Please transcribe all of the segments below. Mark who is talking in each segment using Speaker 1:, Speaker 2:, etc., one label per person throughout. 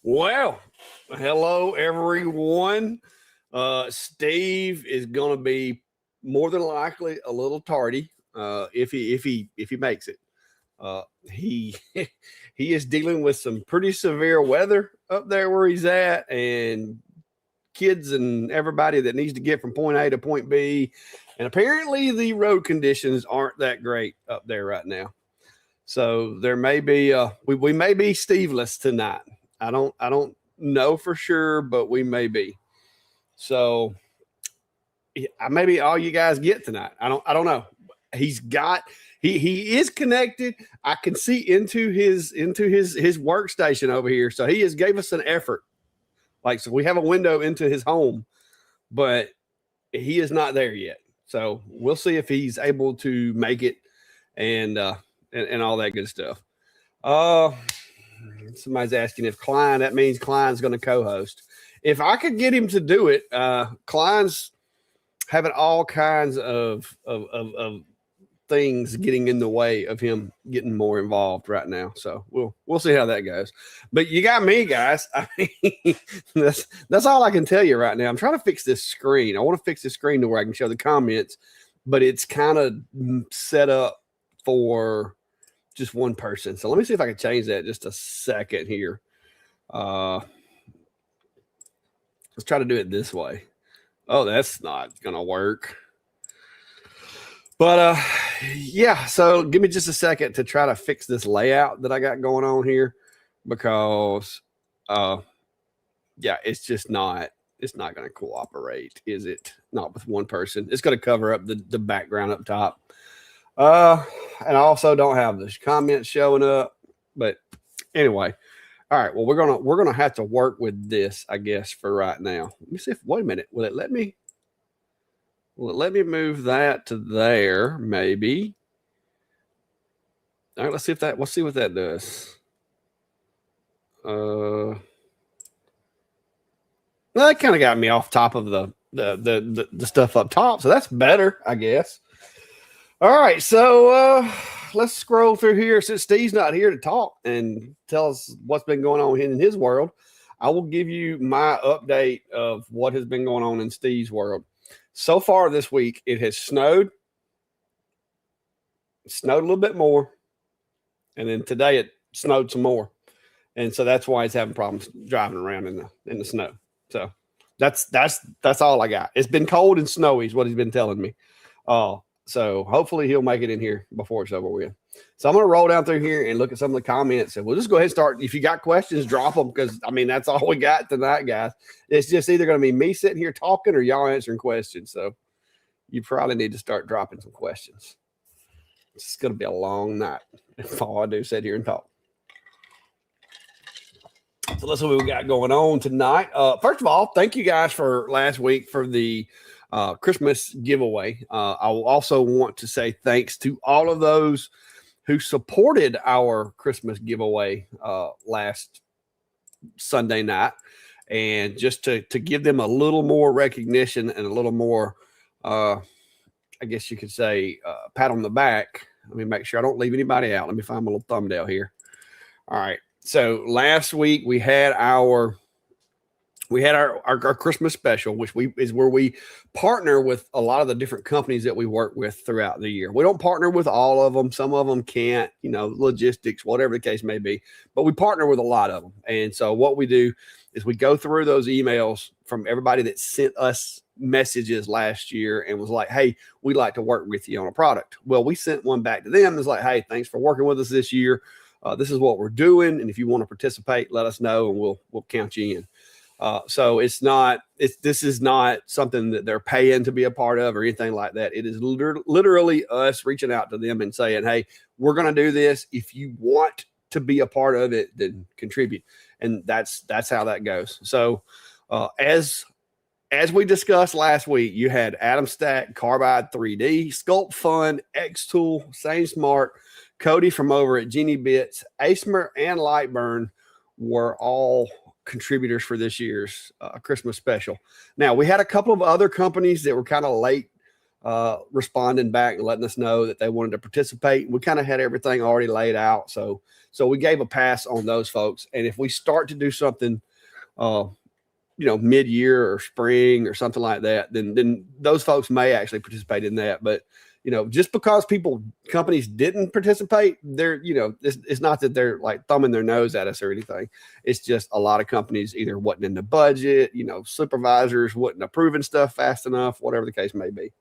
Speaker 1: Well, hello everyone. Steve is going to be more than likely a little tardy if he makes it. He he is dealing with some pretty severe weather up there where he's at, and kids and everybody that needs to get from point A to point B. And apparently, the road conditions aren't that great up there right now. So there may be we may be Steveless tonight. I don't know for sure, but we may be. So maybe all you guys get tonight. I don't know. He's got he is connected. I can see into his workstation over here. So he has gave us an effort. Like, so we have a window into his home, but he is not there yet. So we'll see if he's able to make it and and all that good stuff. Uh Somebody's asking if Klein, that means Klein's going to co-host. If I could get him to do it, Klein's having all kinds of things getting in the way of him getting more involved right now. So we'll see how that goes. But you got me, guys. I mean, that's all I can tell you right now. I'm trying to fix this screen. I want to fix the screen to where I can show the comments, but it's kind of set up for just one person. So let me see if I can change that just a second here. Let's try to do it this way. Oh, that's not gonna work. But yeah, so give me just a second to try to fix this layout that I got going on here, because yeah, it's not gonna cooperate, is it? Not with one person. It's gonna cover up the background up top. And I also don't have the comments showing up. But anyway, all right. Well, we're gonna have to work with this, I guess, for right now. Let me see if wait a minute. Will it let me move that to there? Maybe. All right, let's see what that does. Well, that kind of got me off top of the stuff up top, so that's better, I guess. All right, so let's scroll through here. Since Steve's not here to talk and tell us what's been going on in his world, I will give you my update of what has been going on in Steve's world. So far this week, it has snowed. It snowed a little bit more, and then today it snowed some more, and so that's why he's having problems driving around in the snow. So that's all I got. It's been cold and snowy, is what he's been telling me. So hopefully he'll make it in here before it's over with. So I'm going to roll down through here and look at some of the comments, and we'll just go ahead and start. If you got questions, drop them, because, I mean, that's all we got tonight, guys. It's just either going to be me sitting here talking or y'all answering questions. So you probably need to start dropping some questions. It's going to be a long night if all I do is sit here and talk. So let's see what we got going on tonight. First of all, thank you guys for last week for the Christmas giveaway. I will also want to say thanks to all of those who supported our Christmas giveaway last Sunday night, and just to give them a little more recognition and a little more, I guess you could say, pat on the back. Let me make sure I don't leave anybody out. Let me find my little thumbnail here. All right. So last week we had our Christmas special, which is where we partner with a lot of the different companies that we work with throughout the year. We don't partner with all of them. Some of them can't, logistics, whatever the case may be, but we partner with a lot of them. And so what we do is we go through those emails from everybody that sent us messages last year and was like, hey, we'd like to work with you on a product. Well, we sent one back to them. It's like, hey, thanks for working with us this year. This is what we're doing. And if you want to participate, let us know and we'll count you in. So this is not something that they're paying to be a part of or anything like that. It is literally us reaching out to them and saying, hey, we're going to do this. If you want to be a part of it, then contribute. And that's how that goes. So, as we discussed last week, you had Adam Stack, Carbide 3D, Sculpt Fun, X Tool, Sane Smart, Cody from over at Genie Bits, Acemer, and Lightburn were all contributors for this year's Christmas special. Now, we had a couple of other companies that were kind of late responding back and letting us know that they wanted to participate. We kind of had everything already laid out. So we gave a pass on those folks. And if we start to do something, mid-year or spring or something like that, then those folks may actually participate in that. But, just because companies didn't participate, it's not that they're like thumbing their nose at us or anything. It's just a lot of companies either wasn't in the budget, supervisors wasn't approving stuff fast enough, whatever the case may be.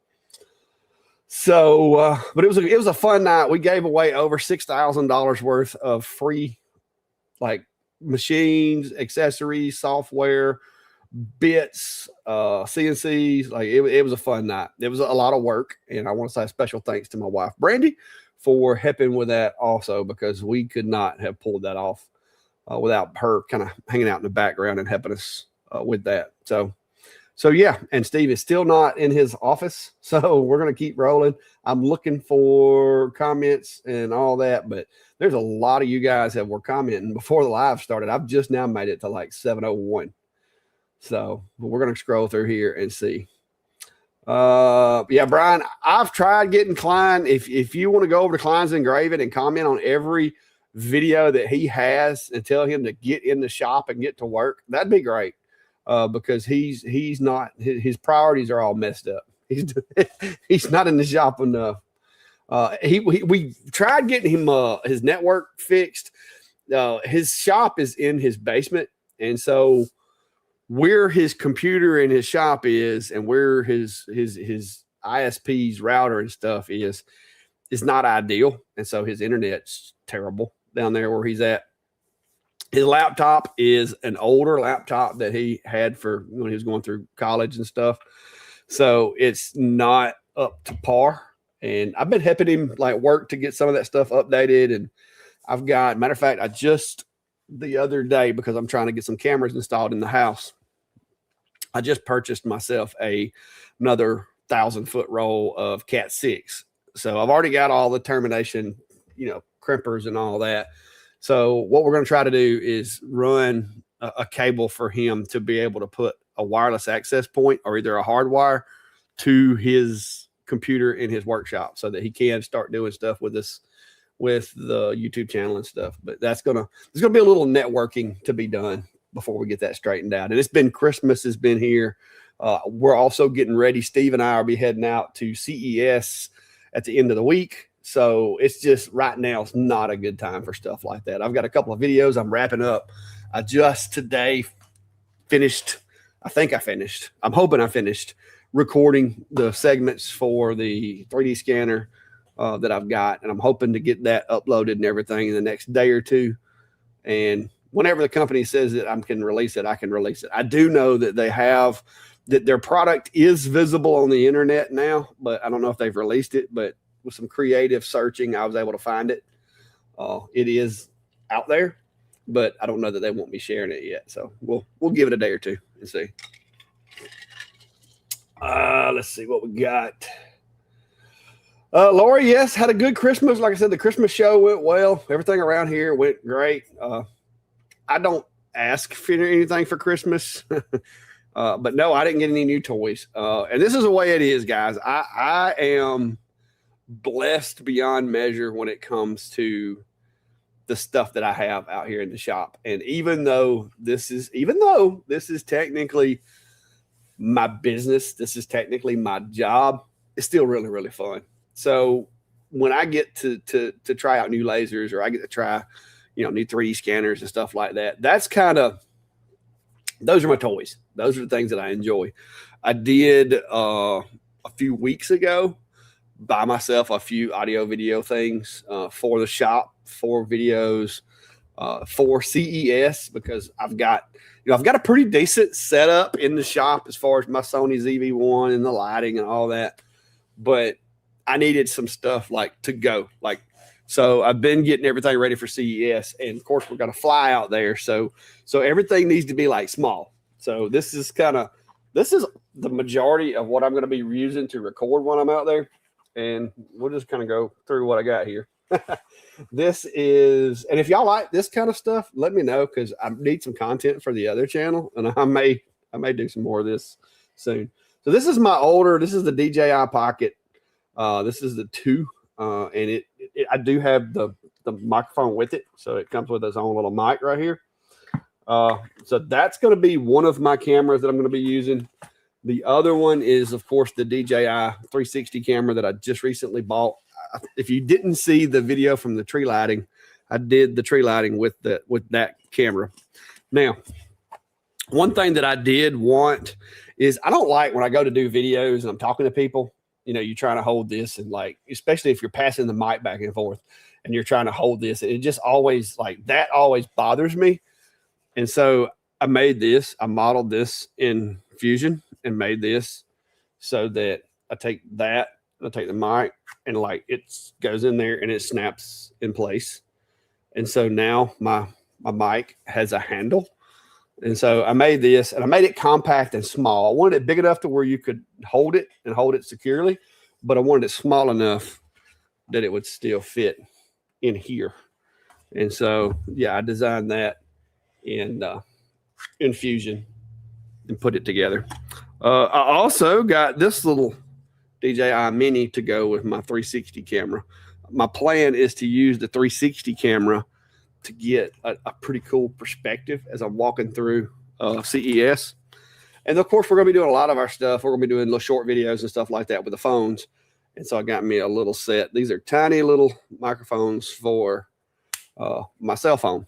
Speaker 1: So, but it was a fun night. We gave away over $6,000 worth of free, like, machines, accessories, software, bits, CNCs. Like, it was a fun night. It was a lot of work, and I want to say a special thanks to my wife Brandy for helping with that also, because we could not have pulled that off without her kind of hanging out in the background and helping us with that. So yeah, and Steve is still not in his office, so we're going to keep rolling. I'm looking for comments and all that, but there's a lot of you guys that were commenting before the live started. I've just now made it to like 7:01. So we're going to scroll through here and see. Yeah, Brian, I've tried getting Klein. If you want to go over to Klein's Engraving and comment on every video that he has and tell him to get in the shop and get to work, that'd be great. Because he's not, his priorities are all messed up. He's not in the shop enough. We tried getting him his network fixed. His shop is in his basement, and so where his computer in his shop is, and where his ISP's router and stuff is not ideal, and so his internet's terrible down there where he's at. His laptop is an older laptop that he had for when he was going through college and stuff. So it's not up to par. And I've been helping him like work to get some of that stuff updated. And I've got, matter of fact, I just the other day, because I'm trying to get some cameras installed in the house, I just purchased myself another 1,000-foot roll of Cat 6. So I've already got all the termination, crimpers and all that. So what we're going to try to do is run a cable for him to be able to put a wireless access point or either a hard wire to his computer in his workshop so that he can start doing stuff with us, with the YouTube channel and stuff. But there's going to be a little networking to be done before we get that straightened out. And Christmas has been here. We're also getting ready. Steve and I will be heading out to CES at the end of the week. So it's just right now, it's not a good time for stuff like that. I've got a couple of videos I'm wrapping up. I just today finished. I'm hoping I finished recording the segments for the 3D scanner that I've got. And I'm hoping to get that uploaded and everything in the next day or two. And whenever the company says that I can release it, I can release it. I do know that that their product is visible on the internet now, but I don't know if they've released it. But with some creative searching, I was able to find it. It is out there, but I don't know that they want me sharing it yet. So we'll give it a day or two and see. Let's see what we got. Lori, yes, had a good Christmas. Like I said, the Christmas show went well. Everything around here went great. I don't ask for anything for Christmas, but no, I didn't get any new toys. And this is the way it is, guys. I am blessed beyond measure when it comes to the stuff that I have out here in the shop. And even though this is technically my business, this is technically my job, it's still really, really fun. So when I get to try out new lasers, or I get to try, new 3D scanners and stuff like that, those are my toys. Those are the things that I enjoy. I did a few weeks ago buy myself a few audio video things for the shop, for videos, for CES, because I've got a pretty decent setup in the shop as far as my Sony ZV-1 and the lighting and all that. But I needed some stuff to go. So I've been getting everything ready for CES, and of course we're going to fly out there. So everything needs to be small. So this is the majority of what I'm going to be using to record when I'm out there. And we'll just kind of go through what I got here. This is, and if y'all like this kind of stuff, let me know, because I need some content for the other channel, and I may do some more of this soon. So this is my older. This is the DJI Pocket. This is the 2, and I do have the microphone with it, so it comes with its own little mic right here. So that's going to be one of my cameras that I'm going to be using. The other one is, of course, the DJI 360 camera that I just recently bought. If you didn't see the video from the tree lighting, I did the tree lighting with that camera. Now, one thing that I did want is I don't like when I go to do videos and I'm talking to people, you're trying to hold this and especially if you're passing the mic back and forth and you're trying to hold this, it just always that always bothers me. And so I modeled this in Fusion and made this so that I take the mic and it goes in there and it snaps in place. And so now my mic has a handle. And so I made this and I made it compact and small. I wanted it big enough to where you could hold it and hold it securely, but I wanted it small enough that it would still fit in here. And so, yeah, I designed that in Fusion and put it together. I also got this little DJI Mini to go with my 360 camera. My plan is to use the 360 camera to get a pretty cool perspective as I'm walking through CES. And of course, we're going to be doing a lot of our stuff. We're going to be doing little short videos and stuff like that with the phones. And so I got me a little set. These are tiny little microphones for my cell phone.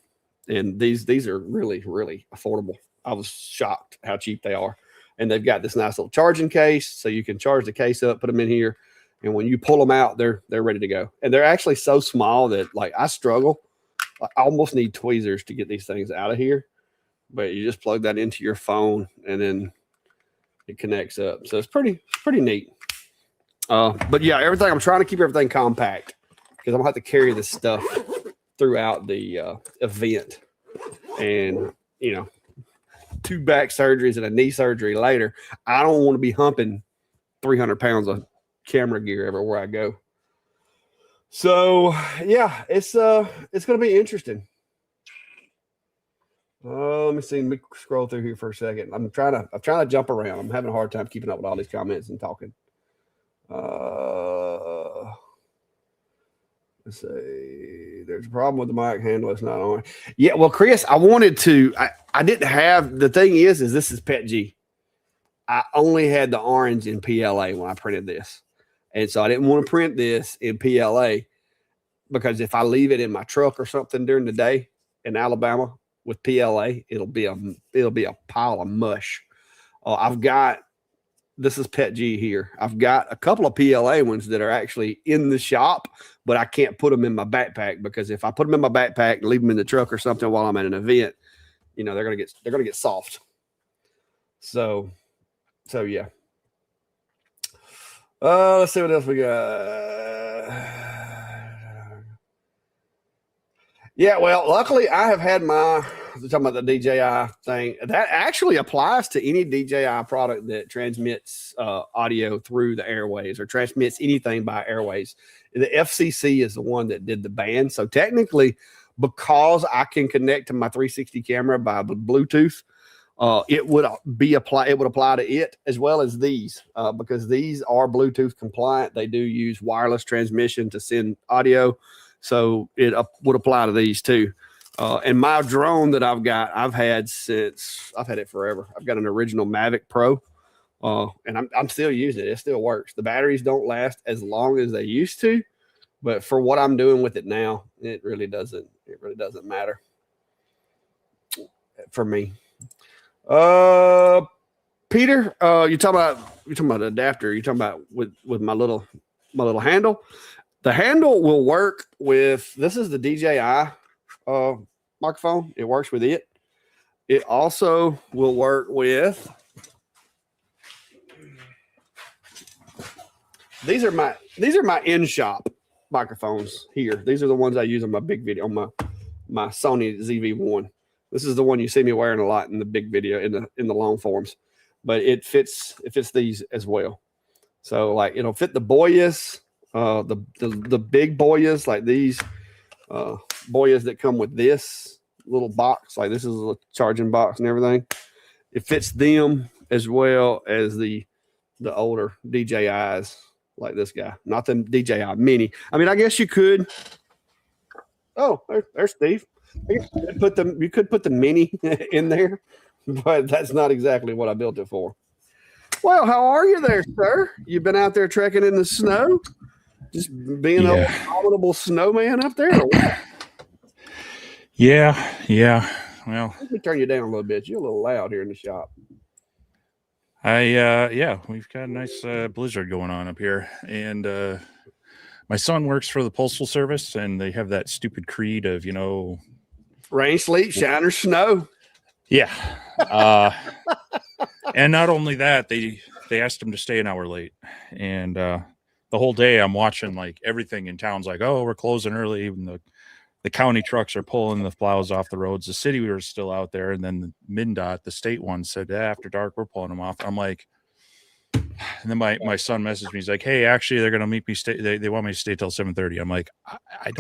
Speaker 1: And these are really, really affordable. I was shocked how cheap they are. And they've got this nice little charging case, so you can charge the case up, put them in here, and when you pull them out, they're ready to go. And they're actually so small that I struggle. I almost need tweezers to get these things out of here. But you just plug that into your phone, and then it connects up. So it's pretty neat. But yeah, I'm trying to keep everything compact because I'm gonna have to carry this stuff throughout the event, and 2 back surgeries and a knee surgery later, I don't want to be humping 300 pounds of camera gear everywhere I go. So yeah, it's going to be interesting. Let me see. Let me scroll through here for a second. I'm trying to jump around. I'm having a hard time keeping up with all these comments and talking. Let's see. There's a problem with the mic handle. It's not on. Yeah, well, Chris, I wanted to. I didn't have. The thing is this is PETG. I only had the orange in PLA when I printed this, and so I didn't want to print this in PLA because if I leave it in my truck or something during the day in Alabama with PLA, it'll be a pile of mush. This is PETG here. I've got a couple of PLA ones that are actually in the shop, but I can't put them in my backpack because if I put them in my backpack and leave them in the truck or something while I'm at an event, they're gonna get soft. So yeah. Let's see what else we got. Yeah, well, luckily I have had talking about the DJI thing. That actually applies to any DJI product that transmits audio through the airways or transmits anything by airways. The FCC is the one that did the ban. So technically, because I can connect to my 360 camera by Bluetooth, it would apply to it as well as these because these are Bluetooth compliant. They do use wireless transmission to send audio. So it would apply to these too. And my drone that I've had it forever. I've got an original Mavic Pro, and I'm still using it. It still works. The batteries don't last as long as they used to, but for what I'm doing with it now, it really doesn't matter for me. Peter, you're talking about adapter. You're talking about with my little handle. The handle will work with, this is the DJI microphone. It works with it. It also will work with, these are my in-shop microphones here. These are the ones I use on my big video, on my Sony ZV-1. This is the one you see me wearing a lot in the big video, in the long forms. But it fits these as well. So it'll fit the Boyas. The big Boyas, like these Boyas that come with this little box, like this is a charging box and everything. It fits them as well as the the older DJIs like this guy, not the DJI Mini. I mean, I guess you could. Oh, there's Steve. I guess you could put the Mini in there, but that's not exactly what I built it for. Well, how are you there, sir? You've been out there trekking in the snow, just being an abominable snowman up there. Or what?
Speaker 2: Yeah. Well,
Speaker 1: let me turn you down a little bit. You're a little loud here in the shop.
Speaker 2: We've got a nice blizzard going on up here, and my son works for the Postal Service, and they have that stupid creed of
Speaker 1: rain, sleet, shine, or snow.
Speaker 2: Yeah. And not only that, they asked him to stay an hour late, and the whole day I'm watching like everything in town's like, oh, we're closing early. Even the county trucks are pulling the plows off the roads. The city we were still out there, and then the MnDOT, the state one, said after dark we're pulling them off. I'm like, and then my son messaged me. He's like, hey, actually they're gonna make me stay. They want me to stay till 7:30. I'm like, I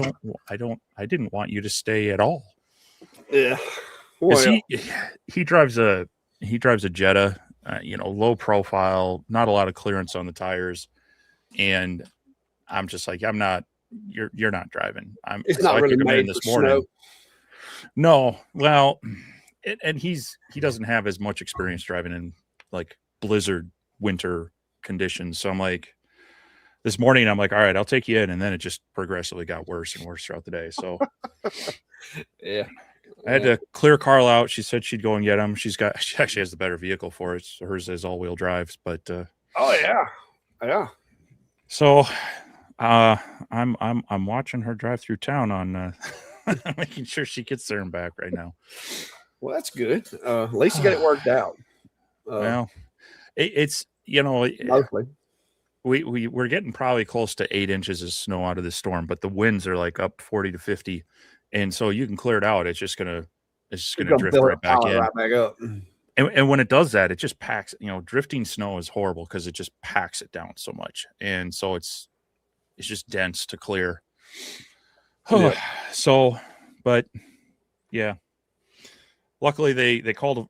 Speaker 2: didn't want you to stay at all.
Speaker 1: Yeah.
Speaker 2: Well, he drives a Jetta, low profile, not a lot of clearance on the tires, and I'm just like, I'm not. You're not driving.
Speaker 1: It's not really made this morning.
Speaker 2: No, well, and he doesn't have as much experience driving in like blizzard winter conditions. So I'm like, this morning I'm like, all right, I'll take you in, and then it just progressively got worse and worse throughout the day. So
Speaker 1: yeah.
Speaker 2: I had to clear Carl out. She said she'd go and get him. She actually has the better vehicle for it. So hers is all-wheel drives, but
Speaker 1: oh yeah.
Speaker 2: So I'm watching her drive through town on making sure she gets there and back right now.
Speaker 1: Well, that's good. At least you got it worked out.
Speaker 2: Well, it's
Speaker 1: mostly
Speaker 2: we're getting probably close to 8 inches of snow out of the storm, but the winds are like up 40 to 50. And so you can clear it out. It's just gonna drift right back in.
Speaker 1: Right back up.
Speaker 2: And when it does that, it just packs. Drifting snow is horrible because it just packs it down so much, and so it's just dense to clear. Yeah. So, but yeah. Luckily, they called.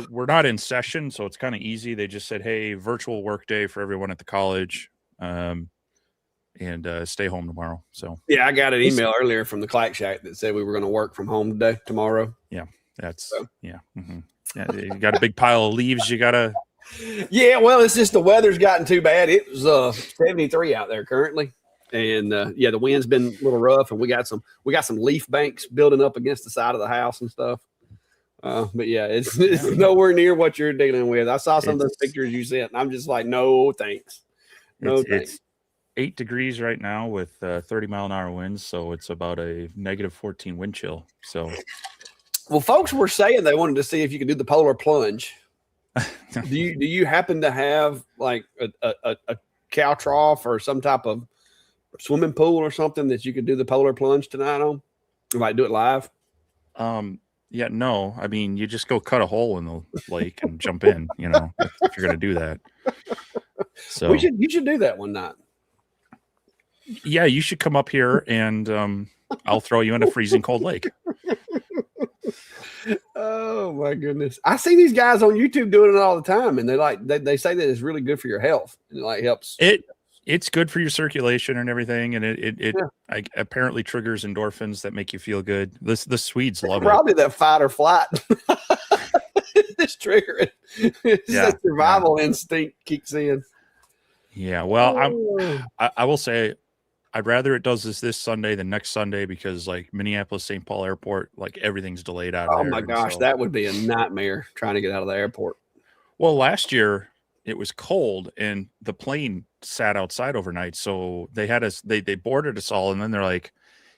Speaker 2: We're not in session, so it's kind of easy. They just said, "Hey, virtual work day for everyone at the college." And stay home tomorrow. So
Speaker 1: yeah, I got an email earlier from the Clack Shack that said we were going to work from home tomorrow.
Speaker 2: Yeah, that's yeah. Mm-hmm. Yeah, you got a big pile of leaves. You gotta.
Speaker 1: Yeah, well, it's just the weather's gotten too bad. It was 73 out there currently, and the wind's been a little rough, and we got some leaf banks building up against the side of the house and stuff. But yeah, it's nowhere near what you're dealing with. I saw some of those pictures you sent, and I'm just like, no thanks, no thanks.
Speaker 2: It's 8 degrees right now with 30-mile-an-hour winds, so it's about a -14 wind chill. So,
Speaker 1: well, folks were saying they wanted to see if you could do the polar plunge. do you happen to have like a cow trough or some type of swimming pool or something that you could do the polar plunge tonight on? You might do it live.
Speaker 2: Yeah, no. I mean, you just go cut a hole in the lake and jump in. If you're going to do that. So
Speaker 1: you should do that one night.
Speaker 2: Yeah, you should come up here and I'll throw you in a freezing cold lake.
Speaker 1: Oh my goodness. I see these guys on YouTube doing it all the time, and they say that it's really good for your health, and it helps.
Speaker 2: It's good for your circulation and everything, and it apparently triggers endorphins that make you feel good. The Swedes love
Speaker 1: probably that fight or flight. This trigger that survival instinct kicks in.
Speaker 2: Yeah, well, I will say I'd rather it does this Sunday than next Sunday because like Minneapolis St. Paul Airport, like everything's delayed out of there.
Speaker 1: Oh my gosh, that would be a nightmare trying to get out of the airport.
Speaker 2: Well, last year it was cold and the plane sat outside overnight, so they had us. They boarded us all, and then they're like,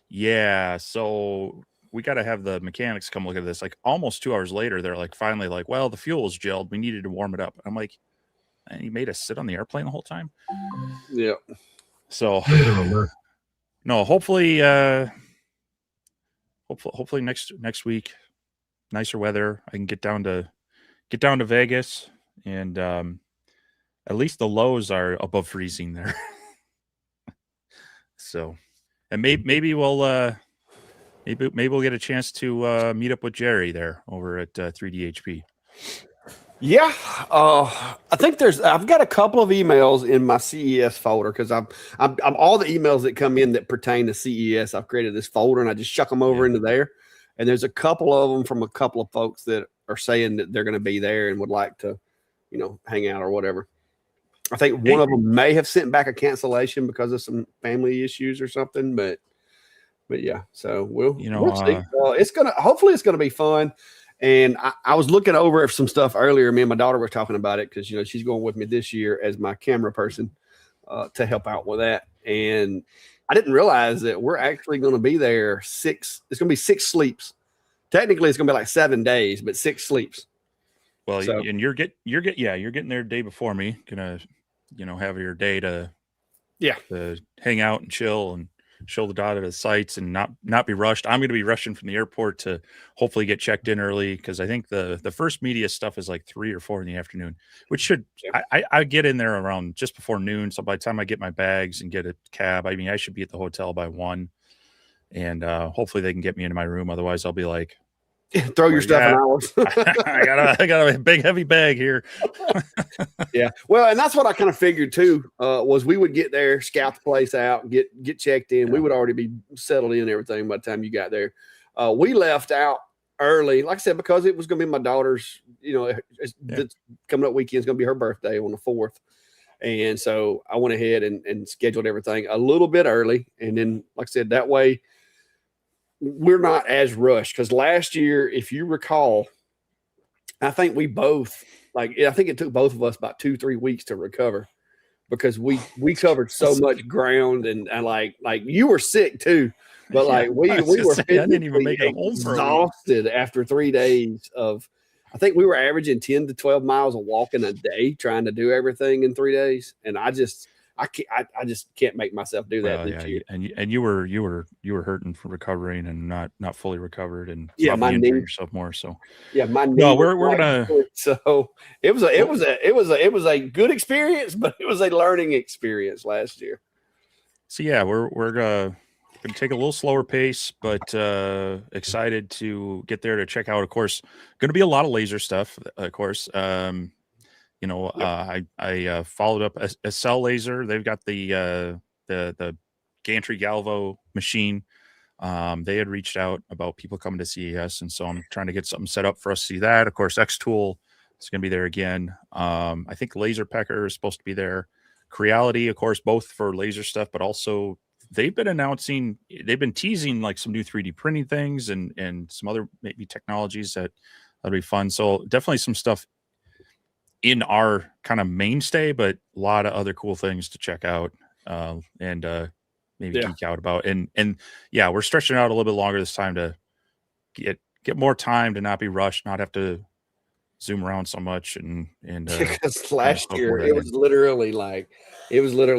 Speaker 2: "Yeah, so we got to have the mechanics come look at this." Like almost 2 hours later, they're like, finally, like, "Well, the fuel was gelled. We needed to warm it up." I'm like, "And you made us sit on the airplane the whole time?"
Speaker 1: Yeah.
Speaker 2: So no, hopefully next week, nicer weather. I can get down to Vegas, and at least the lows are above freezing there. So, and maybe we'll maybe we'll get a chance to meet up with Jerry there over at 3DHP.
Speaker 1: Yeah, I think I've got a couple of emails in my CES folder because I'm all the emails that come in that pertain to CES. I've created this folder and I just chuck them over
Speaker 2: Yeah.
Speaker 1: into there. And there's a couple of them from a couple of folks that are saying that they're going to be there and would like to, hang out or whatever. I think one
Speaker 2: Hey,
Speaker 1: of them may have sent back a cancellation because of some family issues or something, but yeah, so we'll see. Hopefully it's gonna be fun. And I was looking over some stuff earlier. Me and my daughter were talking about it because she's going with me this year as my camera person to help out with that. And I didn't realize that we're actually going to be there six. It's going to be 6 sleeps. Technically, it's going to be like 7 days, but 6 sleeps.
Speaker 2: well,
Speaker 1: So
Speaker 2: and you're getting there day before me. Gonna, have your day to
Speaker 1: yeah,
Speaker 2: hang out and chill and show the daughter the sights and not be rushed. I'm going to be rushing from the airport to hopefully get checked in early because I think the first media stuff is like 3 or 4 in the afternoon, which should I get in there around just before noon. So by the time I get my bags and get a cab, I mean I should be at the hotel by 1, and hopefully they can get me into my room. Otherwise, I'll be like,
Speaker 1: throw your stuff in ours.
Speaker 2: I got a big heavy bag here.
Speaker 1: Yeah. Well, and that's what I kind of figured too, was we would get there, scout the place out, get checked in.
Speaker 2: Yeah.
Speaker 1: We would already be settled in and everything by the time you got there. We left out early, like I said, because it was going to be my daughter's, the coming up weekend is going to be her birthday on the 4th. And so I went ahead and scheduled everything a little bit early. And then, like I said, that way we're not as rushed. Because last year, if you recall, I think we both, I think it took both of us about 2-3 weeks to recover because we covered so much ground and like you were sick too, but we were
Speaker 2: I didn't even make it home for a week.
Speaker 1: Exhausted after 3 days of. I think we were averaging 10 to 12 miles of walking a day trying to do everything in 3 days, and I just can't make myself do that this year.
Speaker 2: And you were hurting from recovering and not fully recovered, and
Speaker 1: my knee
Speaker 2: yourself more. So
Speaker 1: my knee.
Speaker 2: No, we're gonna.
Speaker 1: So it was a good experience, but it was a learning experience last year.
Speaker 2: So yeah, we're gonna take a little slower pace, but excited to get there to check out. Of course, going to be a lot of laser stuff. Of course. I followed up a cell laser. They've got the gantry galvo machine. They had reached out about people coming to CES, and so I'm trying to get something set up for us to see that. Of course, X Tool is going to be there again. I think Laser Pecker is supposed to be there. Creality, of course, both for laser stuff, but also they've been teasing like some new 3D printing things and some other maybe technologies that'll be fun. So definitely some stuff in our kind of mainstay, but a lot of other cool things to check out and maybe geek out about. And yeah, we're stretching out a little bit longer this time to get more time to not be rushed, not have to zoom around so much. And
Speaker 1: because last year it was literally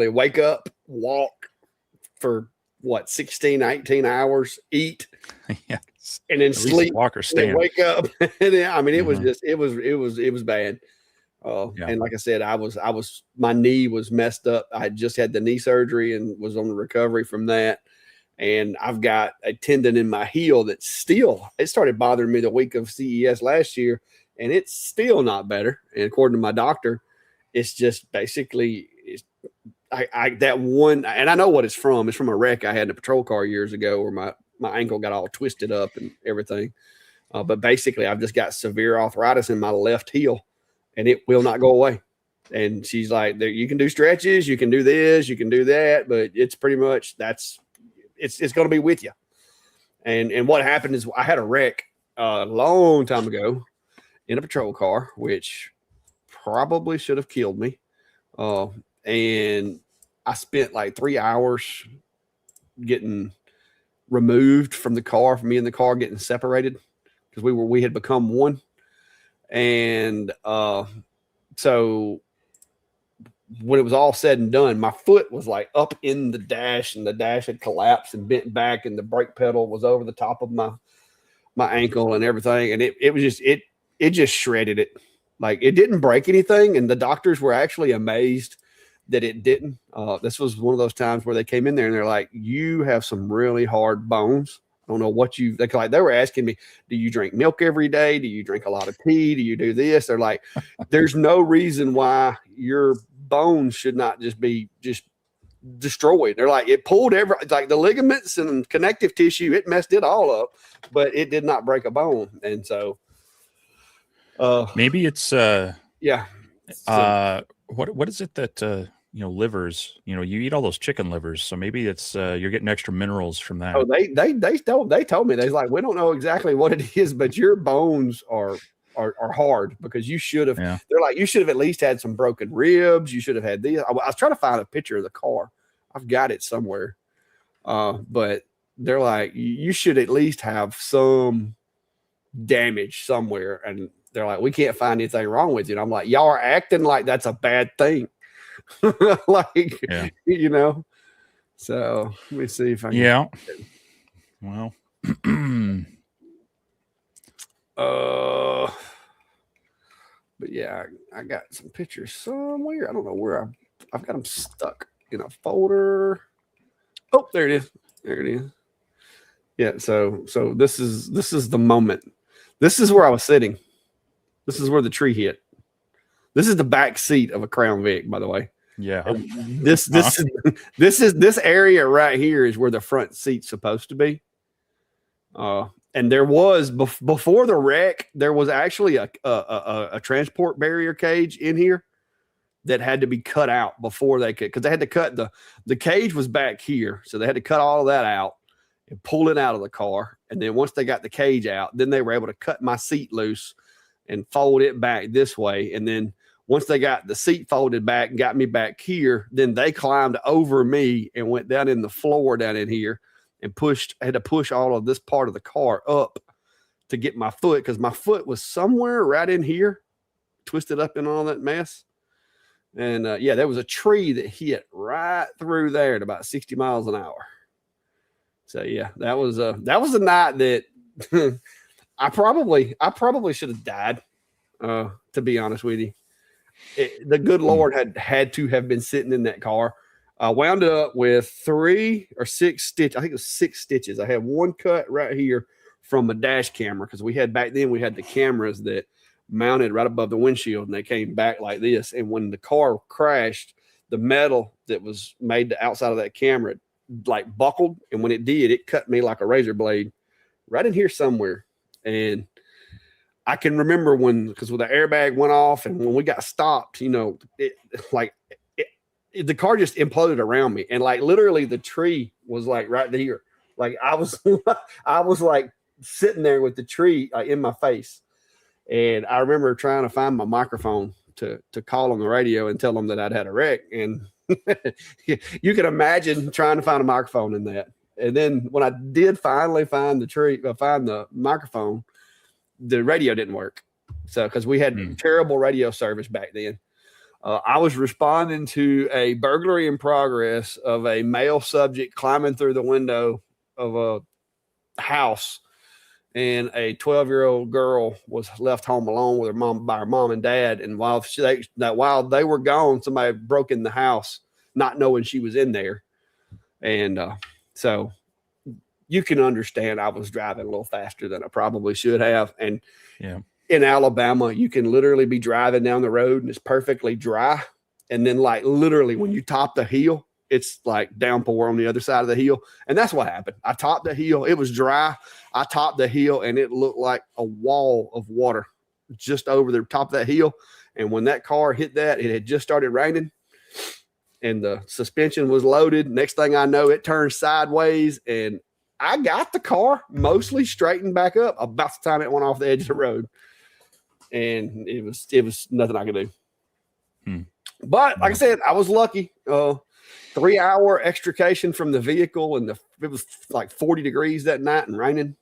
Speaker 1: wake up, walk for 16, 18 hours, eat,
Speaker 2: yes,
Speaker 1: and then sleep,
Speaker 2: walk or stand,
Speaker 1: wake up. And then, I mean, it was just it was bad. And like I said, my knee was messed up. I had just had the knee surgery and was on the recovery from that. And I've got a tendon in my heel that it started bothering me the week of CES last year, and it's still not better. And according to my doctor, it's just basically that one, and I know what it's from. It's from a wreck I had in a patrol car years ago where my ankle got all twisted up and everything. But basically, I've just got severe arthritis in my left heel, and it will not go away. And she's like, you can do stretches, you can do this, you can do that, but it's pretty much it's going to be with you. And what happened is I had a wreck a long time ago in a patrol car, which probably should have killed me. And I spent like 3 hours getting removed from the car, from me and the car getting separated because we had become one. And so when it was all said and done, my foot was like up in the dash, and the dash had collapsed and bent back, and the brake pedal was over the top of my ankle and everything. And it was just it just shredded it. Like, it didn't break anything, and the doctors were actually amazed that it didn't. This was one of those times where they came in there and they're like, "You have some really hard bones." don't know what they were asking me, do you drink milk every day? Do you drink a lot of tea? Do you do this? They're like, there's no reason why your bones should not just be destroyed. They're like, it pulled like the ligaments and connective tissue, it messed it all up, but it did not break a bone. And so
Speaker 2: maybe it's
Speaker 1: yeah.
Speaker 2: What is it that livers, you eat all those chicken livers, so maybe it's you're getting extra minerals from that.
Speaker 1: Oh, they told me, they're like, we don't know exactly what it is, but your bones are hard because you should have.
Speaker 2: Yeah.
Speaker 1: They're like, you should have at least had some broken ribs. You should have had these. I was trying to find a picture of the car. I've got it somewhere, but they're like, you should at least have some damage somewhere, and they're like, we can't find anything wrong with you. And I'm like, y'all are acting like that's a bad thing. Like, so let me see if I can.
Speaker 2: Yeah. Well,
Speaker 1: but yeah, I got some pictures somewhere. I don't know where I've got them stuck in a folder. Oh, there it is. There it is. Yeah. So this is the moment. This is where I was sitting. This is where the tree hit. This is the back seat of a Crown Vic, by the way.
Speaker 2: Yeah.
Speaker 1: And this area right here is where the front seat's supposed to be. And there was before the wreck, there was actually a transport barrier cage in here that had to be cut out before they could, because they had to cut the cage was back here, so they had to cut all of that out and pull it out of the car. And then once they got the cage out, then they were able to cut my seat loose and fold it back this way. And then once they got the seat folded back and got me back here, then they climbed over me and went down in the floor down in here and had to push all of this part of the car up to get my foot, because my foot was somewhere right in here, twisted up in all that mess. And there was a tree that hit right through there at about 60 miles an hour. So yeah, that was a night that I probably should have died. To be honest with you, the good Lord had to have been sitting in that car. I wound up with 3 or 6 stitches. I think it was 6 stitches. I had one cut right here from a dash camera, because back then we had the cameras that mounted right above the windshield, and they came back like this. And when the car crashed, the metal that was made the outside of that camera like buckled, and when it did, it cut me like a razor blade right in here somewhere. And I can remember because the airbag went off, and when we got stopped, the car just imploded around me, and like literally the tree was like right here. Like I was like sitting there with the tree in my face. And I remember trying to find my microphone to call on the radio and tell them that I'd had a wreck. And you can imagine trying to find a microphone in that. And then when I did finally find the microphone, the radio didn't work. So, because we had terrible radio service back then. I was responding to a burglary in progress of a male subject climbing through the window of a house, and a 12-year-old girl was left home alone with by her mom and dad. And while they were gone, somebody broke in the house, not knowing she was in there. And so you can understand I was driving a little faster than I probably should have. And in Alabama, you can literally be driving down the road and it's perfectly dry. And then like literally when you top the hill, it's like downpour on the other side of the hill. And that's what happened. I topped the hill. It was dry. I topped the hill, and it looked like a wall of water just over the top of that hill. And when that car hit that, it had just started raining, and the suspension was loaded. Next thing I know, it turned sideways, and I got the car mostly straightened back up about the time it went off the edge of the road. And it was nothing I could do. But like I said, I was lucky. 3-hour extrication from the vehicle, and it was like 40 degrees that night and raining.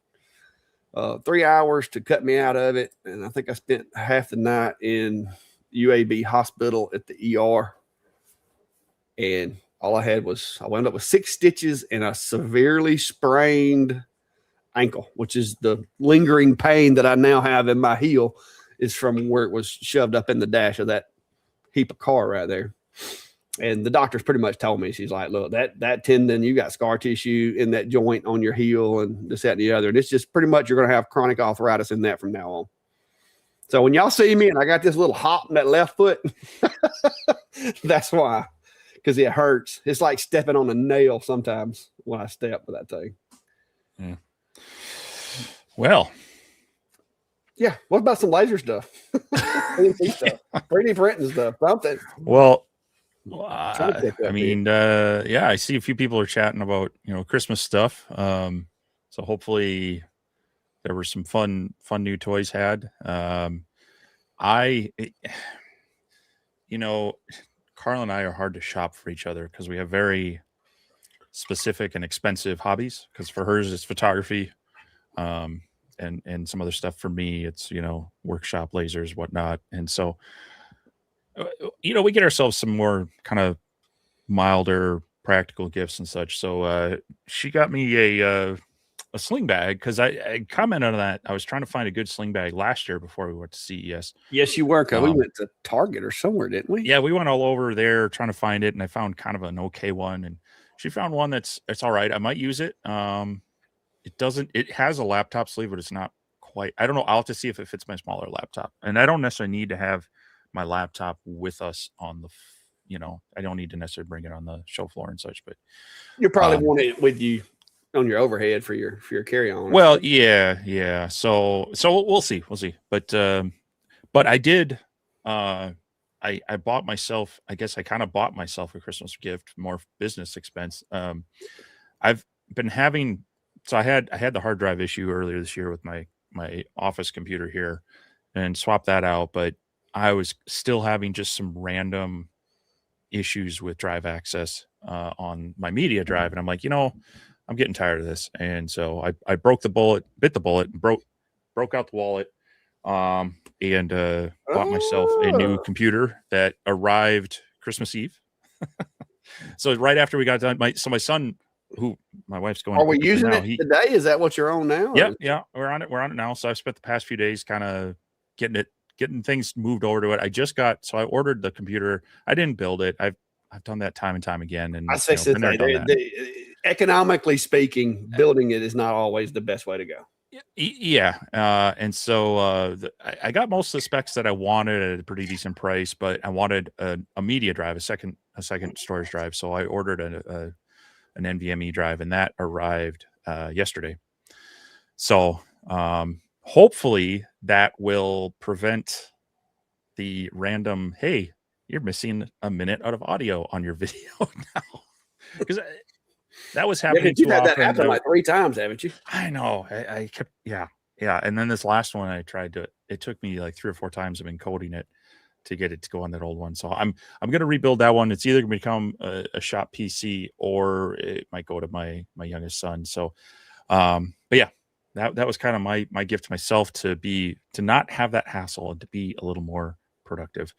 Speaker 1: 3 hours to cut me out of it, and I think I spent half the night in UAB hospital at the ER. And all I wound up with 6 stitches and a severely sprained ankle, which is the lingering pain that I now have in my heel, is from where it was shoved up in the dash of that heap of car right there. And the doctor's pretty much told me, she's like, look, that tendon, you got scar tissue in that joint on your heel and this, that, and the other. And it's just pretty much you're going to have chronic arthritis in that from now on. So when y'all see me and I got this little hop in that left foot, that's why, because it hurts. It's like stepping on a nail sometimes when I step with that thing.
Speaker 2: Yeah. Well.
Speaker 1: Yeah. What about some laser stuff? 3D stuff, 3D printing stuff, something.
Speaker 2: Well, I mean, yeah, I see a few people are chatting about, Christmas stuff. So hopefully there were some fun new toys had. Carl and I are hard to shop for each other because we have very specific and expensive hobbies. Because for hers, it's photography, and some other stuff. For me, it's, workshop lasers, whatnot. And so, we get ourselves some more kind of milder practical gifts and such. So she got me a sling bag because I commented on that. I was trying to find a good sling bag last year before we went to CES.
Speaker 1: Yes, you were. We went to Target or somewhere, didn't we?
Speaker 2: Yeah, we went all over there trying to find it, and I found kind of an okay one. And she found one that's all right. I might use it. It has a laptop sleeve, but it's not quite. I don't know. I'll have to see if it fits my smaller laptop. And I don't necessarily need to have my laptop with us on the. I don't need to necessarily bring it on the show floor and such. But
Speaker 1: you probably want it with you on your overhead for your carry-on.
Speaker 2: Well, yeah. So we'll see. But I did. I bought myself. I guess I kind of bought myself a Christmas gift, more business expense. I've been having. So I had the hard drive issue earlier this year with my office computer here, and swapped that out. But I was still having just some random issues with drive access on my media drive, and I'm like, I'm getting tired of this. And so I bit the bullet, and broke out the wallet, and bought myself a new computer that arrived Christmas Eve. So right after we got done, my son, who my wife's going.
Speaker 1: Are we using it today? Is that what you're on now?
Speaker 2: Yeah, we're on it now. So I've spent the past few days kind of getting things moved over to it. I ordered the computer. I didn't build it. I've done that time and time again. And
Speaker 1: I say, economically speaking, building it is not always the best way to go.
Speaker 2: Yeah. And so I got most of the specs that I wanted at a pretty decent price, but I wanted a media drive, a second storage drive. So I ordered an NVMe drive, and that arrived yesterday. So hopefully that will prevent the random, hey, you're missing a minute out of audio on your video now. Because that was happening.
Speaker 1: You've had that happen like 3 times, haven't you?
Speaker 2: I know. I kept, yeah. And then this last one I tried it took me like 3 or 4 times of encoding it to get it to go on that old one. So I'm going to rebuild that one. It's either going to become a shop PC or it might go to my youngest son. So, but yeah, that was kind of my gift to myself to not have that hassle and to be a little more productive.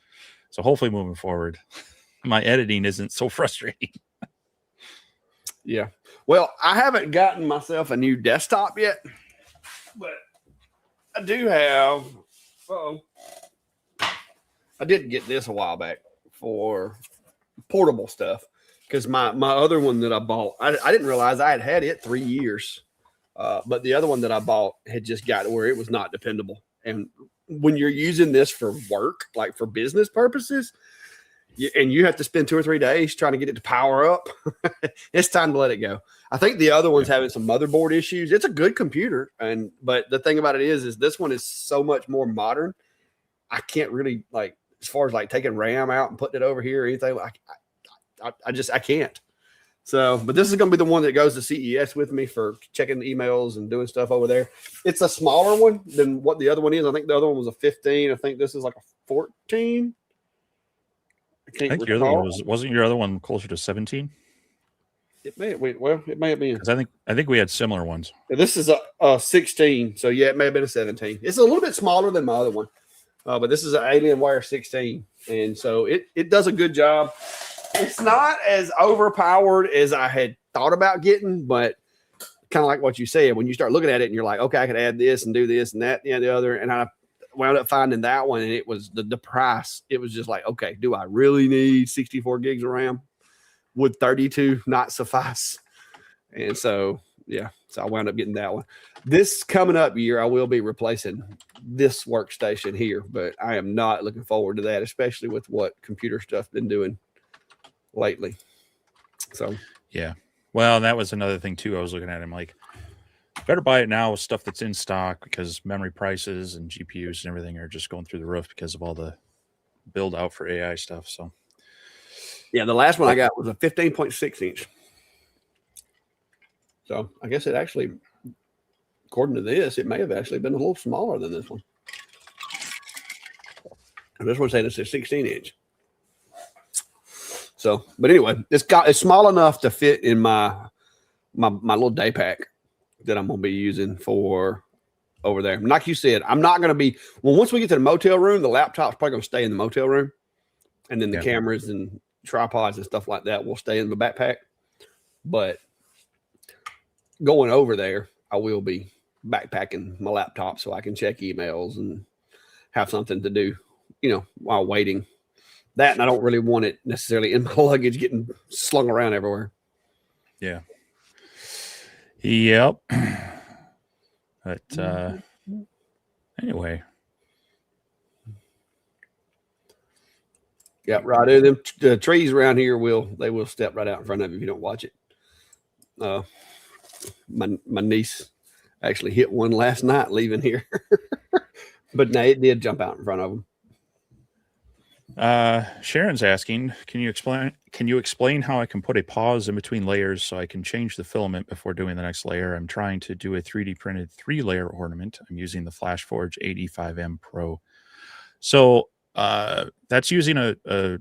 Speaker 2: So hopefully moving forward, my editing isn't so frustrating.
Speaker 1: Yeah. Well, I haven't gotten myself a new desktop yet, but I do have. I did get this a while back for portable stuff because my other one that I bought, I didn't realize I had it 3 years. But the other one that I bought had just got to where it was not dependable. And when you're using this for work, like for business purposes, and you have to spend 2 or 3 days trying to get it to power up, it's time to let it go. I think the other one's having some motherboard issues. It's a good computer, but the thing about it is this one is so much more modern. I can't really, like, as far as like taking RAM out and putting it over here or anything, like I can't. So, but this is going to be the one that goes to CES with me for checking the emails and doing stuff over there. It's a smaller one than what the other one is. I think the other one was a 15. I think this is like a 14.
Speaker 2: I think your other one wasn't your other one closer to 17?
Speaker 1: It may have been.
Speaker 2: Because I think we had similar ones.
Speaker 1: This is a 16. So yeah, it may have been a 17. It's a little bit smaller than my other one. But this is an Alienware 16. And so it does a good job. It's not as overpowered as I had thought about getting, but kind of like what you said, when you start looking at it and you're like, okay, I could add this and do this and that and the other. And wound up finding that one, and it was the price. It was just like, okay, do I really need 64 gigs of RAM? Would 32 not suffice? And so, yeah, so I wound up getting that one. This coming up year, I will be replacing this workstation here, but I am not looking forward to that, especially with what computer stuff been doing lately. So,
Speaker 2: yeah. Well, that was another thing too. I was looking at him like, better buy it now with stuff that's in stock because memory prices and GPUs and everything are just going through the roof because of all the build out for AI stuff. So,
Speaker 1: yeah, the last one I got was a 15.6 inch. So I guess it actually, according to this, it may have actually been a little smaller than this one. And this one's saying it's a 16 inch. So, but anyway, it's small enough to fit in my little day pack that I'm gonna be using for over there. And like you said, I'm not gonna be once we get to the motel room, the laptop's probably gonna stay in the motel room, and then the cameras and tripods and stuff like that will stay in the backpack. But going over there, I will be backpacking my laptop so I can check emails and have something to do, while waiting. That, and I don't really want it necessarily in my luggage getting slung around everywhere.
Speaker 2: Yeah. Yep. But anyway.
Speaker 1: Yeah, right. The trees around here will step right out in front of you if you don't watch it. My niece actually hit one last night leaving here, but no, it did jump out in front of them.
Speaker 2: Sharon's asking, can you explain how I can put a pause in between layers so I can change the filament before doing the next layer? I'm trying to do a 3D printed 3-layer ornament. I'm using the FlashForge 85M Pro. So that's using a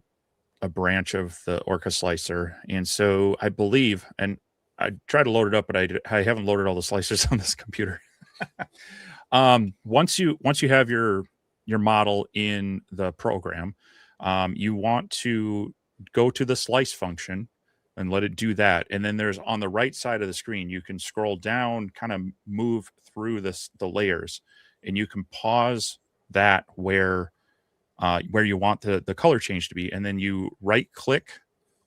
Speaker 2: branch of the Orca slicer. And so I believe, and I tried to load it up, but I haven't loaded all the slicers on this computer. Once you have your model in the program, you want to go to the slice function and let it do that. And then there's on the right side of the screen, you can scroll down, kind of move through the layers, and you can pause that where you want the color change to be. And then you right click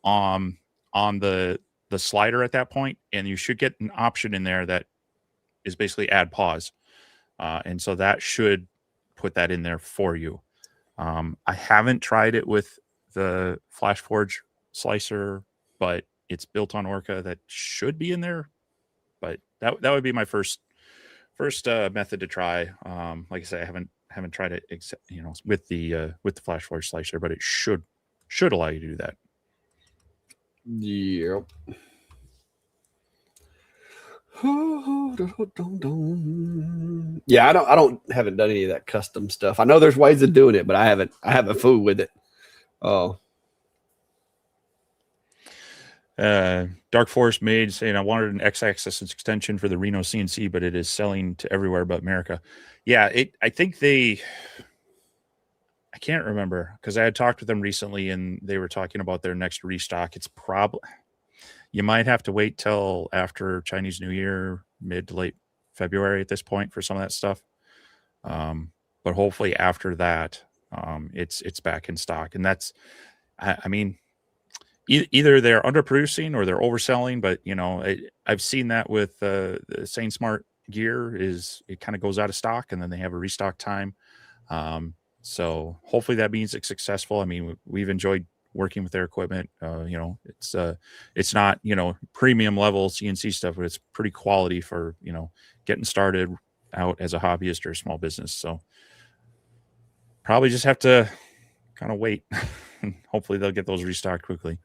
Speaker 2: on the slider at that point, and you should get an option in there that is basically add pause. And so that should put that in there for you. I haven't tried it with the FlashForge slicer, but it's built on Orca. That should be in there. But that would be my first method to try. Like I say, I haven't tried it, with the FlashForge slicer, but it should allow you to do that.
Speaker 1: Yep. Yeah, haven't done any of that custom stuff. I know there's ways of doing it, but I haven't fooled with it. Oh.
Speaker 2: Dark Forest Mage saying, I wanted an X-axis extension for the Reno CNC, but it is selling to everywhere but America. Yeah, I think I can't remember because I had talked with them recently and they were talking about their next restock. It's probably, you might have to wait till after Chinese New Year, mid to late February at this point for some of that stuff. But hopefully after that, it's back in stock. And that's, I mean, either they're underproducing or they're overselling, but I've seen that with the Sane Smart gear it kind of goes out of stock and then they have a restock time. So hopefully that means it's successful. I mean, we've enjoyed working with their equipment. It's not, premium level CNC stuff, but it's pretty quality for, getting started out as a hobbyist or a small business. So probably just have to kind of wait and hopefully they'll get those restocked quickly.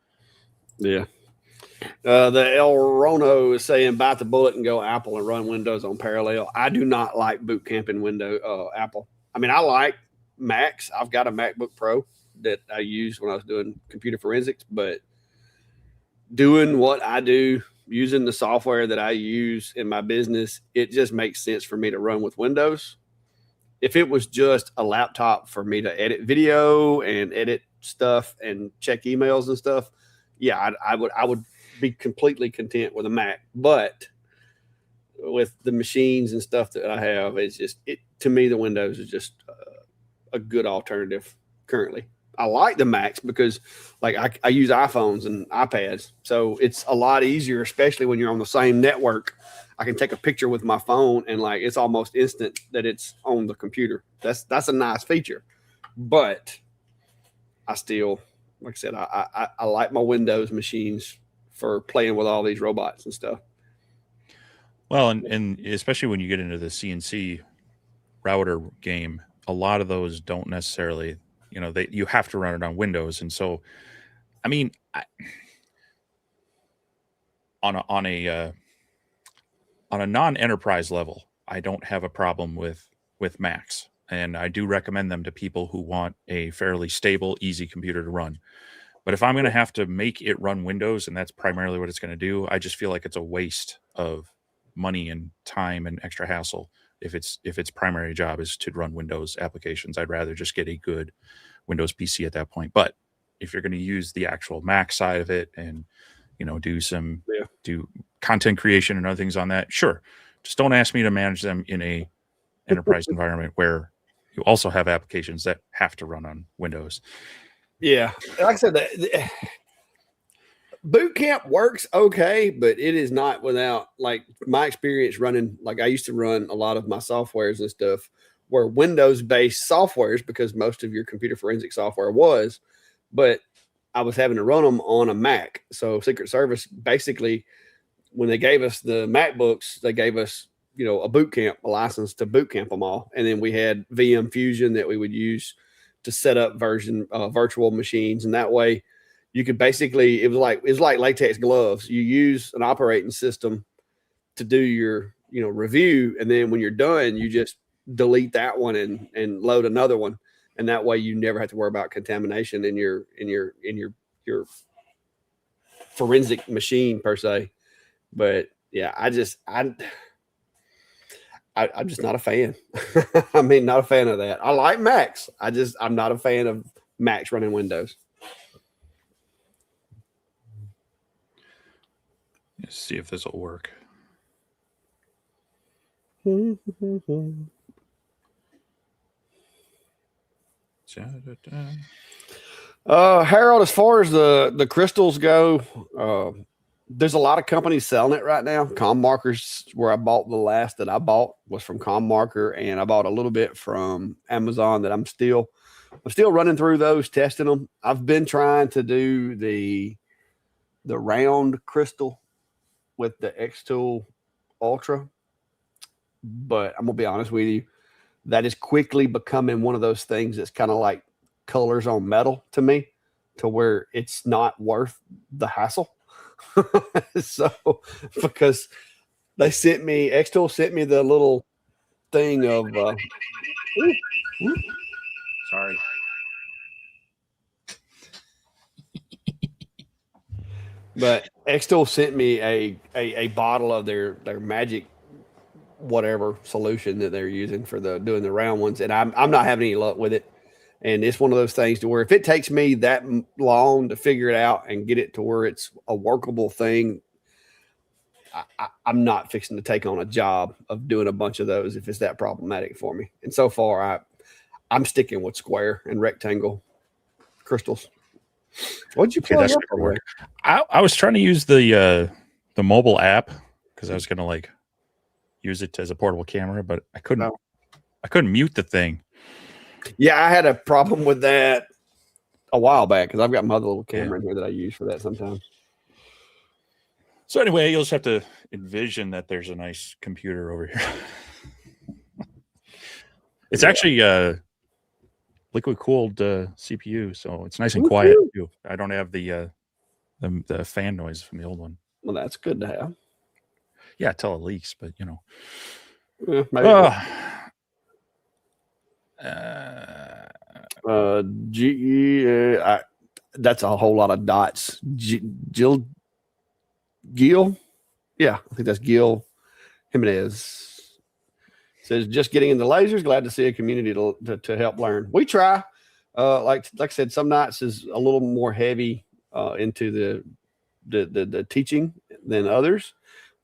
Speaker 1: Yeah. The El Rono is saying bite the bullet and go Apple and run Windows on Parallel. I do not like boot camping Apple. I mean, I like Macs. I've got a MacBook Pro that I used when I was doing computer forensics, but doing what I do, using the software that I use in my business, it just makes sense for me to run with Windows. If it was just a laptop for me to edit video and edit stuff and check emails and stuff, yeah, I would be completely content with a Mac. But with the machines and stuff that I have, it's just to me, the Windows is just a good alternative currently. I like the Macs because like I use iPhones and iPads, so it's a lot easier, especially when you're on the same network. I can take a picture with my phone and like it's almost instant that it's on the computer. That's a nice feature, but I still, like I said, I like my Windows machines for playing with all these robots and stuff.
Speaker 2: Well, and especially when you get into the CNC router game, a lot of those don't necessarily, you have to run it on Windows, and so, I mean, on a non-enterprise level, I don't have a problem with Macs, and I do recommend them to people who want a fairly stable, easy computer to run. But if I'm going to have to make it run Windows, and that's primarily what it's going to do, I just feel like it's a waste of money and time and extra hassle. If its primary job is to run Windows applications, I'd rather just get a good Windows PC at that point. But if you're going to use the actual Mac side of it and do content creation and other things on that, sure. Just don't ask me to manage them in a enterprise environment where you also have applications that have to run on Windows.
Speaker 1: Yeah, like I said, the boot camp works okay, but it is not without like my experience running. Like I used to run a lot of my softwares and stuff were Windows-based softwares because most of your computer forensic software was, but I was having to run them on a Mac. So Secret Service basically, when they gave us the MacBooks, they gave us a boot camp, a license to boot camp them all, and then we had VM Fusion that we would use to set up virtual machines, and that way you could basically it was like latex gloves. You use an operating system to do your review, and then when you're done, you just delete that one and load another one, and that way you never have to worry about contamination in your forensic machine per se. But yeah, I'm just not a fan. I mean, not a fan of that. I like Macs. I'm not a fan of Macs running Windows.
Speaker 2: Let's see if this will work.
Speaker 1: Harold, as far as the crystals go, there's a lot of companies selling it right now. ComMarker's where I bought the last that I bought was from ComMarker, and I bought a little bit from Amazon that I'm still running through those, testing them. I've been trying to do the round crystal with the X-Tool Ultra, but I'm gonna be honest with you, that is quickly becoming one of those things that's kind of like colors on metal to me, to where it's not worth the hassle. So because X-Tool sent me the little thing of
Speaker 2: sorry.
Speaker 1: But X-Tool sent me a bottle of their magic whatever solution that they're using for doing the round ones, and I'm not having any luck with it. And it's one of those things to where if it takes me that long to figure it out and get it to where it's a workable thing, I'm not fixing to take on a job of doing a bunch of those if it's that problematic for me. And so far, I'm sticking with square and rectangle crystals. What'd you plug up over?
Speaker 2: I was trying to use the mobile app because I was gonna like use it as a portable camera, but I couldn't.
Speaker 1: No.
Speaker 2: I couldn't mute the thing.
Speaker 1: Yeah, I had a problem with that a while back because I've got my other little camera in here that I use for that sometimes.
Speaker 2: So anyway, you'll just have to envision that there's a nice computer over here. It's actually liquid cooled CPU, so it's nice and quiet too. I don't have the fan noise from the old one.
Speaker 1: Well, that's good to have.
Speaker 2: Yeah, till it leaks, but
Speaker 1: Yeah, GE. That's a whole lot of dots. Gil. Yeah, I think that's Gil Jimenez. Says just getting into lasers. Glad to see a community to help learn. We try. Like I said, some nights is a little more heavy into the teaching than others,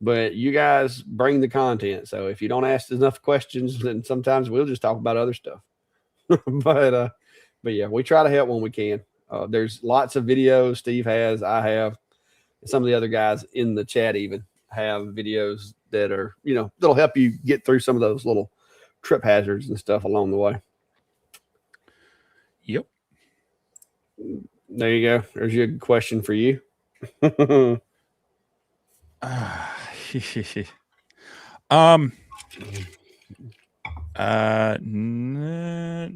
Speaker 1: but you guys bring the content. So if you don't ask enough questions, then sometimes we'll just talk about other stuff. but yeah, we try to help when we can. There's lots of videos Steve has, I have, some of the other guys in the chat even have videos that are, that'll help you get through some of those little trip hazards and stuff along the way.
Speaker 2: Yep.
Speaker 1: There you go. There's your question for you.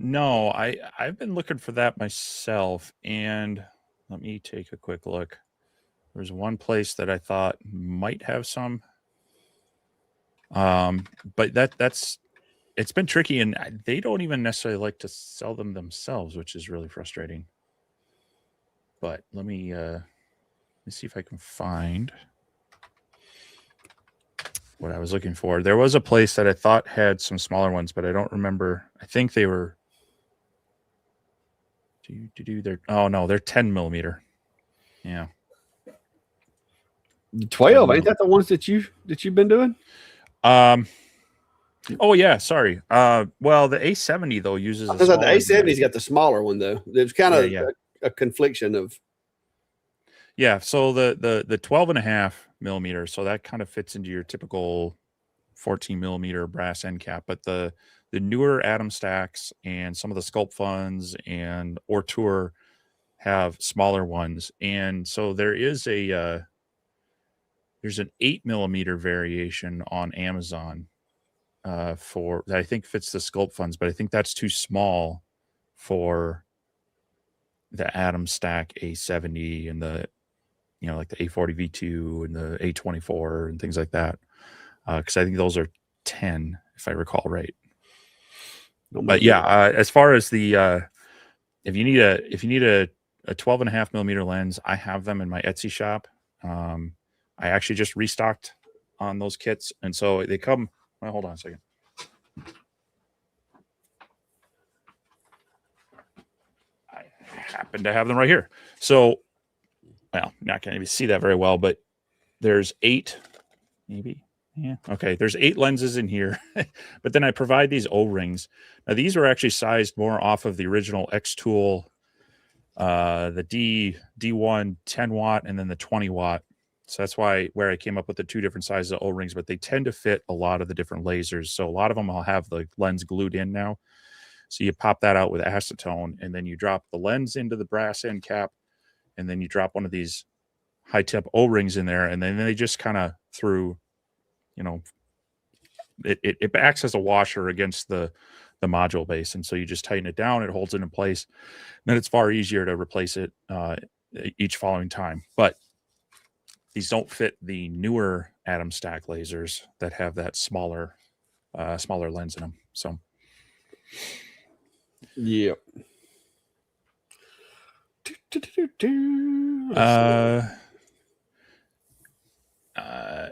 Speaker 2: No, I've been looking for that myself, and let me take a quick look. There's one place that I thought might have some, but that's it's been tricky, and they don't even necessarily like to sell them themselves, which is really frustrating. But let me see if I can find what I was looking for. There was a place that I thought had some smaller ones, but I don't remember. I think they were. They're 10 millimeter. Yeah.
Speaker 1: 12, ain't that the ones that you've been doing?
Speaker 2: Oh yeah, sorry. Well, the A70 though uses
Speaker 1: the A70's got the smaller one though. There's kind of a confliction of.
Speaker 2: Yeah, so the 12.5 millimeter, so that kind of fits into your typical 14 millimeter brass end cap, but the newer Atom stacks and some of the Sculpt funds and Tour have smaller ones, and so there is there's an 8 millimeter variation on Amazon for that I think fits the Sculpt funds, but I think that's too small for the Atom stack A70 and the like the A40 V2 and the A24 and things like that, because I think those are 10 if I recall right. But yeah, as far as the if you need a 12.5 millimeter lens, I have them in my Etsy shop. I actually just restocked on those kits, and so they come. Well, hold on a second. I happen to have them right here. So, well, not going to see that very well, but there's 8, maybe. Yeah. Okay. There's 8 lenses in here, but then I provide these O-rings. Now these were actually sized more off of the original X-Tool, the D1 10 watt, and then the 20 watt. So that's where I came up with the 2 different sizes of O-rings, but they tend to fit a lot of the different lasers. So a lot of them will have the lens glued in now. So you pop that out with acetone, and then you drop the lens into the brass end cap, and then you drop one of these high temp O-rings in there, and then they just kind of through, it acts as a washer against the module base, and so you just tighten it down, it holds it in place. Then it's far easier to replace it each following time. But these don't fit the newer Atom stack lasers that have that smaller lens in them. So
Speaker 1: yeah.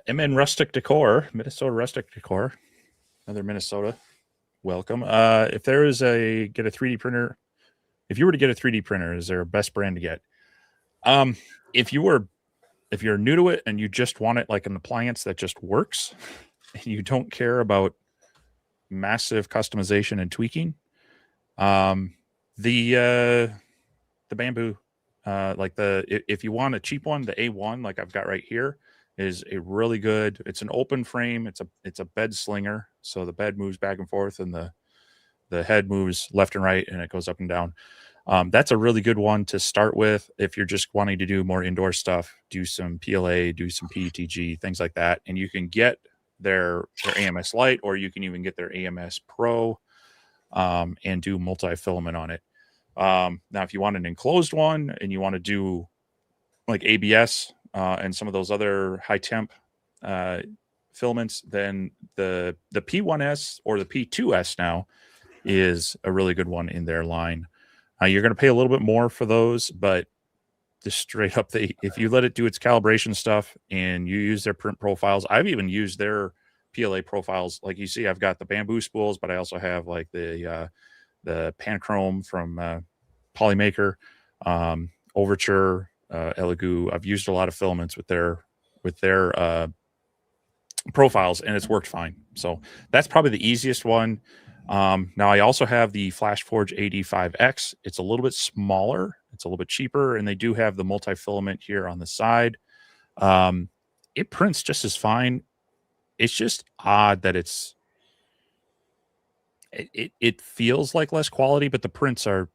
Speaker 2: MN Rustic Decor, Minnesota Rustic Decor, another Minnesota. Welcome. If there is get a 3D printer, if you were to get a 3D printer, is there a best brand to get? If you're new to it and you just want it like an appliance that just works, and you don't care about massive customization and tweaking, the Bamboo, if you want a cheap one, the A1, like I've got right here, is a really good. It's an open frame. It's a bed slinger, so the bed moves back and forth, and the head moves left and right, and it goes up and down. That's a really good one to start with if you're just wanting to do more indoor stuff, do some PLA, do some PETG, things like that. And you can get their AMS Lite, or you can even get their AMS Pro and do multi-filament on it. Now, if you want an enclosed one and you want to do like ABS and some of those other high temp filaments, then the P1S or the P2S now is a really good one in their line. You're going to pay a little bit more for those, but just straight up, if you let it do its calibration stuff and you use their print profiles, I've even used their PLA profiles. Like you see, I've got the Bamboo spools, but I also have like the Panchrome from Polymaker, Overture, Elegoo. I've used a lot of filaments with their profiles, and it's worked fine. So that's probably the easiest one. Now I also have the FlashForge AD5X. It's a little bit smaller, it's a little bit cheaper, and they do have the multi-filament here on the side. It prints just as fine. It's just odd that it feels like less quality, but the prints are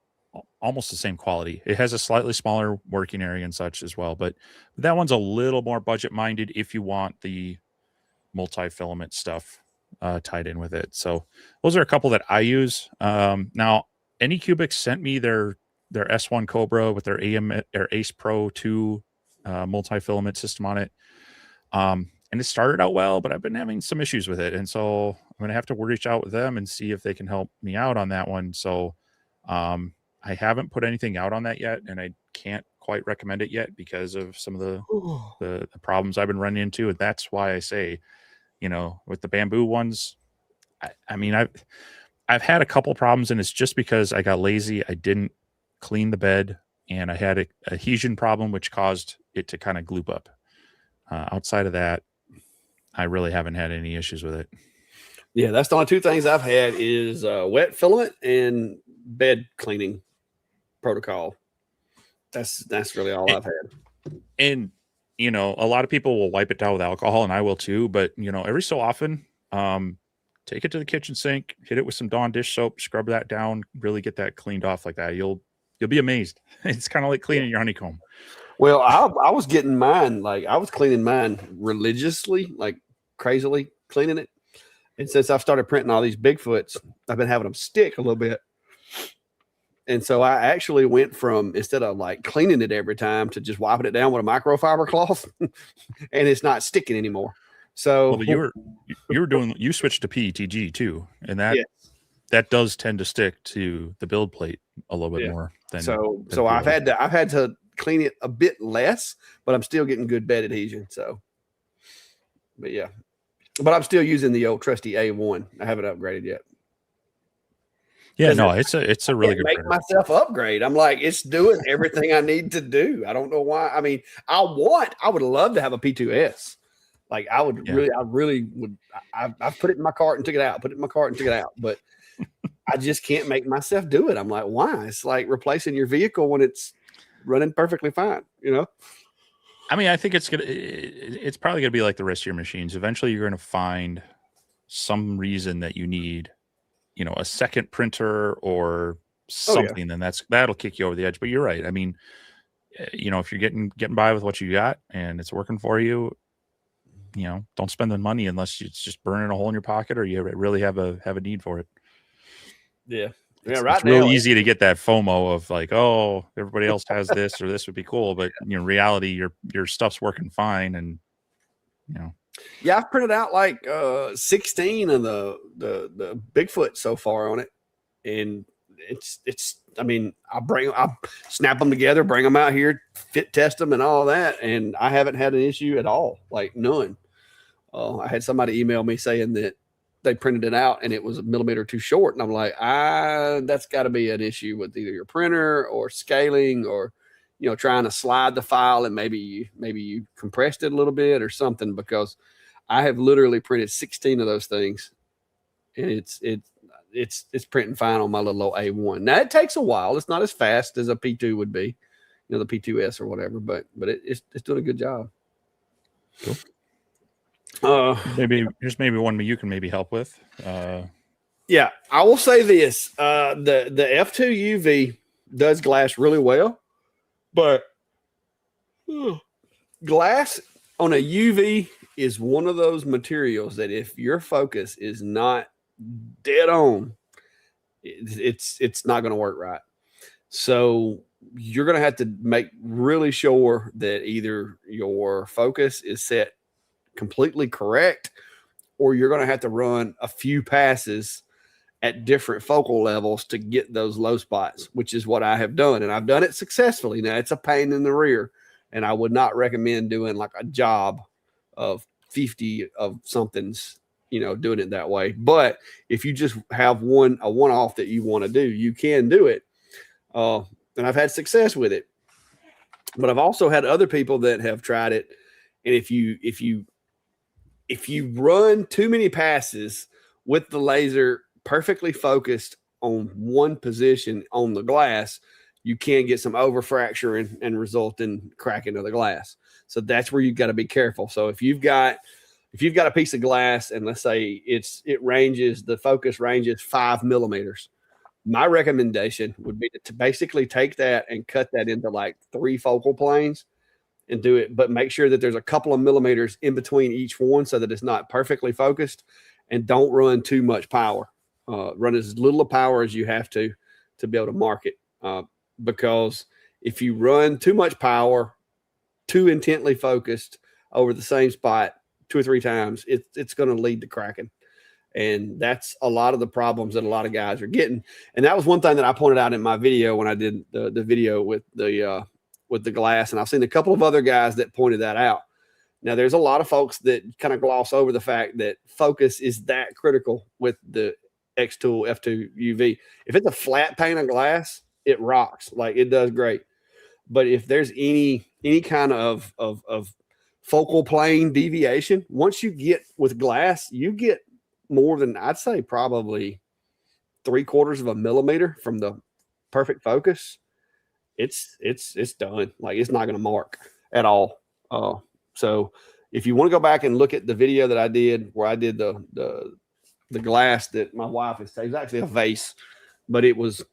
Speaker 2: almost the same quality. It has a slightly smaller working area and such as well, but that one's a little more budget minded if you want the multi-filament stuff tied in with it. So those are a couple that I use. Now Anycubic sent me their S1 Cobra with their Ace Pro 2 multi-filament system on it. And it started out well, but I've been having some issues with it. And so I'm going to have to reach out with them and see if they can help me out on that one. So I haven't put anything out on that yet, and I can't quite recommend it yet because of some of the problems I've been running into. And that's why I say, with the bamboo ones, I mean, I've had a couple problems, and it's just because I got lazy. I didn't clean the bed, and I had a adhesion problem, which caused it to kind of gloop up. Outside of that, I really haven't had any issues with it.
Speaker 1: Yeah, that's the only two things I've had is wet filament and bed cleaning protocol. That's really all I've had.
Speaker 2: And a lot of people will wipe it down with alcohol, and I will too. But every so often, take it to the kitchen sink, hit it with some Dawn dish soap, scrub that down, really get that cleaned off like that. You'll be amazed. It's kind of like cleaning your honeycomb.
Speaker 1: Well, I was getting mine, I was cleaning mine religiously, like crazily cleaning it. And since I've started printing all these Bigfoots, I've been having them stick a little bit. And so I actually went from, instead of cleaning it every time, to just wiping it down with a microfiber cloth, and it's not sticking anymore. So
Speaker 2: you switched to PETG too, and that does tend to stick to the build plate a little bit more than
Speaker 1: so I've had to clean it a bit less, but I'm still getting good bed adhesion. So, but I'm still using the old trusty A1. I haven't upgraded yet.
Speaker 2: Yeah, no, it's a really good
Speaker 1: printer. Myself upgrade. I'm like, it's doing everything I need to do. I don't know why. I mean, I would love to have a P2S. I really would. I've put it in my cart and took it out. But I just can't make myself do it. I'm like, why? It's like replacing your vehicle when it's running perfectly fine.
Speaker 2: I mean, I think it's probably gonna be like the rest of your machines. Eventually, you're gonna find some reason that you need, a second printer or something. Then that'll kick you over the edge. But you're right. I mean, if you're getting by with what you got and it's working for you, don't spend the money unless it's just burning a hole in your pocket or you really have a need for it.
Speaker 1: Yeah.
Speaker 2: It's real easy to get that FOMO of like, oh, everybody else has this or this would be cool, but in reality, your stuff's working fine, and
Speaker 1: Yeah, I've printed out 16 of the Bigfoot so far on it, and it's. I mean, I snap them together, bring them out here, fit test them, and all that, and I haven't had an issue at all, none. I had somebody email me saying that they printed it out and it was a millimeter too short, and I'm like, that's got to be an issue with either your printer or scaling or trying to slide the file, and maybe you compressed it a little bit or something, because I have literally printed 16 of those things, and it's printing fine on my little old A1. Now it takes a while. It's not as fast as a P2 would be, the P2S or whatever, but it's doing a good job.
Speaker 2: Cool. Here's maybe one you can maybe help with.
Speaker 1: Yeah, I will say this: the F2 UV does glass really well, but glass on a UV is one of those materials that if your focus is not dead on, it's not going to work right. So you're going to have to make really sure that either your focus is set completely correct, or you're going to have to run a few passes at different focal levels to get those low spots, which is what I have done. And I've done it successfully. Now it's a pain in the rear, and I would not recommend doing a job of 50 of somethings, doing it that way. But if you just have a one-off that you want to do, you can do it. And I've had success with it, but I've also had other people that have tried it. And if if you run too many passes with the laser perfectly focused on one position on the glass, you can get some overfracture and result in cracking of the glass. So that's where you've got to be careful. So if you've got a piece of glass and let's say the focus ranges 5 millimeters, my recommendation would be to basically take that and cut that into like 3 focal planes and do it, but make sure that there's a couple of millimeters in between each one so that it's not perfectly focused, and don't run too much power. Run as little of power as you have to be able to mark it. Because if you run too much power, too intently focused over the same spot 2 or 3 times, it's going to lead to cracking. And that's a lot of the problems that a lot of guys are getting. And that was one thing that I pointed out in my video when I did the video with the glass. And I've seen a couple of other guys that pointed that out. Now, there's a lot of folks that kind of gloss over the fact that focus is that critical with the X-Tool F2 UV. If it's a flat pane of glass, it rocks. Like, it does great. But if there's any kind of focal plane deviation, once you get with glass, you get more than, I'd say, probably 3/4 of a millimeter from the perfect focus. It's done. Like, it's not going to mark at all. So if you want to go back and look at the video that I did where I did the glass that my wife has, it's actually a vase, but it was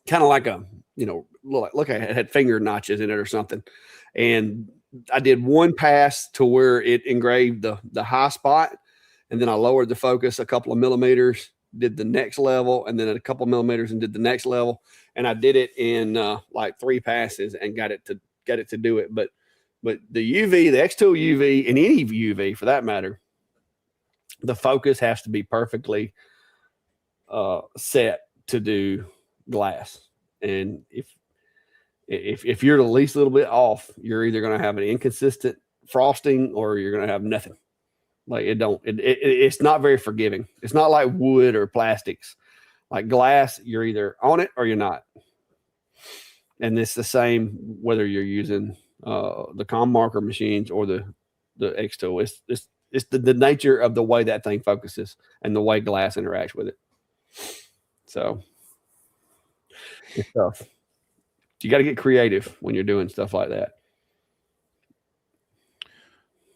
Speaker 1: kind of like a, look, it had finger notches in it or something. And I did one pass to where it engraved the high spot, and then I lowered the focus a couple of millimeters, did the next level, and then a couple of millimeters and did the next level. And I did it in like 3 passes and got it to do it. But the UV, the X-Tool UV, and any UV for that matter, the focus has to be perfectly set to do glass. And if you're the least little bit off, you're either going to have an inconsistent frosting or you're going to have nothing. Like, it's not very forgiving. It's not like wood or plastics. Like glass, you're either on it or you're not. And it's the same whether you're using the com marker machines or the X-Tool. It's the nature of the way that thing focuses and the way glass interacts with it. So it's tough. You got to get creative when you're doing stuff like that.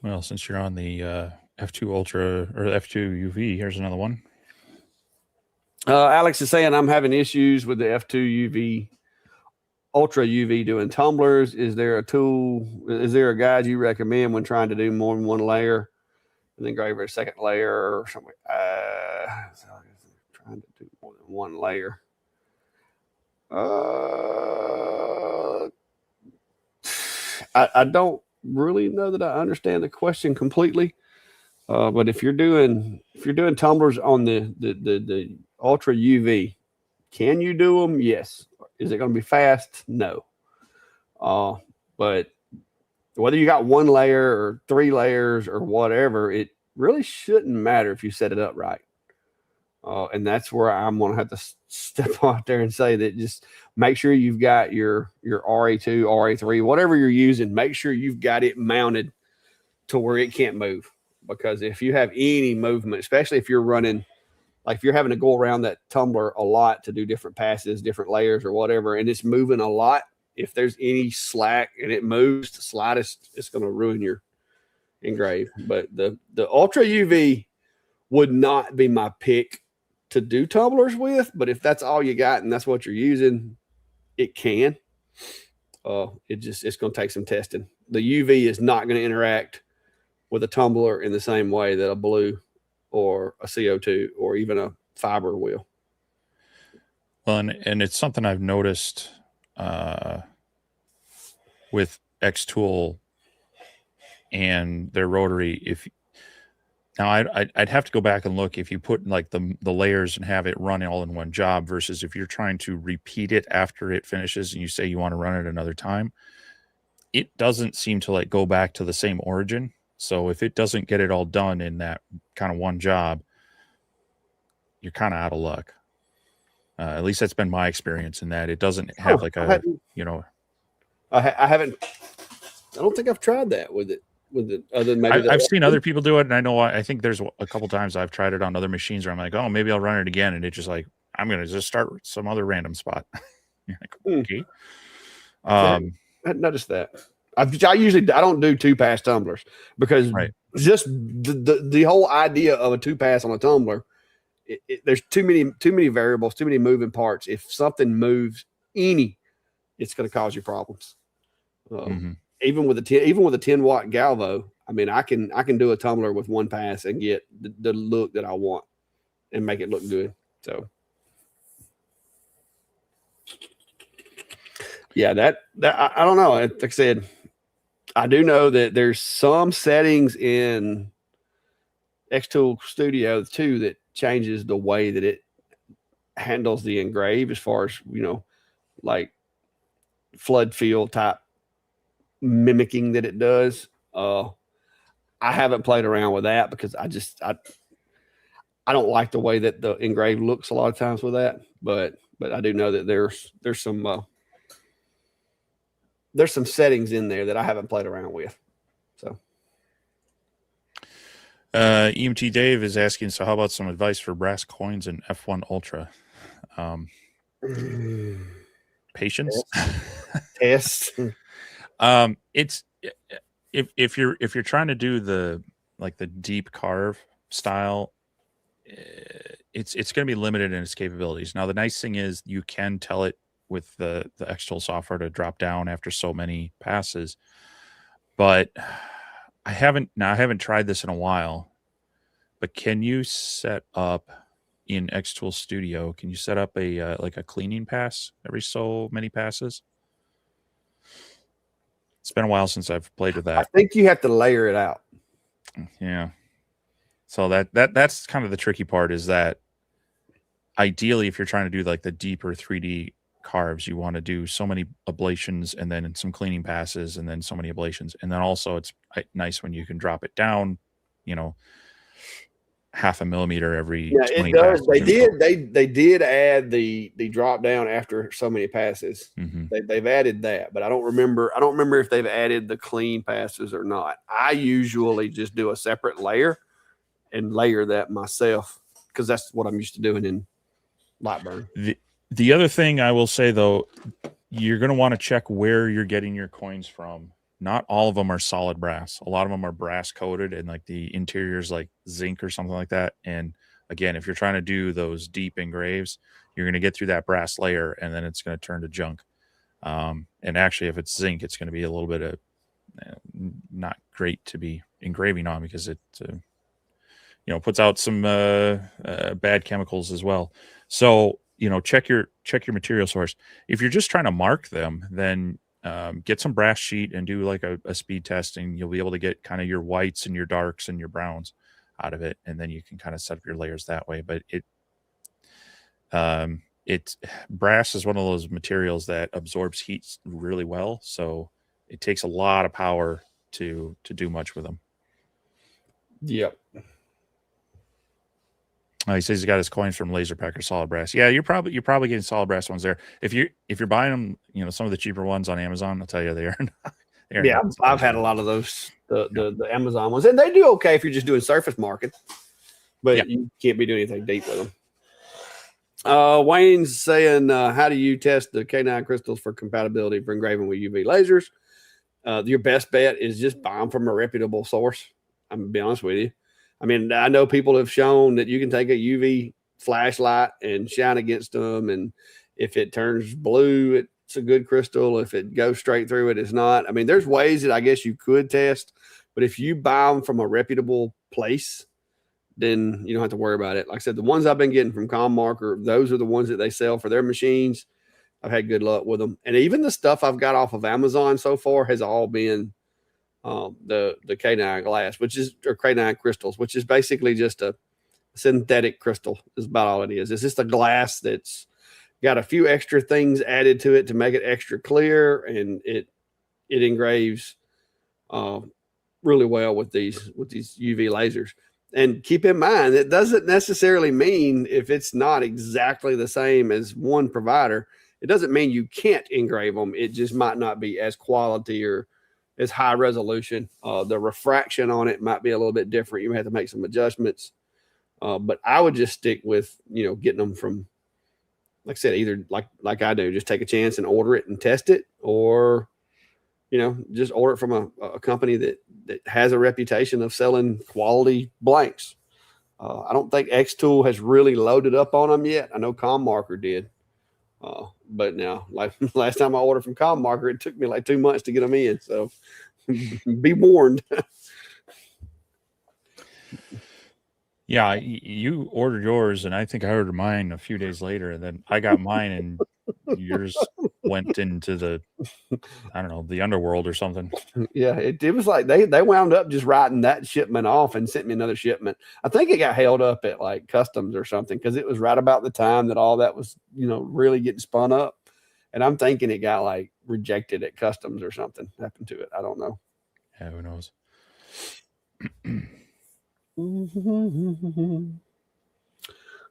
Speaker 2: Well, since you're on the F2 Ultra or F2 UV, here's another one.
Speaker 1: Alex is saying I'm having issues with the F2 UV, Ultra UV doing tumblers. Is there a guide you recommend when trying to do more than one layer and then engraver a second layer or something? Trying to do more than one layer. I don't really know that I understand the question completely. But if you're doing tumblers on the Ultra UV, can you do them? Yes. Is it going to be fast? No. But whether you got 1 layer or 3 layers or whatever, it really shouldn't matter if you set it up right. And that's where I'm going to have to step out there and say that just make sure you've got your RA2, RA3, whatever you're using, make sure you've got it mounted to where it can't move. Because if you have any movement, especially if you're running, like if you're having to go around that tumbler a lot to do different passes, different layers or whatever, and it's moving a lot, if there's any slack and it moves the slightest, it's going to ruin your engrave. But the Ultra UV would not be my pick to do tumblers with, but if that's all you got and that's what you're using, it can. It's going to take some testing. The UV is not going to interact with a tumbler in the same way that a blue or a CO2 or even a fiber will.
Speaker 2: Well, and it's something I've noticed with X-Tool and their rotary. Now I'd have to go back and look if you put like the layers and have it run all in one job versus if you're trying to repeat it after it finishes and you say you want to run it another time, it doesn't seem to like go back to the same origin. So if it doesn't get it all done in that kind of one job, you're kind of out of luck. At least that's been my experience in that it doesn't have like a,
Speaker 1: I haven't, I don't think I've tried that with it. with it, other than maybe
Speaker 2: I've seen other people do it, and I know I think there's a couple times I've tried it on other machines where I'm like, oh, maybe I'll run it again, and it's just like I'm gonna just start with some other random spot. You're like, okay.
Speaker 1: I noticed that. I don't do 2-pass tumblers because
Speaker 2: Right.
Speaker 1: just the whole idea of a 2-pass on a tumbler, there's too many variables, too many moving parts. If something moves it's going to cause you problems. Even with a 10-watt Galvo, I mean, I can do a tumbler with 1 pass and get the look that I want and make it look good. So, yeah, that I don't know. Like I said, I do know that there's some settings in Xtool Studio too that changes the way that it handles the engrave as far as, like flood field type mimicking that it does. I haven't played around with that because I don't like the way that the engrave looks a lot of times with that, but I do know that there's some settings in there that I haven't played around with. So
Speaker 2: EMT Dave is asking, so how about some advice for brass coins in F1 Ultra? Patience.
Speaker 1: Test.
Speaker 2: It's if you're trying to do the deep carve style, it's going to be limited in its capabilities. Now the nice thing is you can tell it with the Xtool software to drop down after so many passes, but I haven't tried this in a while. But can you set up in Xtool Studio? Can you set up a cleaning pass every so many passes? It's been a while since I've played with that.
Speaker 1: I think you have to layer it out.
Speaker 2: Yeah. So that's kind of the tricky part, is that ideally, if you're trying to do like the deeper 3D carves, you want to do so many ablations and then some cleaning passes and then so many ablations. And then also it's nice when you can drop it down, 0.5 millimeter every 20
Speaker 1: it does.
Speaker 2: passes.
Speaker 1: They did add the drop down after so many passes. They've added that, but I don't remember if they've added the clean passes or not. I usually just do a separate layer and layer that myself because that's what I'm used to doing in Lightburn.
Speaker 2: The other thing I will say, though, you're going to want to check where you're getting your coins from. Not all of them are solid brass. A lot of them are brass coated and like the interior is like zinc or something like that. And again, if you're trying to do those deep engraves, you're going to get through that brass layer and then it's going to turn to junk. And actually, if it's zinc, it's going to be a little bit of not great to be engraving on because it puts out some bad chemicals as well. So check your material source. If you're just trying to mark them, then get some brass sheet and do like a speed test, and you'll be able to get kind of your whites and your darks and your browns out of it, and then you can kind of set up your layers that way. But brass is one of those materials that absorbs heat really well, so it takes a lot of power to do much with them.
Speaker 1: Yep.
Speaker 2: He says he's got his coins from Laser Pack or Solid Brass. Yeah, you're probably getting Solid Brass ones there. If you're buying them, some of the cheaper ones on Amazon, I'll tell you they are.
Speaker 1: I've had a lot of those the Amazon ones, and they do okay if you're just doing surface marking, but you can't be doing anything deep with them. Wayne's saying, how do you test the K9 crystals for compatibility for engraving with UV lasers? Your best bet is just buy them from a reputable source. I'm gonna be honest with you. I mean, I know people have shown that you can take a UV flashlight and shine against them, and if it turns blue, it's a good crystal. If it goes straight through it, it's not. I mean, there's ways that I guess you could test, but if you buy them from a reputable place, then you don't have to worry about it. Like I said, the ones I've been getting from ComMarker, those are the ones that they sell for their machines. I've had good luck with them. And even the stuff I've got off of Amazon so far has all been the K9 glass, or K9 crystals, which is basically just a synthetic crystal is about all it is. It's just a glass that's got a few extra things added to it to make it extra clear, and it engraves really well with these UV lasers. And keep in mind, it doesn't necessarily mean if it's not exactly the same as one provider, it doesn't mean you can't engrave them. It just might not be as quality or is high resolution. The refraction on it might be a little bit different. You may have to make some adjustments. But I would just stick with, getting them from, like I said, either like I do, just take a chance and order it and test it, or, just order it from a company that has a reputation of selling quality blanks. I don't think X Tool has really loaded up on them yet. I know ComMarker did. But now, like last time I ordered from ComMarker, it took me like 2 months to get them in. So be warned.
Speaker 2: Yeah, you ordered yours, and I think I ordered mine a few days later. And then I got mine, and yours went into the, I don't know, the underworld or something.
Speaker 1: Yeah, it was like they wound up just writing that shipment off and sent me another shipment. I think it got held up at like customs or something, because it was right about the time that all that was, really getting spun up. And I'm thinking it got like rejected at customs or something happened to it. I don't know.
Speaker 2: Yeah, who knows?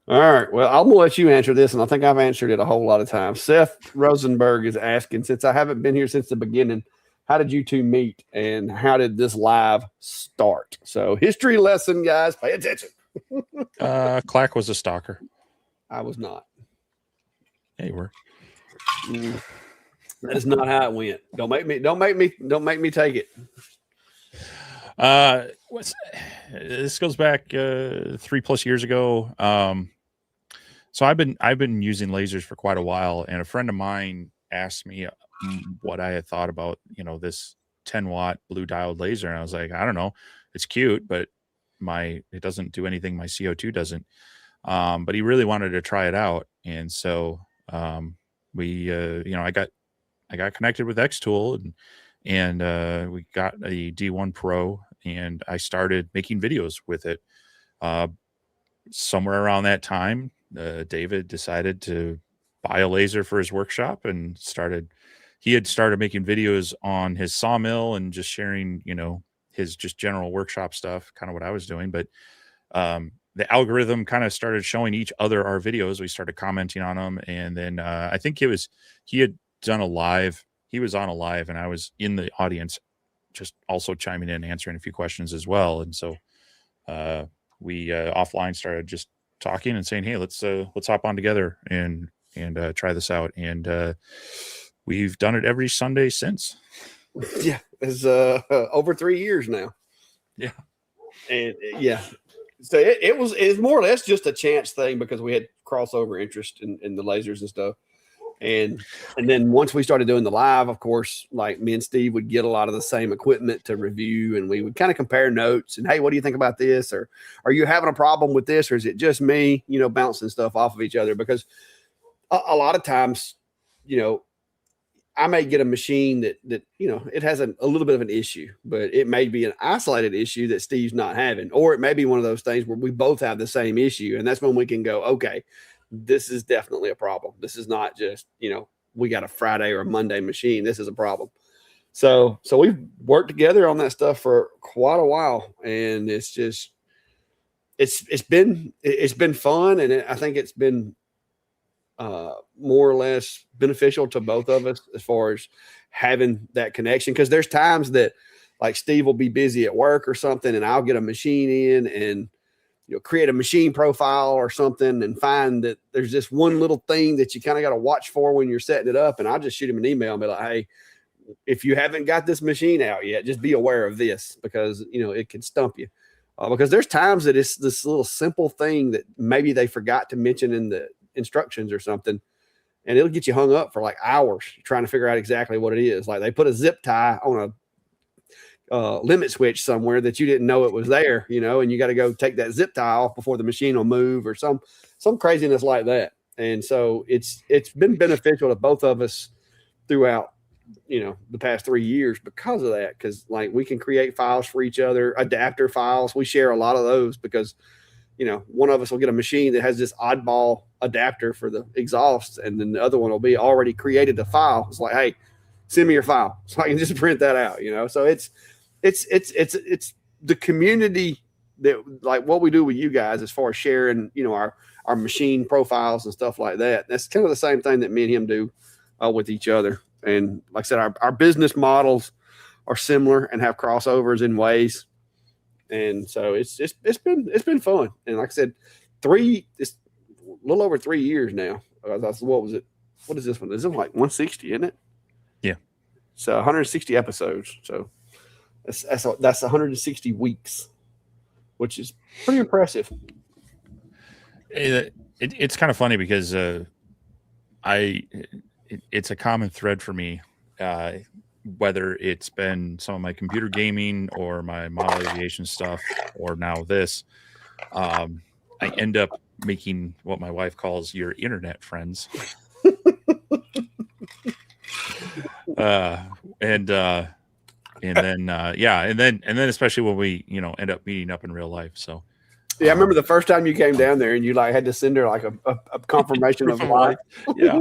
Speaker 1: All right. Well, I'm going to let you answer this, and I think I've answered it a whole lot of times. Seth Rosenberg is asking, since I haven't been here since the beginning, how did you two meet, and how did this live start? So, history lesson, guys. Pay attention.
Speaker 2: Clack was a stalker.
Speaker 1: I was not.
Speaker 2: Yeah, you were.
Speaker 1: That is not how it went. Don't make me take it.
Speaker 2: This goes back 3+ years ago. So I've been using lasers for quite a while, and a friend of mine asked me what I had thought about, this 10-watt blue diode laser, and I was like, I don't know, it's cute, but it doesn't do anything my CO2 doesn't. But he really wanted to try it out, and so we I got connected with Xtool, and we got a D1 Pro, and I started making videos with it. Somewhere around that time, David decided to buy a laser for his workshop, and he had started making videos on his sawmill and just sharing, his just general workshop stuff, kind of what I was doing. But the algorithm kind of started showing each other our videos. We started commenting on them, and then I think he had done a live. He was on a live, and I was in the audience, just also chiming in, answering a few questions as well. And so we offline started just talking and saying, hey, let's hop on together and try this out. And we've done it every Sunday since.
Speaker 1: Yeah, it's over 3 years now.
Speaker 2: Yeah.
Speaker 1: And yeah, so it was more or less just a chance thing, because we had crossover interest in the lasers and stuff. And then once we started doing the live, of course, like me and Steve would get a lot of the same equipment to review, and we would kind of compare notes and, hey, what do you think about this? Or are you having a problem with this? Or is it just me, bouncing stuff off of each other? Because a lot of times, I may get a machine that it has a little bit of an issue, but it may be an isolated issue that Steve's not having, or it may be one of those things where we both have the same issue. And that's when we can go, okay, this is definitely a problem. This is not just, we got a Friday or a Monday machine. This is a problem. So we've worked together on that stuff for quite a while, and it's just, it's been fun. And I think it's been more or less beneficial to both of us as far as having that connection. Cause there's times that like Steve will be busy at work or something, and I'll get a machine in and, create a machine profile or something, and find that there's this one little thing that you kind of got to watch for when you're setting it up. And I'll just shoot him an email and be like, hey, if you haven't got this machine out yet, just be aware of this, because, it can stump you. Because there's times that it's this little simple thing that maybe they forgot to mention in the instructions or something, and it'll get you hung up for like hours trying to figure out exactly what it is. Like they put a zip tie on a limit switch somewhere that you didn't know it was there, and you got to go take that zip tie off before the machine will move, or some craziness like that. And so it's been beneficial to both of us throughout, the past 3 years because of that. Cause like we can create files for each other, adapter files. We share a lot of those because, one of us will get a machine that has this oddball adapter for the exhaust, and then the other one will be already created a file. It's like, hey, send me your file so I can just print that out, So it's the community that, like what we do with you guys as far as sharing, our machine profiles and stuff like that. That's kind of the same thing that me and him do with each other. And like I said, our business models are similar and have crossovers in ways. And so it's been fun. And like I said, it's a little over 3 years now. What was it? What is this one? Is it like 160, isn't it?
Speaker 2: Yeah.
Speaker 1: So 160 episodes. So that's 160 weeks, which is pretty impressive.
Speaker 2: It's kind of funny because it's a common thread for me, whether it's been some of my computer gaming or my model aviation stuff, or now this. I end up making what my wife calls your internet friends. And then especially when we end up meeting up in real life. So
Speaker 1: yeah, I remember the first time you came down there and you like had to send her like a confirmation of life.
Speaker 2: Yeah.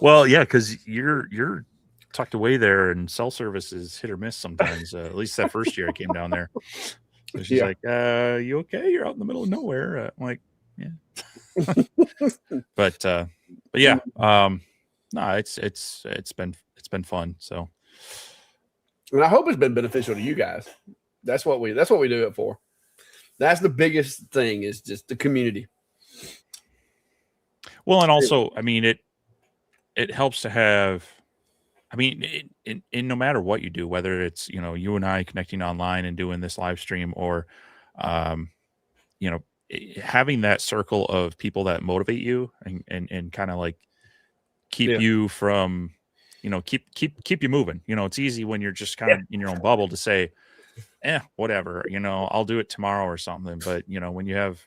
Speaker 2: Well, yeah, because you're tucked away there, and cell service is hit or miss sometimes. At least that first year I came down there. So she's like, "You okay? You're out in the middle of nowhere." I'm like, "Yeah." but yeah, no, it's been fun. So,
Speaker 1: and I hope it's been beneficial to you guys. That's what we do it for. That's the biggest thing, is just the community.
Speaker 2: Well, and also, I mean, it helps to have. I mean, in no matter what you do, whether it's you and I connecting online and doing this live stream, or having that circle of people that motivate you and kind of like keep you from keep you moving. It's easy when you're just kind of in your own bubble to say, whatever, I'll do it tomorrow or something. But when you have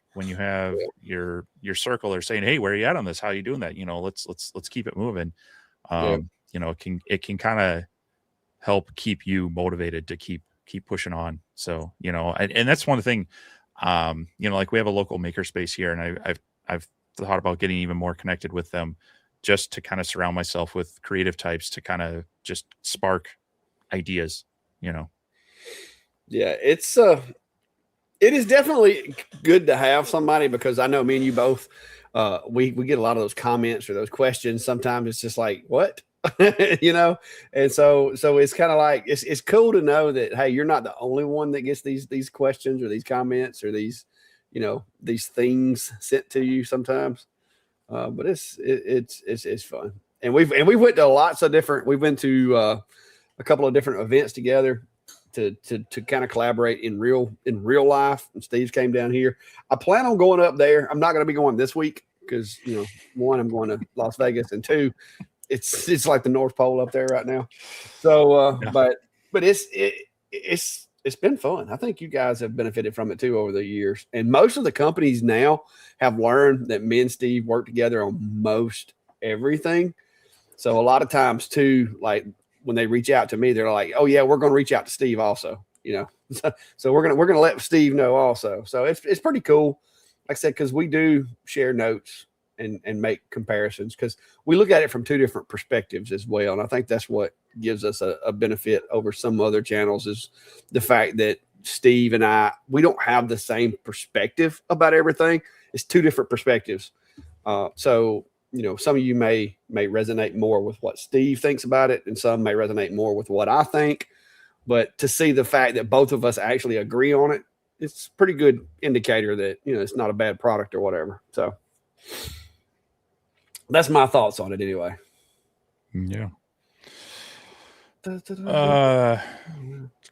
Speaker 2: your circle, they're saying, hey, where are you at on this? How are you doing that? Let's keep it moving. It can kind of help keep you motivated to keep pushing on. So and that's one thing. Like we have a local makerspace here, and I've thought about getting even more connected with them, just to kind of surround myself with creative types to kind of just spark ideas.
Speaker 1: Yeah, it is definitely good to have somebody, because I know me and you both, we get a lot of those comments or those questions. Sometimes it's just like, what? And so it's kind of like, it's cool to know that, hey, you're not the only one that gets these questions or these comments or these things sent to you sometimes. But it's fun. And we went to lots of different, we've been to a couple of different events together to kind of collaborate in real life. And Steve came down here. I plan on going up there. I'm not going to be going this week because, one, I'm going to Las Vegas, and two, it's like the North Pole up there right now. So, but it's been fun. I think you guys have benefited from it too over the years. And most of the companies now have learned that me and Steve work together on most everything. So a lot of times too, like when they reach out to me, they're like, "Oh yeah, we're going to reach out to Steve also." So we're gonna let Steve know also. So it's pretty cool. Like I said, because we do share notes and make comparisons, because we look at it from two different perspectives as well. And I think that's what gives us a benefit over some other channels, is the fact that Steve and we don't have the same perspective about everything. It's two different perspectives. So some of you may resonate more with what Steve thinks about it, and some may resonate more with what I think. But to see the fact that both of us actually agree on it, it's a pretty good indicator that, it's not a bad product or whatever. So that's my thoughts on it anyway.
Speaker 2: Yeah. It's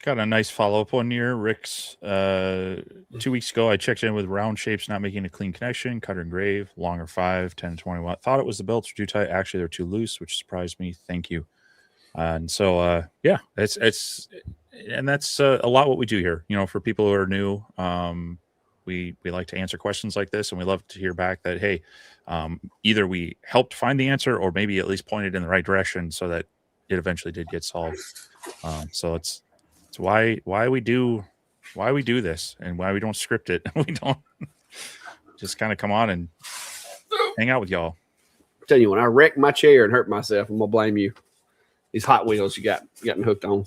Speaker 2: got a nice follow-up one here. Rick's 2 weeks ago, I checked in with round shapes not making a clean connection, cut or engrave, longer 5, 10, 20 watt. Thought it was the belts were too tight. Actually, they're too loose, which surprised me. Thank you. And so, that's a lot what we do here. For people who are new, we like to answer questions like this, and we love to hear back that, hey, either we helped find the answer, or maybe at least pointed in the right direction so that it eventually did get solved. So it's why we do this, and why we don't script it. We don't just kind of come on and hang out with y'all.
Speaker 1: I'm telling you, when I wrecked my chair and hurt myself, I'm gonna blame you. These Hot Wheels you got me hooked on.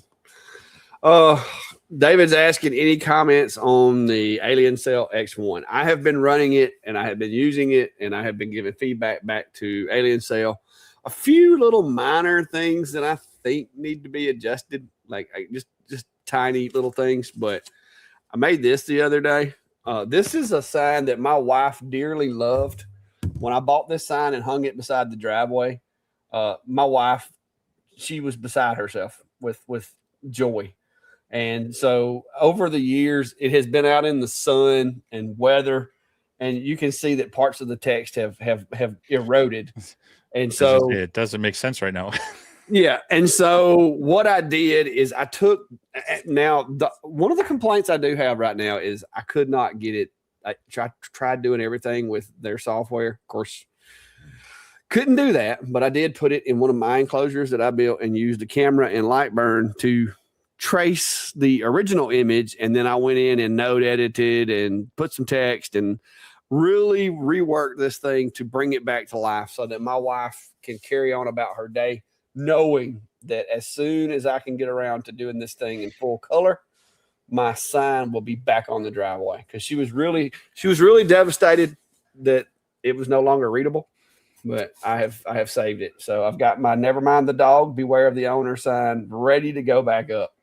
Speaker 1: David's asking any comments on the Alien Cell X1. I have been running it, and I have been using it, and I have been giving feedback back to Alien Cell. A few little minor things that I think need to be adjusted, like just tiny little things. But I made this the other day. This is a sign that my wife dearly loved. When I bought this sign and hung it beside the driveway, my wife, she was beside herself with joy. And so over the years, it has been out in the sun and weather, and you can see that parts of the text have eroded. And so
Speaker 2: it doesn't make sense right now.
Speaker 1: yeah. And so what I did is I took one of the complaints I do have right now is I could not get it. I tried doing everything with their software. Of course, couldn't do that, but I did put it in one of my enclosures that I built and used the camera and Lightburn to trace the original image. And then I went in and node edited and put some text and really reworked this thing to bring it back to life so that my wife can carry on about her day, knowing that as soon as I can get around to doing this thing in full color, my sign will be back on the driveway. Because she was really devastated that it was no longer readable. But I have saved it. So I've got my "Never mind the dog, beware of the owner" sign ready to go back up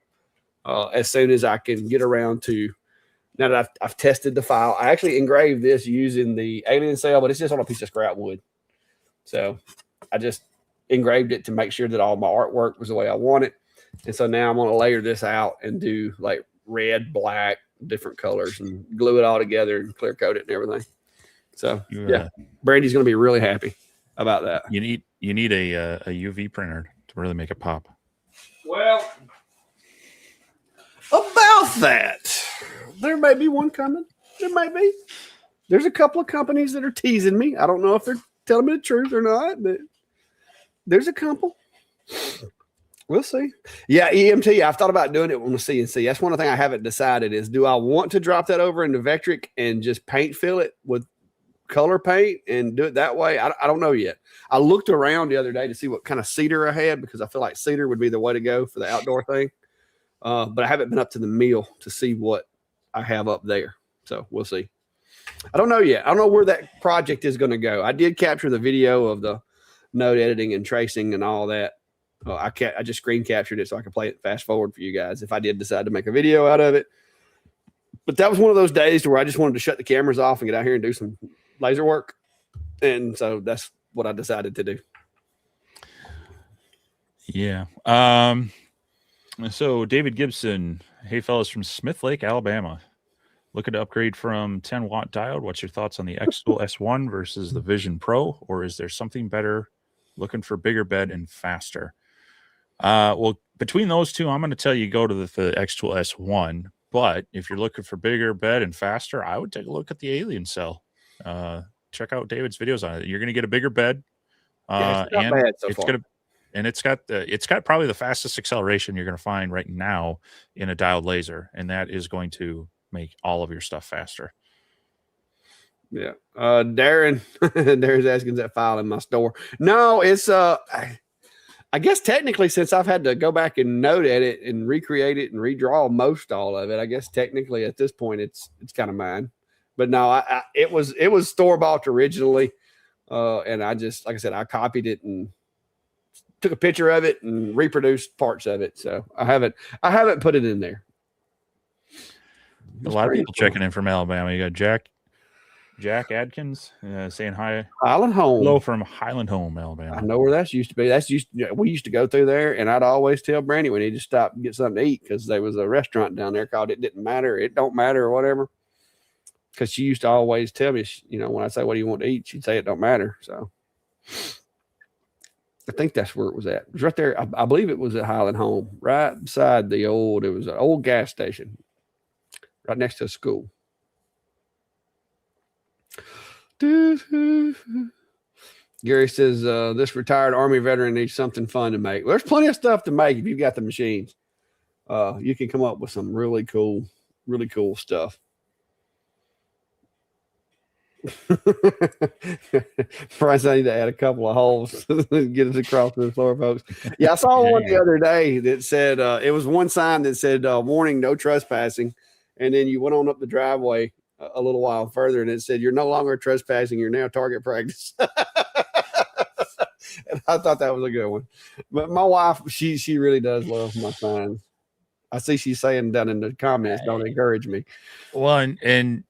Speaker 1: as soon as I can get around to. Now that I've tested the file, I actually engraved this using the alien cell, but it's just on a piece of scrap wood. So I just engraved it to make sure that all my artwork was the way I want it. And so now I'm going to layer this out and do like red, black, different colors, and glue it all together and clear coat it and everything. So yeah, Brandy's going to be really happy about that.
Speaker 2: You need a UV printer to really make it pop.
Speaker 1: Well, about that, there may be one coming. There might be. There's a couple of companies that are teasing me. I don't know if they're telling me the truth or not, but there's a couple. We'll see. Yeah, EMT. I've thought about doing it on the CNC. That's one thing I haven't decided is, do I want to drop that over into Vectric and just paint fill it with color paint and do it that way? I don't know yet. I looked around the other day to see what kind of cedar I had, because I feel like cedar would be the way to go for the outdoor thing. But I haven't been up to the mill to see what I have up there. So we'll see. I don't know yet. I don't know where that project is going to go. I did capture the video of the node editing and tracing and all that. I just screen captured it so I could play it fast forward for you guys if I did decide to make a video out of it. But that was one of those days where I just wanted to shut the cameras off and get out here and do some laser work. And so that's what I decided to do.
Speaker 2: Yeah. So David Gibson, hey fellas, from Smith Lake, Alabama, looking to upgrade from 10-watt diode. What's your thoughts on the X-Tool S1 versus the Vision Pro, or is there something better? Looking for bigger bed and faster. Well, between those two, I'm going to tell you go to the X-Tool S1. But if you're looking for bigger bed and faster, I would take a look at the Alien Cell. Check out David's videos on it. You're going to get a bigger bed, it's got probably the fastest acceleration you're going to find right now in a diode laser, and that is going to make all of your stuff faster.
Speaker 1: Yeah. Darren's asking, is that file in my store? No, it's I guess technically, since I've had to go back and node edit and recreate it and redraw most all of it, I guess technically at this point it's kind of mine. But no, it was store-bought originally. And I just, like I said, I copied it and took a picture of it and reproduced parts of it. So I haven't put it in there.
Speaker 2: A lot of people checking in from Alabama. You got Jack Adkins saying hi.
Speaker 1: Highland Home.
Speaker 2: Hello from Highland Home, Alabama.
Speaker 1: I know where that's used to be. We used to go through there, and I'd always tell Brandy we need to stop and get something to eat, because there was a restaurant down there called It Didn't Matter, It Don't Matter, or whatever. Because she used to always tell me, when I say, what do you want to eat? She'd say, it don't matter. So I think that's where it was at. It was right there. I believe it was at Highland Home, right beside it was an old gas station right next to a school. Gary says, this retired Army veteran needs something fun to make. Well, there's plenty of stuff to make if you've got the machines. You can come up with some really cool stuff. Price, I need to add a couple of holes to get it across to the floor, folks. Yeah, I saw one the other day that said it was one sign that said warning, no trespassing, and then you went on up the driveway a little while further and it said, you're no longer trespassing, you're now target practice. And I thought that was a good one. But my wife, she really does love my signs. I see she's saying down in the comments, don't encourage me.
Speaker 2: Well, and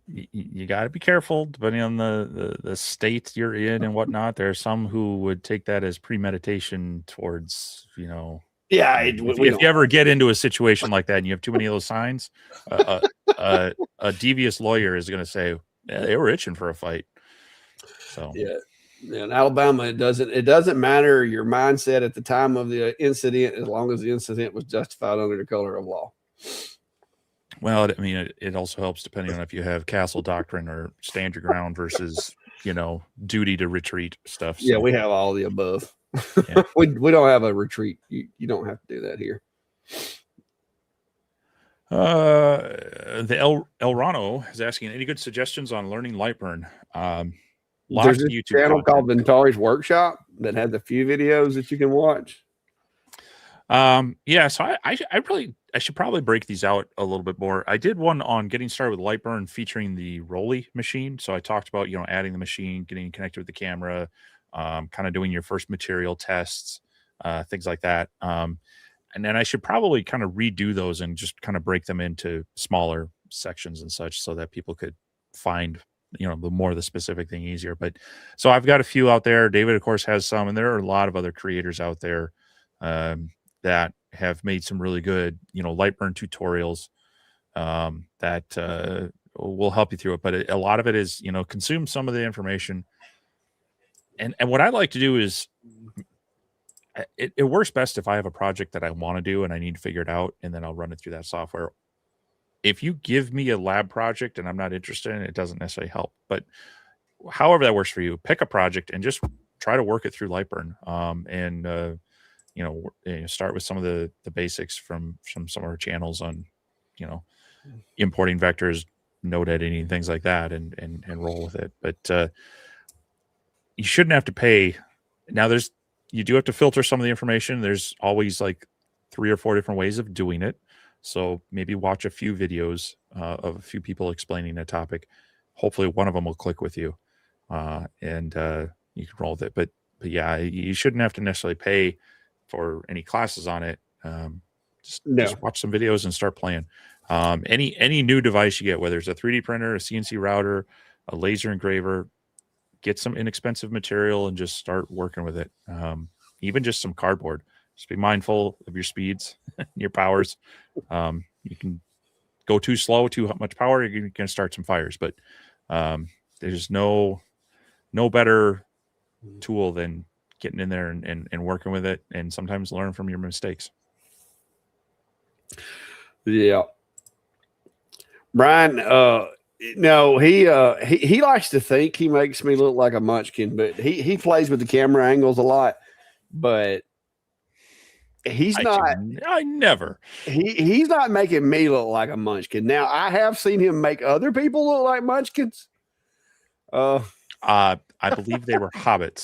Speaker 2: you got to be careful depending on the state you're in and whatnot. There are some who would take that as premeditation towards,
Speaker 1: Yeah,
Speaker 2: if
Speaker 1: we
Speaker 2: you
Speaker 1: don't.
Speaker 2: ever get into a situation like that and you have too many of those signs, a devious lawyer is going to say, yeah, they were itching for a fight. So
Speaker 1: Yeah. In Alabama, it doesn't matter your mindset at the time of the incident as long as the incident was justified under the color of law.
Speaker 2: Well, I mean, it also helps depending on if you have castle doctrine or stand your ground versus, duty to retreat stuff.
Speaker 1: Yeah,
Speaker 2: So.
Speaker 1: we have all the above.
Speaker 2: Yeah.
Speaker 1: we don't have a retreat. You don't have to do that here.
Speaker 2: The El Rano is asking any good suggestions on learning Lightburn.
Speaker 1: There's
Speaker 2: Lots of
Speaker 1: this
Speaker 2: YouTube
Speaker 1: channel
Speaker 2: content.
Speaker 1: called Ventari's Workshop that has a few videos that you can watch.
Speaker 2: Yeah, so I should probably break these out a little bit more. I did one on getting started with Lightburn featuring the Rolly machine. So I talked about, adding the machine, getting connected with the camera, kind of doing your first material tests, things like that. And then I should probably kind of redo those and just kind of break them into smaller sections and such so that people could find, the more the specific thing easier. But so I've got a few out there. David, of course, has some, and there are a lot of other creators out there that have made some really good, Lightburn tutorials that will help you through it. But a lot of it is, consume some of the information. And what I like to do is it works best if I have a project that I want to do and I need to figure it out, and then I'll run it through that software. If you give me a lab project and I'm not interested in it, it doesn't necessarily help. But however that works for you, pick a project and just try to work it through Lightburn. Start with some of the basics from some of our channels on, importing vectors, node editing, things like that, and roll with it. But you shouldn't have to pay. Now you do have to filter some of the information. There's always like 3 or 4 different ways of doing it. So maybe watch a few videos of a few people explaining a topic. Hopefully one of them will click with you and you can roll with it. But yeah, you shouldn't have to necessarily pay for any classes on it. Just watch some videos and start playing. Any new device you get, whether it's a 3D printer, a CNC router, a laser engraver, get some inexpensive material and just start working with it. Even just some cardboard. Just be mindful of your speeds, your powers. You can go too slow, too much power, you're going to start some fires. But there's no better tool than getting in there and working with it, and sometimes learn from your mistakes.
Speaker 1: Yeah. Brian, no, he likes to think he makes me look like a munchkin, but he plays with the camera angles a lot, but he's not.
Speaker 2: I never.
Speaker 1: He's not making me look like a munchkin. Now, I have seen him make other people look like munchkins.
Speaker 2: I believe they were hobbits.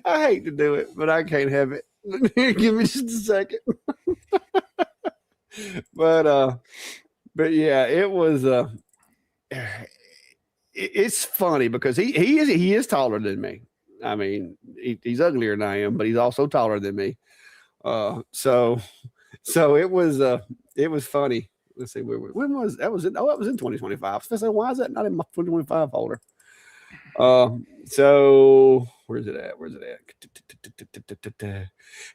Speaker 1: I hate to do it, but I can't have it. Give me just a second. But yeah, it was it's funny because he is taller than me. I mean, he's uglier than I am, but he's also taller than me. So it was funny. Let's see, when was that? Was it? Oh, that was in 2025. So why is that not in my 2025 folder? So where's it at?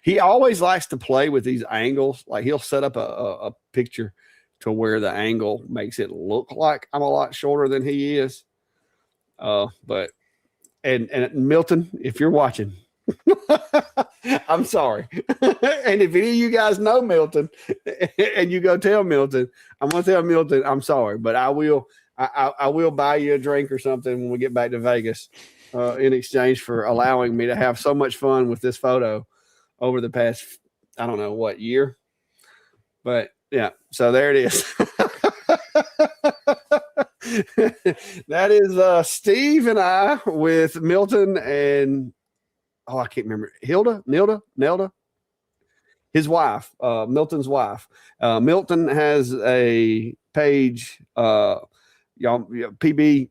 Speaker 1: He always likes to play with these angles. Like he'll set up a picture to where the angle makes it look like I'm a lot shorter than he is. But Milton, if you're watching, I'm sorry. And if any of you guys know Milton and you go tell Milton, I'm going to tell Milton, I'm sorry, but I will buy you a drink or something when we get back to Vegas in exchange for allowing me to have so much fun with this photo over the past, I don't know what year, but yeah, so there it is. That is Steve and I with Milton and I can't remember. Nelda, his wife, Milton's wife. Milton has a page, y'all, PB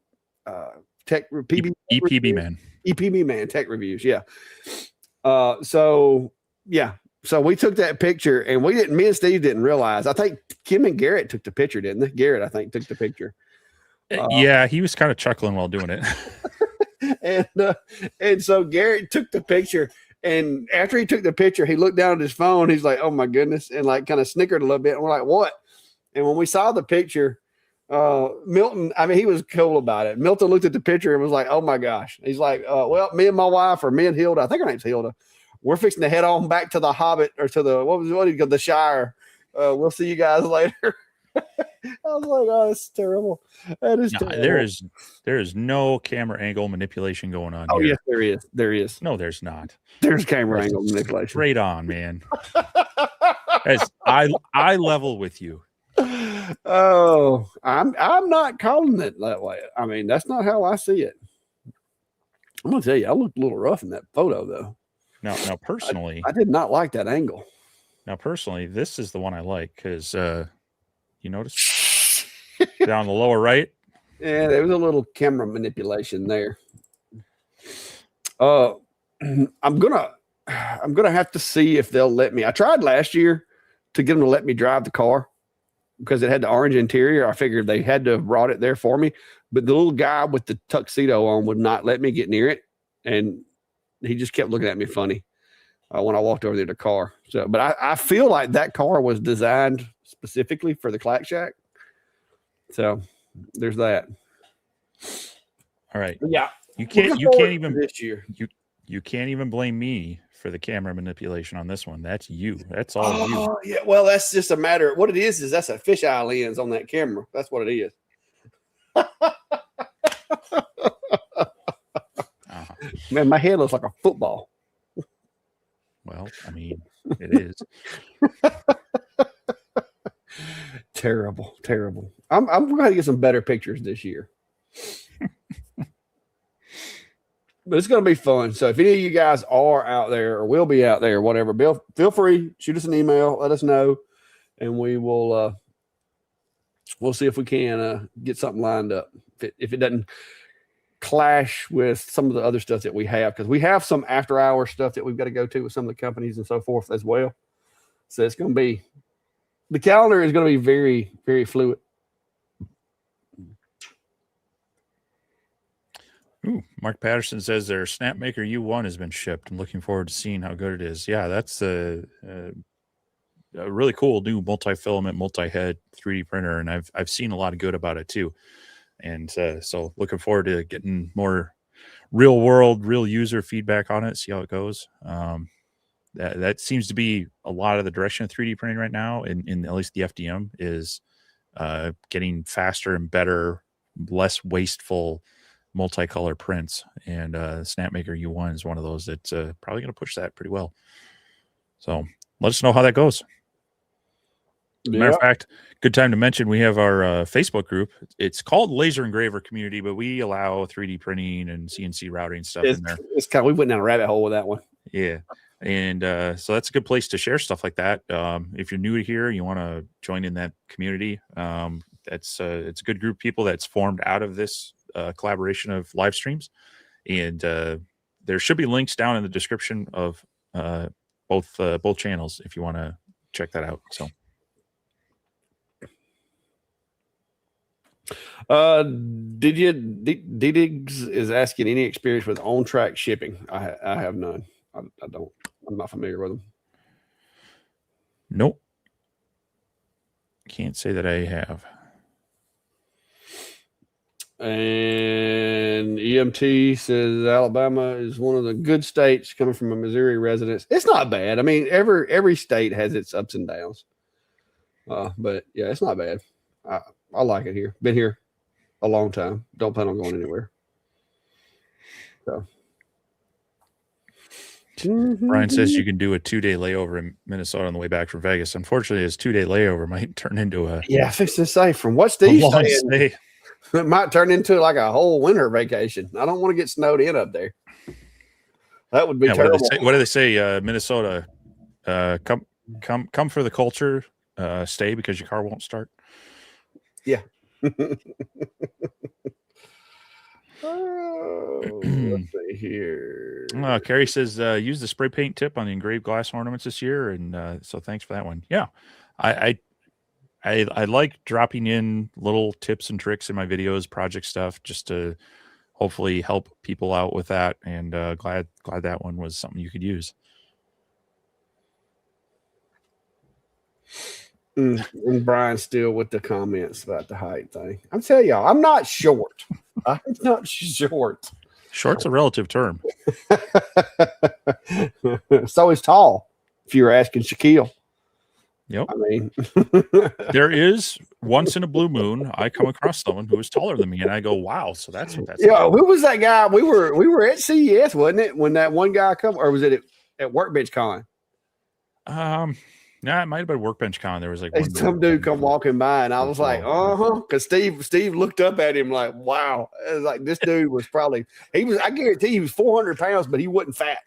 Speaker 1: tech PB,
Speaker 2: EPB man.
Speaker 1: EPB man tech reviews. Yeah. So we took that picture, and me and Steve didn't realize. I think Kim and Garrett took the picture, didn't they? Garrett, I think, took the picture.
Speaker 2: Yeah, he was kind of chuckling while doing it.
Speaker 1: and so Garrett took the picture, and after he took the picture, he looked down at his phone. He's like, "Oh my goodness," and like kind of snickered a little bit. And we're like, "What?" And when we saw the picture, Milton, I mean, he was cool about it. Milton looked at the picture and was like, "Oh my gosh." He's like, "Well, me and my wife, or me and Hilda, I think her name's Hilda, we're fixing to head on back to the Hobbit, or to the Shire. We'll see you guys later." I was like, "Oh, it's terrible. That is terrible."
Speaker 2: There is no camera angle manipulation going on.
Speaker 1: Oh,
Speaker 2: here.
Speaker 1: yes, there is. There is.
Speaker 2: No, there's not.
Speaker 1: There's camera angle manipulation.
Speaker 2: Straight on, man. As I level with you.
Speaker 1: Oh, I'm not calling it that way. I mean, that's not how I see it. I'm gonna tell you, I looked a little rough in that photo, though.
Speaker 2: Now, personally,
Speaker 1: I did not like that angle.
Speaker 2: Now, personally, this is the one I like because you notice down the lower right.
Speaker 1: Yeah, there was a little camera manipulation there. I'm gonna have to see if they'll let me. I tried last year to get them to let me drive the car because it had the orange interior. I figured they had to have brought it there for me, but the little guy with the tuxedo on would not let me get near it, and he just kept looking at me funny when I walked over there to the car. So, but I feel like that car was designed specifically for the Clack Shack. So there's that.
Speaker 2: All right.
Speaker 1: Yeah.
Speaker 2: You can't even
Speaker 1: this year.
Speaker 2: You can't even blame me for the camera manipulation on this one. That's you. That's all you.
Speaker 1: Yeah. Well, that's just a matter. What it is that's a fisheye lens on that camera. That's what it is. Man, my head looks like a football.
Speaker 2: Well, I mean, it is.
Speaker 1: Terrible. I'm going to get some better pictures this year. But it's going to be fun. So if any of you guys are out there or will be out there, whatever, feel free, shoot us an email, let us know, and we will we'll see if we can get something lined up. If it doesn't clash with some of the other stuff that we have, because we have some after hour stuff that we've got to go to with some of the companies and so forth as well. So it's going to be, the calendar is going to be very, very fluid.
Speaker 2: Ooh, Mark Patterson says their Snapmaker U1 has been shipped. I'm looking forward to seeing how good it is. Yeah, that's a really cool new multi-filament, multi-head 3D printer, and I've seen a lot of good about it too. And so looking forward to getting more real world, real user feedback on it, see how it goes. That seems to be a lot of the direction of 3D printing right now, in at least the FDM, is getting faster and better, less wasteful multicolor prints. And Snapmaker U1 is one of those that's probably going to push that pretty well. So let us know how that goes. Matter of fact, good time to mention, we have our Facebook group. It's called Laser Engraver Community, but we allow 3D printing and CNC routing stuff in there.
Speaker 1: It's kind of, we went down a rabbit hole with that one.
Speaker 2: Yeah. And so that's a good place to share stuff like that. If you're new here, you want to join in that community. It's a good group of people that's formed out of this collaboration of live streams. And there should be links down in the description of both channels if you want to check that out. So.
Speaker 1: Diggs is asking any experience with on-track shipping. I have none. I don't. I'm not familiar with them.
Speaker 2: Nope. Can't say that I have.
Speaker 1: And EMT says Alabama is one of the good states, coming from a Missouri resident. It's not bad. I mean, every state has its ups and downs. But yeah, it's not bad. I like it here. Been here a long time. Don't plan on going anywhere. So
Speaker 2: Brian says you can do a 2-day layover in Minnesota on the way back from Vegas. Unfortunately, his 2-day layover might turn into a
Speaker 1: fix to say, from what Steve's saying,
Speaker 2: stay.
Speaker 1: It might turn into like a whole winter vacation. I don't want to get snowed in up there. That would be terrible.
Speaker 2: What do they say? Minnesota, come for the culture. Stay because your car won't start.
Speaker 1: Yeah. Oh, let's see here.
Speaker 2: Carrie says use the spray paint tip on the engraved glass ornaments this year, and so thanks for that one. Yeah, I like dropping in little tips and tricks in my videos, project stuff, just to hopefully help people out with that. And glad that one was something you could use.
Speaker 1: And Brian's still with the comments about the height thing. I'm telling y'all, I'm not short. I'm not short.
Speaker 2: Short's a relative term.
Speaker 1: So is tall, if you were asking Shaquille.
Speaker 2: Yep.
Speaker 1: I mean,
Speaker 2: there is once in a blue moon, I come across someone who is taller than me, and I go, "Wow!" So that's what that's.
Speaker 1: Yeah, who was that guy? We were at CES, wasn't it? When that one guy come, or was it at Workbench Con?
Speaker 2: Yeah, it might have been Workbench Con. There was like
Speaker 1: some dude come walking by, and I was like, because Steve looked up at him like, wow, it was like this dude was probably I guarantee he was 400 pounds, but he wasn't fat.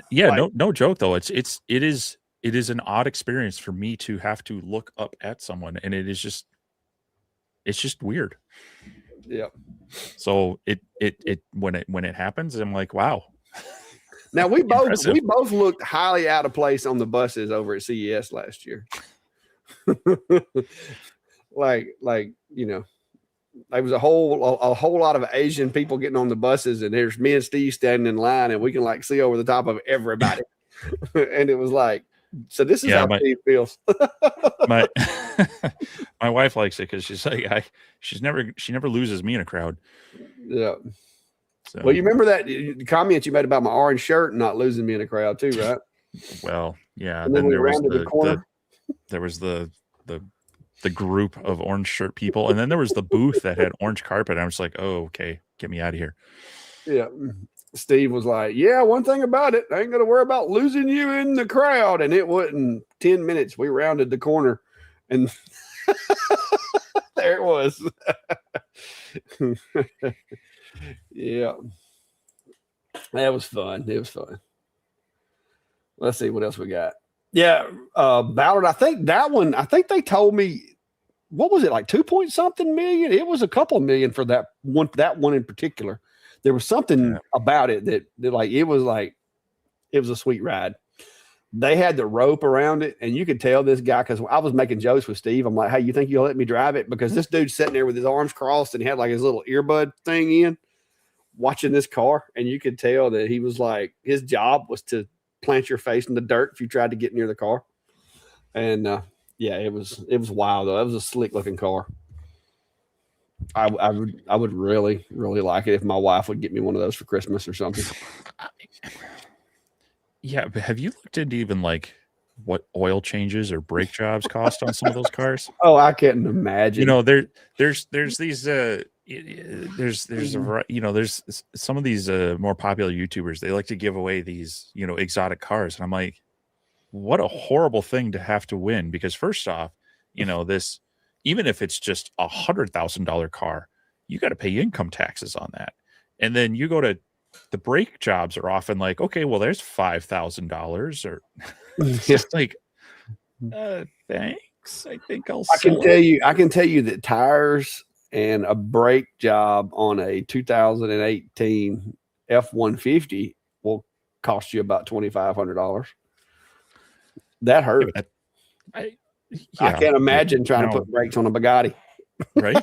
Speaker 2: Yeah, like, no joke though. It is an odd experience for me to have to look up at someone, and it's just weird.
Speaker 1: Yeah.
Speaker 2: So it when it happens, I'm like, wow.
Speaker 1: Now we both looked highly out of place on the buses over at CES last year. like you know, there was a whole lot of Asian people getting on the buses, and there's me and Steve standing in line, and we can like see over the top of everybody. And it was like, so this is how Steve feels.
Speaker 2: my wife likes it because she's like, she never loses me in a crowd.
Speaker 1: Yeah. So. Well, you remember that comment you made about my orange shirt and not losing me in a crowd too, right?
Speaker 2: Well, yeah.
Speaker 1: And then we rounded the corner.
Speaker 2: There was the group of orange shirt people, and then there was the booth that had orange carpet. And I was like, oh, okay, get me out of here.
Speaker 1: Yeah. Steve was like, yeah, one thing about it, I ain't gonna worry about losing you in the crowd. And it wasn't 10 minutes. We rounded the corner, and there it was. Yeah, that was fun. It was fun. Let's see what else we got. Yeah, Ballard. I think they told me, what was it, like 2-point-something million? It was a couple of million for that one in particular. There was something about it that it was a sweet ride. They had the rope around it, and you could tell this guy, because I was making jokes with Steve. I'm like, hey, you think you'll let me drive it? Because this dude's sitting there with his arms crossed, and he had like his little earbud thing in, watching this car, and you could tell that he was like, his job was to plant your face in the dirt if you tried to get near the car. And yeah, it was wild though. That was a slick looking car. I would really, really like it if my wife would get me one of those for Christmas or something.
Speaker 2: Yeah, but have you looked into even like what oil changes or brake jobs cost on some of those cars?
Speaker 1: Oh, I can't imagine.
Speaker 2: You know, there's these there's some of these more popular YouTubers, they like to give away these, exotic cars, and I'm like, what a horrible thing to have to win, because first off, this, even if it's just $100,000 car, you got to pay income taxes on that, and then you go to the brake jobs are often like, okay, well, there's $5,000, or just like, thanks. I think I
Speaker 1: can tell you that tires and a brake job on a 2018 F-150 will cost you about $2,500. That hurt. I can't imagine trying to put brakes on a Bugatti.
Speaker 2: Right?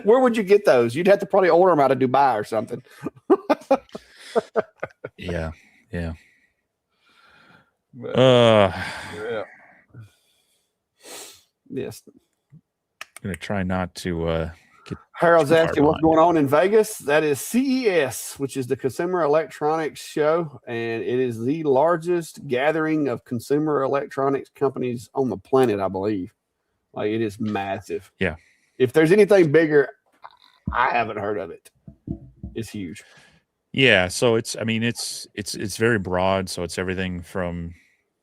Speaker 1: Where would you get those? You'd have to probably order them out of Dubai or something.
Speaker 2: Yeah.
Speaker 1: Yeah. Yes.
Speaker 2: I'm gonna try not to get.
Speaker 1: Harold's asking what's going on in Vegas. That is CES, which is the Consumer Electronics Show, and it is the largest gathering of consumer electronics companies on the planet, I believe. Like, it is massive.
Speaker 2: Yeah.
Speaker 1: If there's anything bigger, I haven't heard of it. It's huge.
Speaker 2: Yeah. So it's very broad. So it's everything from,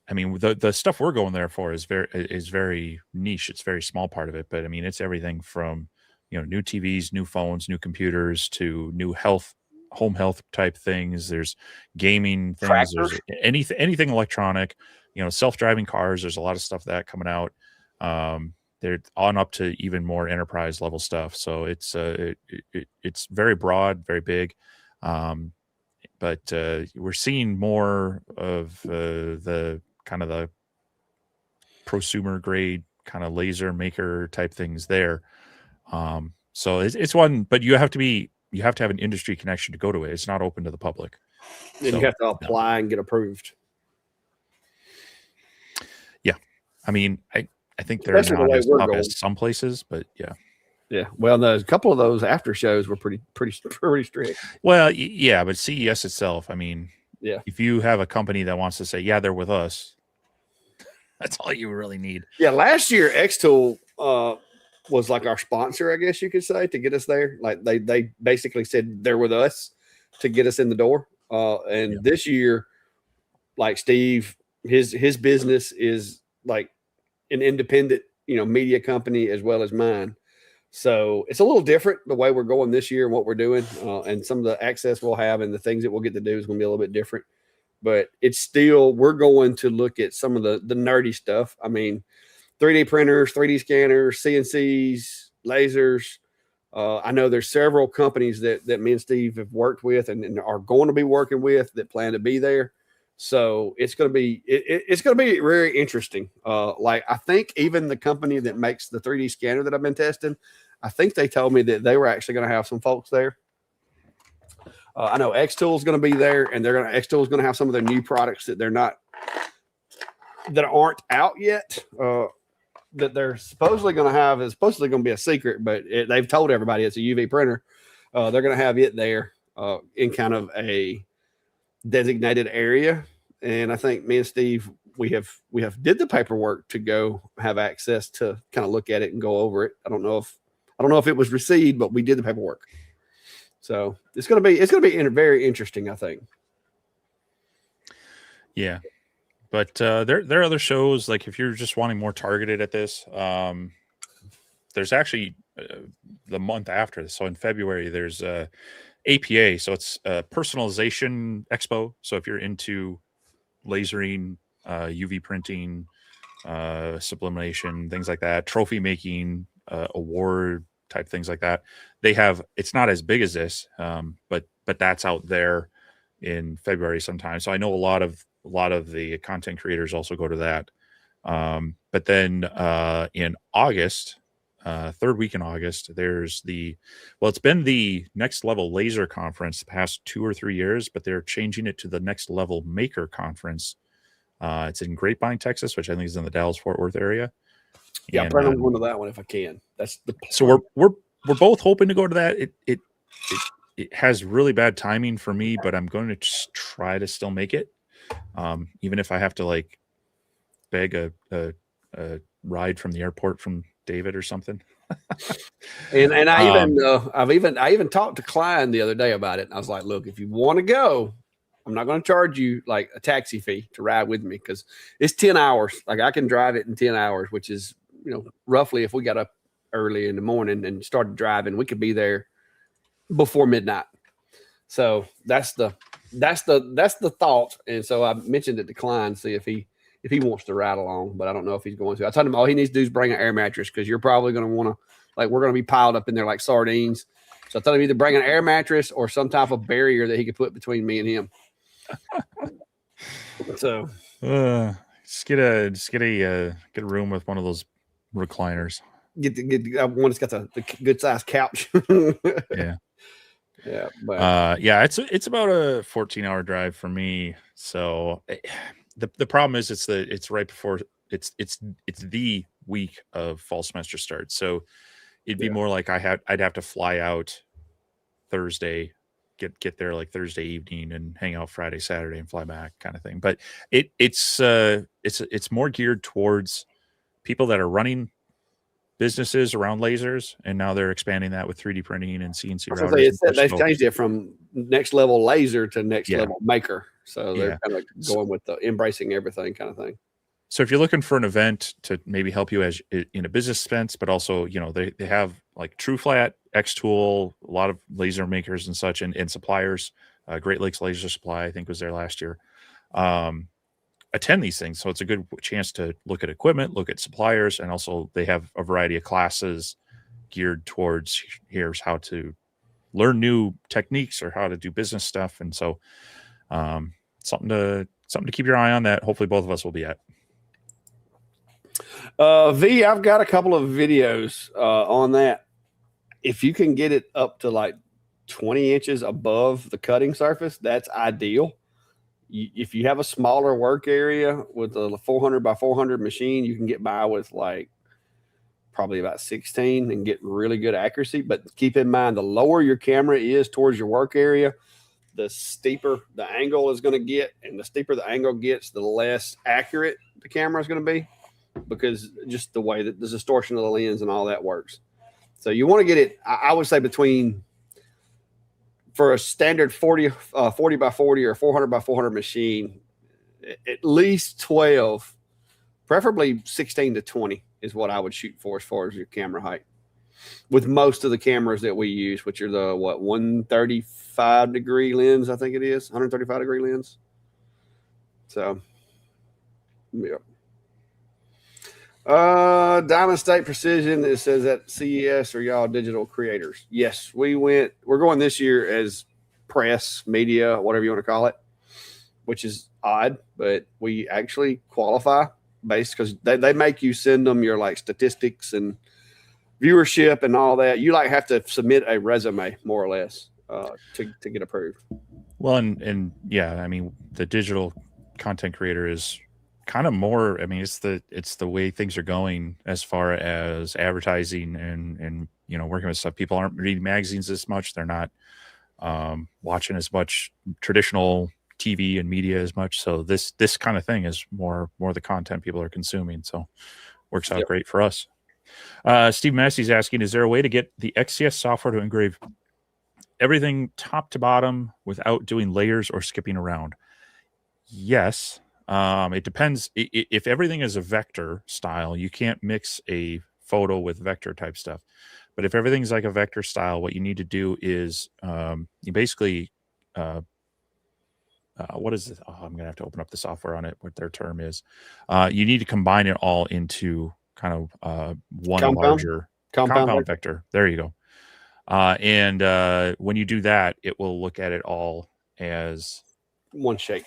Speaker 2: the stuff we're going there for is very niche. It's a very small part of it, but it's everything from, new TVs, new phones, new computers, to new home health type things. There's gaming things. There's anything electronic, self-driving cars. There's a lot of stuff that coming out. they're on up to even more enterprise level stuff. So it's very broad, very big. But we're seeing more of the kind of the prosumer grade kind of laser maker type things there. So it's one, but you have to have an industry connection to go to it. It's not open to the public.
Speaker 1: And
Speaker 2: So,
Speaker 1: you have to apply and get approved.
Speaker 2: Yeah. I mean, I think they're
Speaker 1: Especially the
Speaker 2: not
Speaker 1: way
Speaker 2: as
Speaker 1: we're
Speaker 2: top
Speaker 1: going.
Speaker 2: as some places, but yeah.
Speaker 1: Yeah. Well, a couple of those after shows were pretty strict.
Speaker 2: Well, yeah, but CES itself, I mean,
Speaker 1: Yeah.
Speaker 2: if you have a company that wants to say, yeah, they're with us, that's all you really need.
Speaker 1: Yeah. Last year, X-Tool was like our sponsor, I guess you could say, to get us there. Like they basically said they're with us to get us in the door. And this year, like Steve, his business is like an independent, media company as well as mine. So it's a little different the way we're going this year and what we're doing, and some of the access we'll have and the things that we'll get to do is going to be a little bit different. But it's still, we're going to look at some of the nerdy stuff. I mean, 3D printers, 3D scanners, CNCs, lasers. I know there's several companies that me and Steve have worked with and are going to be working with that plan to be there. So it's going to be it's going to be very interesting. Like I think even the company that makes the 3D scanner that I've been testing, I think they told me that they were actually going to have some folks there. I know X-Tool is going to be there, and X-Tool is going to have some of their new products that aren't out yet. That they're supposedly going to have is supposedly going to be a secret, but they've told everybody it's a UV printer. They're going to have it there in kind of a designated area. And I think me and Steve, we have did the paperwork to go have access to kind of look at it and go over it. I don't know if it was received, but we did the paperwork. So it's going to be very interesting, I think.
Speaker 2: Yeah. But there are other shows, like if you're just wanting more targeted at this, there's actually the month after. So in February, there's APA. So it's a personalization expo. So if you're into lasering, UV printing, sublimation, things like that, trophy making, award type things like that, it's not as big as this, but that's out there in February sometime. So I know a lot of the content creators also go to that. But then in August, third week in August, there's it's been the Next Level Laser Conference the past 2 or 3 years, but they're changing it to the Next Level Maker Conference. It's in Grapevine, Texas, which I think is in the Dallas-Fort Worth area.
Speaker 1: Yeah, I'm planning on going to that one if I can. That's the plan.
Speaker 2: So we're both hoping to go to that. It has really bad timing for me, but I'm going to just try to still make it. Even if I have to like beg a ride from the airport from David or something.
Speaker 1: and I even talked to Klein the other day about it. And I was like, look, if you want to go, I'm not going to charge you like a taxi fee to ride with me because it's 10 hours. Like I can drive it in 10 hours, which is, roughly if we got up early in the morning and started driving, we could be there before midnight. So that's the thought. And so I mentioned it to Klein, see if he wants to ride along, but I don't know if he's going to. I told him all he needs to do is bring an air mattress because you're probably going to want to, like, we're going to be piled up in there like sardines. So I told him either bring an air mattress or some type of barrier that he could put between me and him. So
Speaker 2: just get a room with one of those recliners.
Speaker 1: Get one that's got the good sized couch.
Speaker 2: Yeah.
Speaker 1: Yeah, but
Speaker 2: it's about a 14-hour drive for me. So the problem is it's right before it's the week of fall semester starts. So it'd be more like I'd have to fly out Thursday, get there like Thursday evening and hang out Friday, Saturday and fly back kind of thing. But it's more geared towards people that are running businesses around lasers, and now they're expanding that with 3D printing and CNC routers.
Speaker 1: They've changed it from Next Level Laser to Next Level Maker. So they're kind of going with the embracing everything kind of thing.
Speaker 2: So if you're looking for an event to maybe help you as in a business sense, but also, they have like TrueFlat, X-Tool, a lot of laser makers and such, and suppliers. Great Lakes Laser Supply, I think, was there last year. attend these things. So it's a good chance to look at equipment, look at suppliers, and also they have a variety of classes geared towards here's how to learn new techniques or how to do business stuff. And so something to keep your eye on that hopefully both of us will be at.
Speaker 1: V, I've got a couple of videos on that. If you can get it up to like 20 inches above the cutting surface, that's ideal. If you have a smaller work area with a 400 by 400 machine, you can get by with like probably about 16 and get really good accuracy. But keep in mind, the lower your camera is towards your work area, the steeper the angle is going to get. And the steeper the angle gets, the less accurate the camera is going to be, because just the way that the distortion of the lens and all that works. So you want to get it, I would say, between, for a standard 40 by 40 or 400 by 400 machine, at least 12, preferably 16 to 20 is what I would shoot for as far as your camera height. With most of the cameras that we use, which are the 135 degree lens, I think it is 135 degree lens. So, yeah. Diamond State Precision, it says at CES, are y'all digital creators? Yes, we're going this year as press, media, whatever you want to call it, which is odd, but we actually qualify based, because they make you send them your like statistics and viewership and all that. You like have to submit a resume more or less to get approved.
Speaker 2: Well, and yeah, I mean, the digital content creator is kind of more, I mean, it's the way things are going as far as advertising and working with stuff. People aren't reading magazines as much. They're not watching as much traditional TV and media as much. So this kind of thing is more the content people are consuming. So works out great for us. Steve Massey's asking, is there a way to get the XCS software to engrave everything top to bottom without doing layers or skipping around? Yes. It depends. If everything is a vector style, you can't mix a photo with vector type stuff. But if everything's like a vector style, what you need to do is you basically what is this? Oh, I'm gonna have to open up the software on it, what their term is. You need to combine it all into kind of one larger compound vector. There you go. And when you do that, it will look at it all as
Speaker 1: one shape.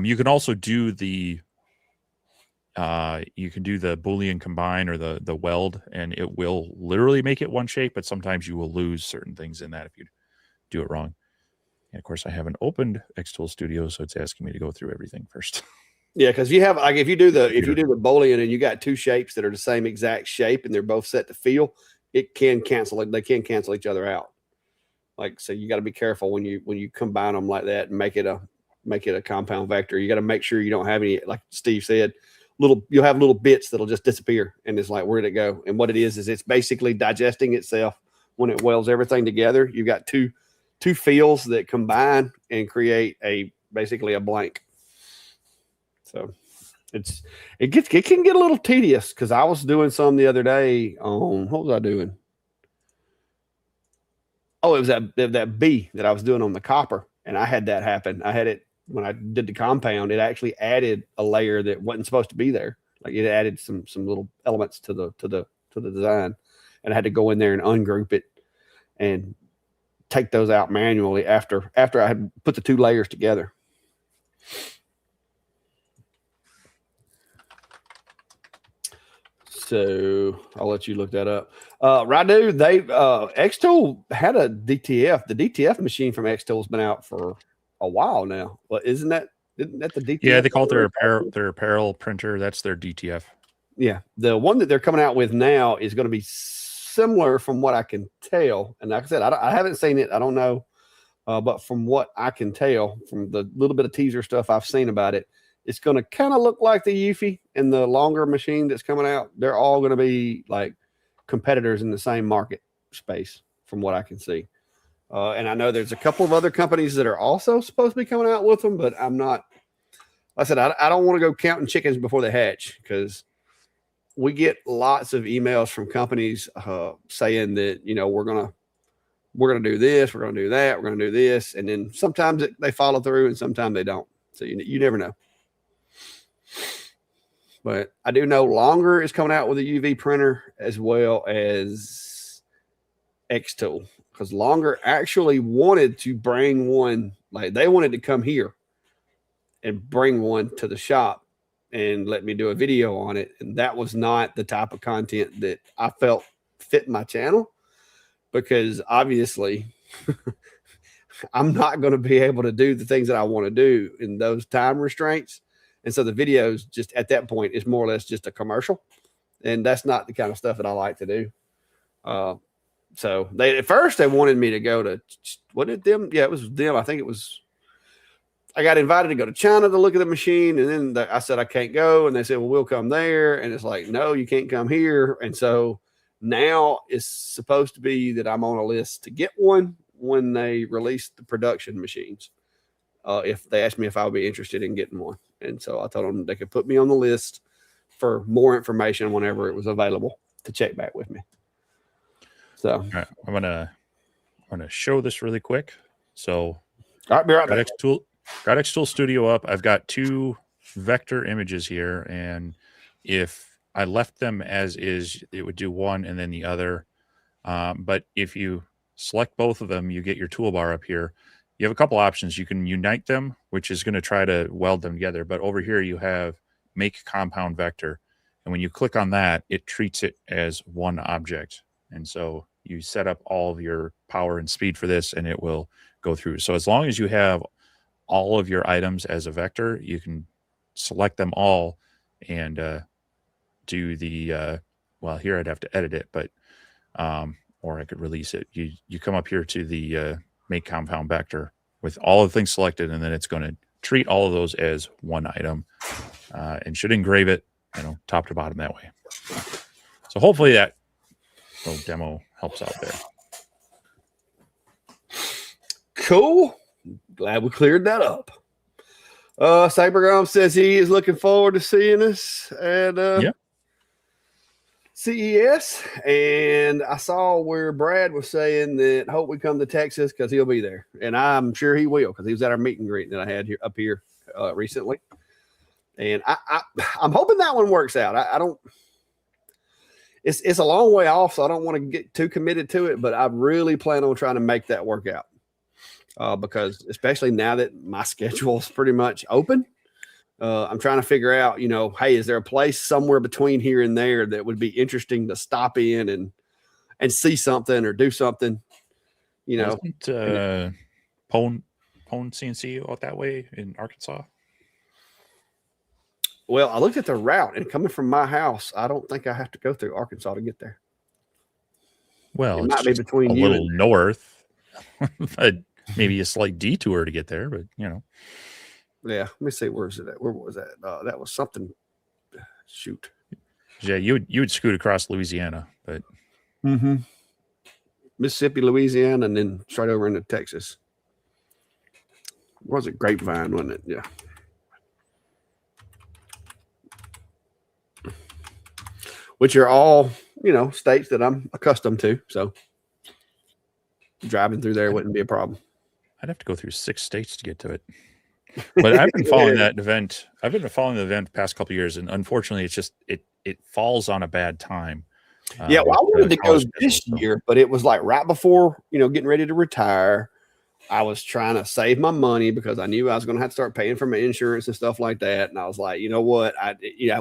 Speaker 2: You can also do the Boolean combine or the weld, and it will literally make it one shape, but sometimes you will lose certain things in that if you do it wrong. And of course, I haven't opened Xtool Studio, so it's asking me to go through everything first.
Speaker 1: Yeah, because you have, like, if you do the Boolean and you got two shapes that are the same exact shape and they're both set to fill, it can cancel it. They can cancel each other out. Like, so you got to be careful when you combine them like that and make it a compound vector. You got to make sure you don't have any, like Steve said, you'll have little bits that'll just disappear, and it's like, where'd it go? And what it is it's basically digesting itself when it welds everything together. You've got two fills that combine and create basically a blank. So it can get a little tedious, because I was doing some the other day on, what was I doing? Oh, it was that B that I was doing on the copper, and I had that happen. I had it when I did the compound. It actually added a layer that wasn't supposed to be there. Like, it added some little elements to the design, and I had to go in there and ungroup it and take those out manually after I had put the two layers together. So I'll let you look that up. Radu, Xtool had a DTF. The DTF machine from Xtool has been out for a while now. Well, isn't that the DTF?
Speaker 2: Yeah, they call it their apparel printer. That's their DTF.
Speaker 1: Yeah, the one that they're coming out with now is going to be similar, from what I can tell. And like I said, I haven't seen it. I don't know, but from what I can tell, from the little bit of teaser stuff I've seen about it, it's going to kind of look like the Eufy and the longer machine that's coming out. They're all going to be like competitors in the same market space, from what I can see. And I know there's a couple of other companies that are also supposed to be coming out with them, but I'm not. Like I said, I don't want to go counting chickens before they hatch, because we get lots of emails from companies saying that, we're gonna do this, we're gonna do that, we're gonna do this, and then sometimes they follow through and sometimes they don't. So you never know. But I do know Longer is coming out with a UV printer as well as X-Tool, because Longer actually wanted to bring one, like they wanted to come here and bring one to the shop and let me do a video on it. And that was not the type of content that I felt fit my channel, because obviously I'm not going to be able to do the things that I want to do in those time restraints. And so the videos just at that point is more or less just a commercial. And that's not the kind of stuff that I like to do. So at first they wanted me to go to, what did them? Yeah, it was them. I think it was, I got invited to go to China to look at the machine. And then I said, I can't go. And they said, well, we'll come there. And it's like, no, you can't come here. And so now it's supposed to be that I'm on a list to get one when they release the production machines. If they asked me if I would be interested in getting one. And so I told them they could put me on the list for more information whenever it was available to check back with me. So
Speaker 2: all right, I'm gonna show this really quick. So
Speaker 1: I'll be right back.
Speaker 2: Got X Tool Studio up. I've got 2 vector images here, and if I left them as is, it would do one and then the other. But if you select both of them, you get your toolbar up here. You have a couple options. You can unite them, which is going to try to weld them together. But over here, you have make compound vector. And when you click on that, it treats it as one object. And so you set up all of your power and speed for this, and it will go through. So as long as you have all of your items as a vector, you can select them all and do the, well, here I'd have to edit it, but, or I could release it. You come up here to the make compound vector with all of the things selected, and then it's going to treat all of those as one item and should engrave it, top to bottom that way. So hopefully that little demo helps out there.
Speaker 1: Cool. Glad we cleared that up. Cybergum says he is looking forward to seeing us at CES. And I saw where Brad was saying that hope we come to Texas because he'll be there. And I'm sure he will, because he was at our meet and greet that I had here up here recently. And I'm hoping that one works out. I don't. It's a long way off, so I don't want to get too committed to it, but I really plan on trying to make that work out. Because especially now that my schedule is pretty much open, I'm trying to figure out, hey, is there a place somewhere between here and there that would be interesting to stop in and see something or do something,
Speaker 2: Isn't Pone CNC out that way in Arkansas?
Speaker 1: Well, I looked at the route, and coming from my house, I don't think I have to go through Arkansas to get there.
Speaker 2: Well,
Speaker 1: it might be between
Speaker 2: a
Speaker 1: you
Speaker 2: little north, but maybe a slight detour to get there. But
Speaker 1: yeah. Let me see, where's it at? Where was that? That was something. Shoot.
Speaker 2: Yeah, you would scoot across Louisiana, but
Speaker 1: Mississippi, Louisiana, and then straight over into Texas. Was it Grapevine? Wasn't it? Yeah. Which are all, states that I'm accustomed to. So driving through there wouldn't be a problem.
Speaker 2: I'd have to go through 6 states to get to it. But I've been following that event. I've been following the event the past couple of years, and unfortunately, it's just it falls on a bad time.
Speaker 1: Yeah, well, I wanted to go this year, but it was like right before, getting ready to retire. I was trying to save my money because I knew I was going to have to start paying for my insurance and stuff like that. And I was like, you know what?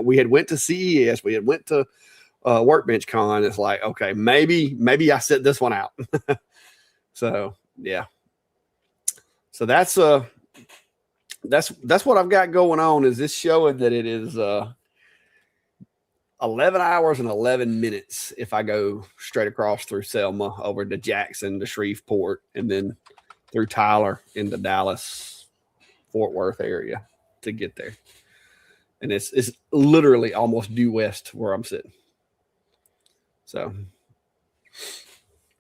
Speaker 1: We had went to CES, we had went to Workbench Con. It's like, okay, maybe I set this one out. So yeah. So that's what I've got going on. Is this showing that it is 11 hours and 11 minutes if I go straight across through Selma over to Jackson to Shreveport and then through Tyler into Dallas, Fort Worth area to get there. And it's literally almost due west where I'm sitting. So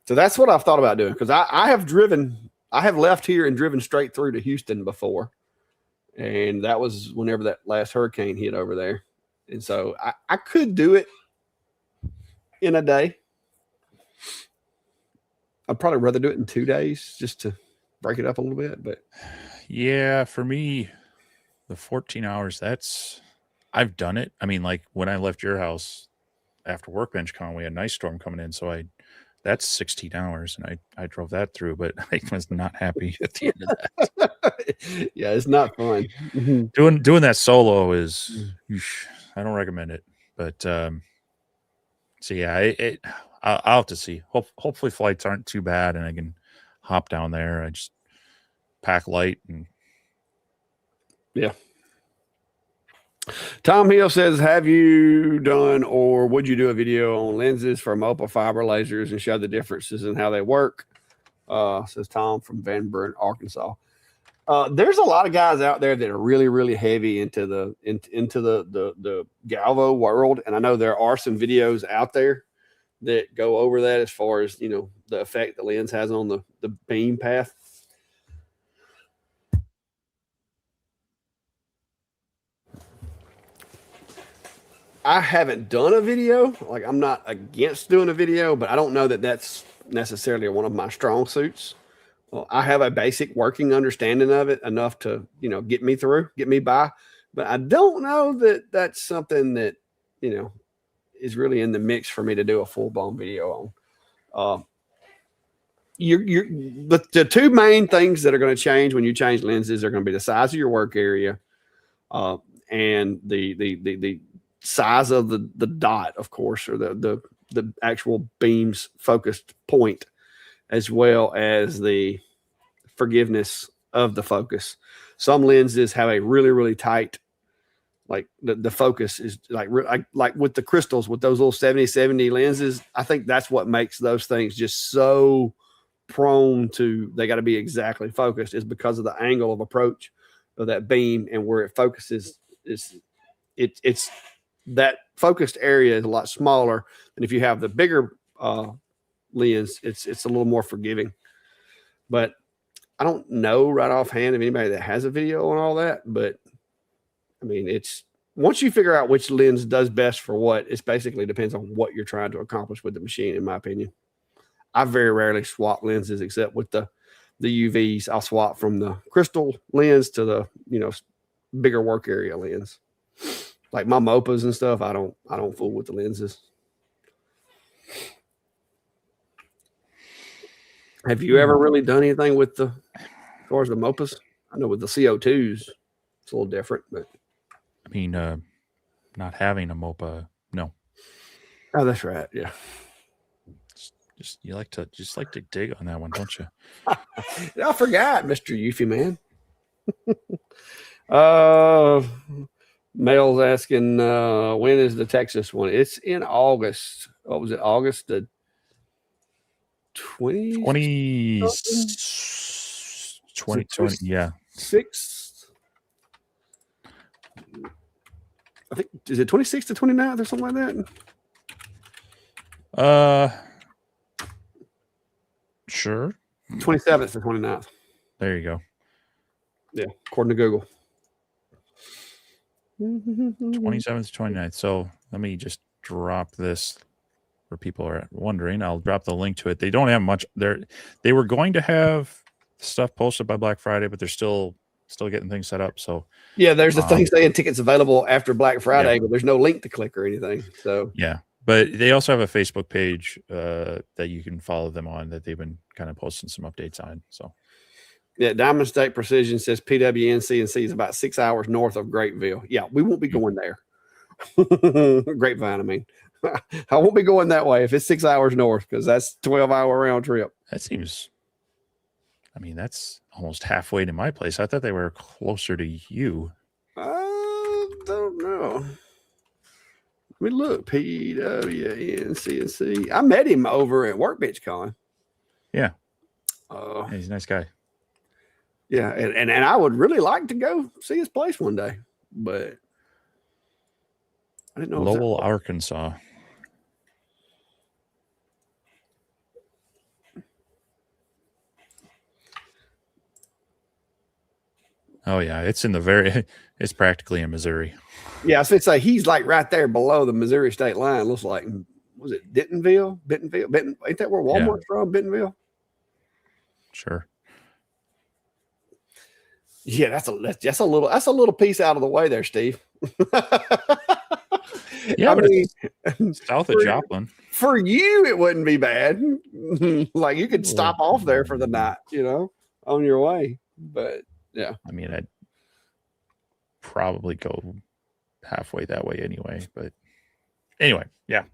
Speaker 1: that's what I've thought about doing, because I have left here and driven straight through to Houston before. And that was whenever that last hurricane hit over there. And so I could do it in a day. I'd probably rather do it in 2 days just to break it up a little bit. But
Speaker 2: yeah, for me, The 14 hours, I've done it. I mean, like when I left your house after Workbench Con, we had an ice storm coming in. So that's 16 hours and I drove that through, but I was not happy at the end of that.
Speaker 1: Yeah, it's not fun.
Speaker 2: Doing that solo is, I don't recommend it. But, so yeah, I'll have to see. Hopefully flights aren't too bad and I can hop down there. I just pack light and.
Speaker 1: Yeah. Tom Hill says, have you done or would you do a video on lenses for MOPA fiber lasers and show the differences in how they work? Says Tom from Van Buren, Arkansas. There's a lot of guys out there that are really, really heavy into the Galvo world. And I know there are some videos out there that go over that as far as, you know, the effect the lens has on the beam path. I haven't done a video. Like, I'm not against doing a video, but I don't know that that's necessarily one of my strong suits. Well, I have a basic working understanding of it enough to, you know, get me through, get me by. But I don't know that that's something that, you know, is really in the mix for me to do a full-blown video on. The two main things that are going to change when you change lenses are going to be the size of your work area and the size of the dot, of course, or the actual beam's focused point, as well as the forgiveness of the focus. Some lenses have a really, really tight, like the focus is like with the crystals, with those little 70-70 lenses. I think that's what makes those things just so prone to, they got to be exactly focused, is because of the angle of approach of that beam and where it focuses. It's that focused area is a lot smaller than if you have the bigger lens. It's a little more forgiving. But I don't know right offhand of anybody that has a video on all that. But I mean, it's once you figure out which lens does best for what, it basically depends on what you're trying to accomplish with the machine, in my opinion. I very rarely swap lenses except with the UVs. I'll swap from the crystal lens to the, you know, bigger work area lens. Like my MOPAs and stuff, I don't fool with the lenses. Have you ever really done anything with as far as the MOPAs? I know with the CO2s, it's a little different, but
Speaker 2: I mean, not having a MOPA, no.
Speaker 1: Oh, that's right. Yeah.
Speaker 2: Just you like to dig on that one, don't you?
Speaker 1: I forgot, Mr. Eufy man. Mel's asking, when is the Texas one? It's in August. What was it? August the 20?
Speaker 2: 2020, yeah.
Speaker 1: 6th. I think, is it 26th to 29th or something like
Speaker 2: that? Sure.
Speaker 1: 27th to 29th.
Speaker 2: There you go.
Speaker 1: Yeah, according to Google.
Speaker 2: 27th to 29th. So let me just drop this for people are wondering. I'll drop the link to it. They don't have much there. They were going to have stuff posted by Black Friday, but they're still getting things set up. So
Speaker 1: yeah, there's the thing saying tickets available after Black Friday, but there's no link to click or anything. So
Speaker 2: yeah, but they also have a Facebook page that you can follow them on that they've been kind of posting some updates on. So
Speaker 1: yeah, Diamond State Precision says PWNC&C is about 6 hours north of Grapeville. Yeah, we won't be going there. Grapevine, I mean. I won't be going that way if it's 6 hours north, because that's 12-hour round trip.
Speaker 2: That seems, I mean, that's almost halfway to my place. I thought they were closer to you.
Speaker 1: I don't know. Let me look. PWNC&C. I met him over at Workbench Con.
Speaker 2: Yeah. He's a nice guy.
Speaker 1: Yeah, and I would really like to go see his place one day, but I didn't know.
Speaker 2: Lowell, Arkansas. Oh yeah, it's it's practically in Missouri.
Speaker 1: Yeah, so it's like he's like right there below the Missouri state line. Looks like, was it Bentonville? Ain't that where Walmart's from? Bentonville.
Speaker 2: Sure.
Speaker 1: Yeah, that's a little piece out of the way there, Steve.
Speaker 2: Yeah,
Speaker 1: I
Speaker 2: but
Speaker 1: mean,
Speaker 2: it's south of Joplin.
Speaker 1: for you, it wouldn't be bad. Like you could stop off there for the night, on your way. But yeah,
Speaker 2: I mean, I'd probably go halfway that way anyway. But anyway, yeah.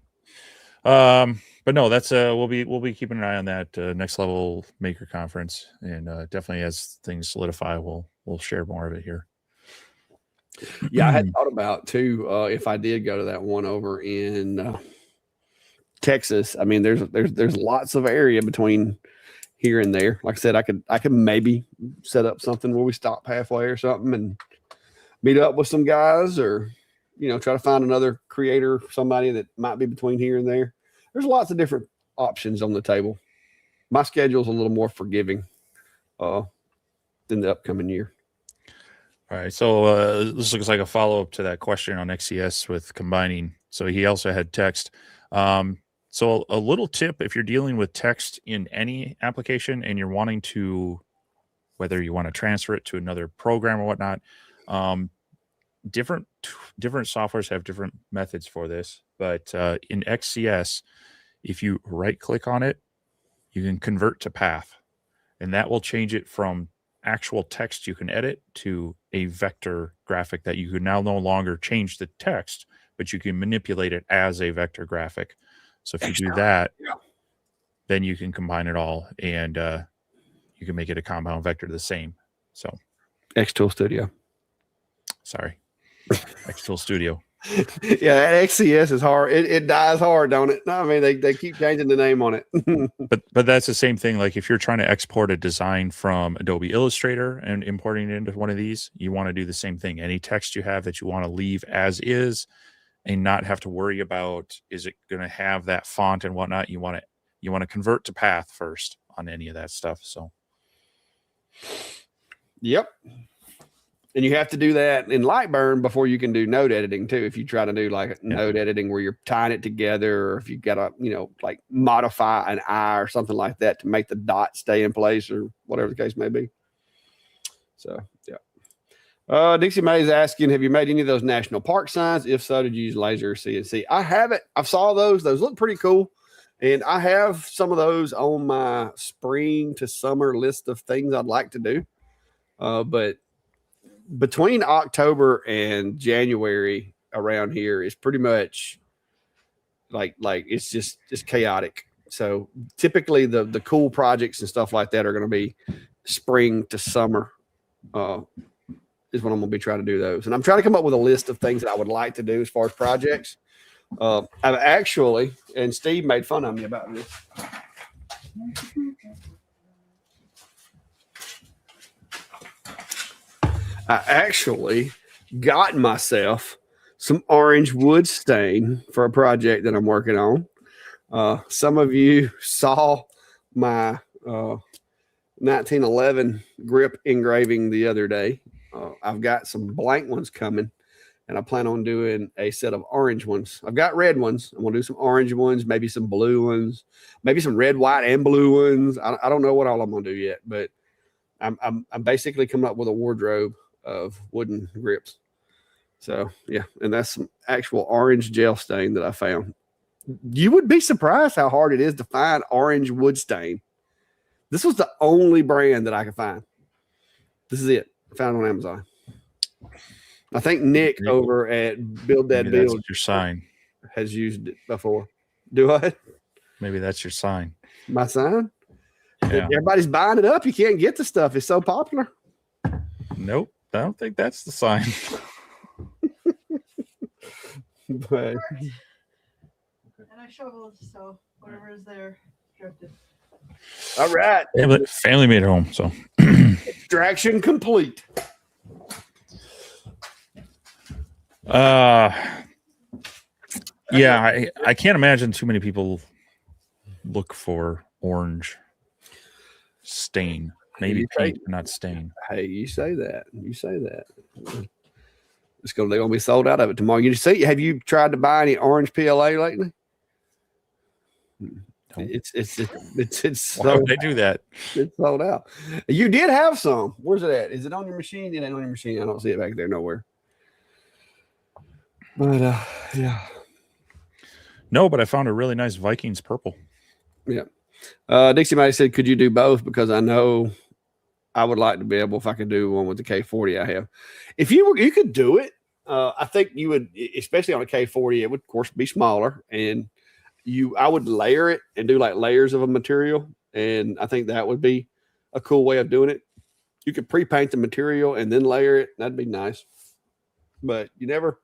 Speaker 2: But no, that's we'll be keeping an eye on that next level maker conference, and definitely as things solidify, we'll share more of it here.
Speaker 1: yeah. I had thought about too if I did go to that one over in Texas. I mean, there's lots of area between here and there. Like I said, I could maybe set up something where we stop halfway or something and meet up with some guys, or try to find another creator, somebody that might be between here and there. There's lots of different options on the table. My schedule's a little more forgiving than the upcoming year.
Speaker 2: All right, so this looks like a follow-up to that question on XCS with combining. So he also had text. So a little tip, if you're dealing with text in any application and you're wanting to, whether you want to transfer it to another program or whatnot, different softwares have different methods for this. But in XCS, if you right-click on it, you can convert to path, and that will change it from actual text you can edit to a vector graphic that you can now no longer change the text, but you can manipulate it as a vector graphic. So if you do that, then you can combine it all, and you can make it a compound vector the same. So
Speaker 1: Xtool Studio.
Speaker 2: Sorry. Xtool Studio.
Speaker 1: Yeah, that XCS is hard. It dies hard, don't it? I mean, they keep changing the name on it.
Speaker 2: but that's the same thing. Like if you're trying to export a design from Adobe Illustrator and importing it into one of these, you want to do the same thing. Any text you have that you want to leave as is and not have to worry about, is it going to have that font and whatnot? You want to convert to path first on any of that stuff. So
Speaker 1: yep. And you have to do that in Lightburn before you can do node editing too. If you try to do like node editing where you're tying it together, or if you got to, like modify an eye or something like that to make the dot stay in place or whatever the case may be. So, yeah. Dixie May is asking, have you made any of those national park signs? If so, did you use laser or CNC? I haven't. I've saw those. Those look pretty cool. And I have some of those on my spring to summer list of things I'd like to do. But between October and January around here is pretty much like it's just chaotic. So typically the cool projects and stuff like that are going to be spring to summer is when I'm going to be trying to do those. And I'm trying to come up with a list of things that I would like to do as far as projects. I've actually, and Steve made fun of me about this. I actually got myself some orange wood stain for a project that I'm working on. Some of you saw my 1911 grip engraving the other day. I've got some blank ones coming, and I plan on doing a set of orange ones. I've got red ones. I'm going to do some orange ones, maybe some blue ones, maybe some red, white, and blue ones. I don't know what all I'm going to do yet, but I'm basically coming up with a wardrobe of wooden grips. So yeah, and that's some actual orange gel stain that I found. You would be surprised how hard it is to find orange wood stain. This was the only brand that I could find. This is it. I found it on Amazon. I think Nick over at Build That
Speaker 2: Maybe
Speaker 1: Build
Speaker 2: that's your sign
Speaker 1: has used it before. Do I?
Speaker 2: Maybe that's your sign.
Speaker 1: My sign?
Speaker 2: Yeah.
Speaker 1: Everybody's buying it up. You can't get the stuff. It's so popular.
Speaker 2: Nope. I don't think that's the sign.
Speaker 1: But
Speaker 3: And I shoveled, so whatever is there, drifted.
Speaker 1: all right.
Speaker 2: Family made it home. So
Speaker 1: Extraction complete.
Speaker 2: Yeah, I can't imagine too many people look for orange stain. Maybe paint, not stain.
Speaker 1: Hey, you say that. You say that. They're gonna be sold out of it tomorrow. You see, have you tried to buy any orange PLA lately?
Speaker 2: No.
Speaker 1: It's
Speaker 2: Why would I do that?
Speaker 1: It's sold out. You did have some. Where's it at? Is it on your machine? It ain't on your machine. I don't see it back there nowhere. But yeah.
Speaker 2: No, but I found a really nice Vikings purple.
Speaker 1: Yeah. Dixie May said, could you do both? Because I know I would like to be able, if I could do one with the K40 I have. If you could do it, I think you would, especially on a K40, it would of course be smaller, and I would layer it and do like layers of a material. And I think that would be a cool way of doing it. You could pre-paint the material and then layer it. That'd be nice. But you never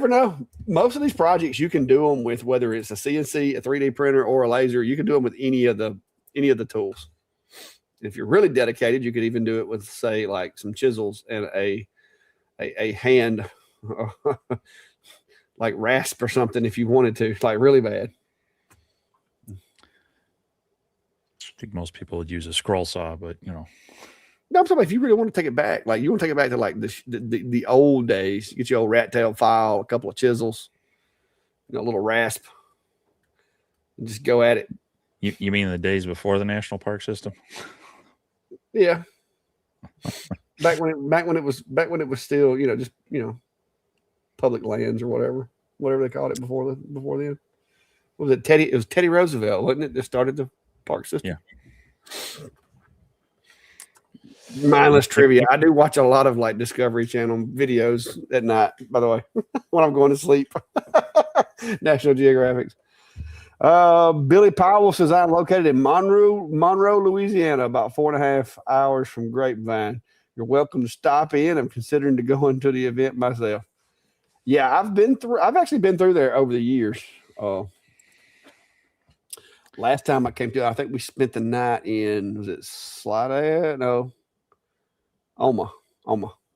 Speaker 1: know. Most of these projects you can do them with, whether it's a CNC, a 3D printer, or a laser. You can do them with any of the tools. If you're really dedicated, you could even do it with, say, like some chisels and a hand like rasp or something if you wanted to, like really bad.
Speaker 2: I think most people would use a scroll saw, but
Speaker 1: No, I'm talking about if you really want to take it back, like you want to take it back to like the old days, get your old rat tail file, a couple of chisels, a little rasp, and just go at it.
Speaker 2: You mean the days before the national park system?
Speaker 1: Yeah. back when it was still, just public lands or whatever they called it before then. What was it? It was Teddy Roosevelt, wasn't it? That started the park system.
Speaker 2: Yeah.
Speaker 1: Mindless trivia. I do watch a lot of like Discovery Channel videos at night, by the way, when I'm going to sleep. National Geographic. Billy Powell says I'm located in Monroe, Louisiana, about 4.5 hours from Grapevine. You're welcome to stop in. I'm considering to go into the event myself. Yeah, I've actually been through there over the years. Last time I came to, I think we spent the night in, was it Slidell? No, Oma.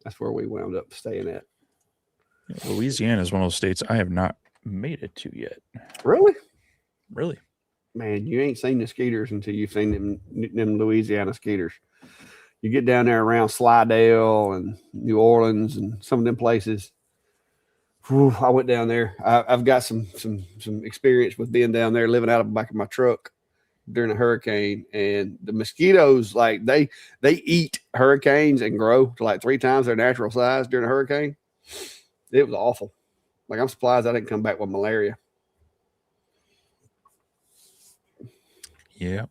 Speaker 1: That's where we wound up staying at.
Speaker 2: Louisiana is one of those states I have not made it to yet.
Speaker 1: Really? Man, you ain't seen the skeeters until you've seen them Louisiana skeeters. You get down there around Slidell and New Orleans and some of them places. Whew, I went down there. I've got some experience with being down there, living out of the back of my truck during a hurricane, and the mosquitoes, like they eat hurricanes and grow to like 3 times their natural size during a hurricane. It was awful. Like, I'm surprised I didn't come back with malaria.
Speaker 2: Yep.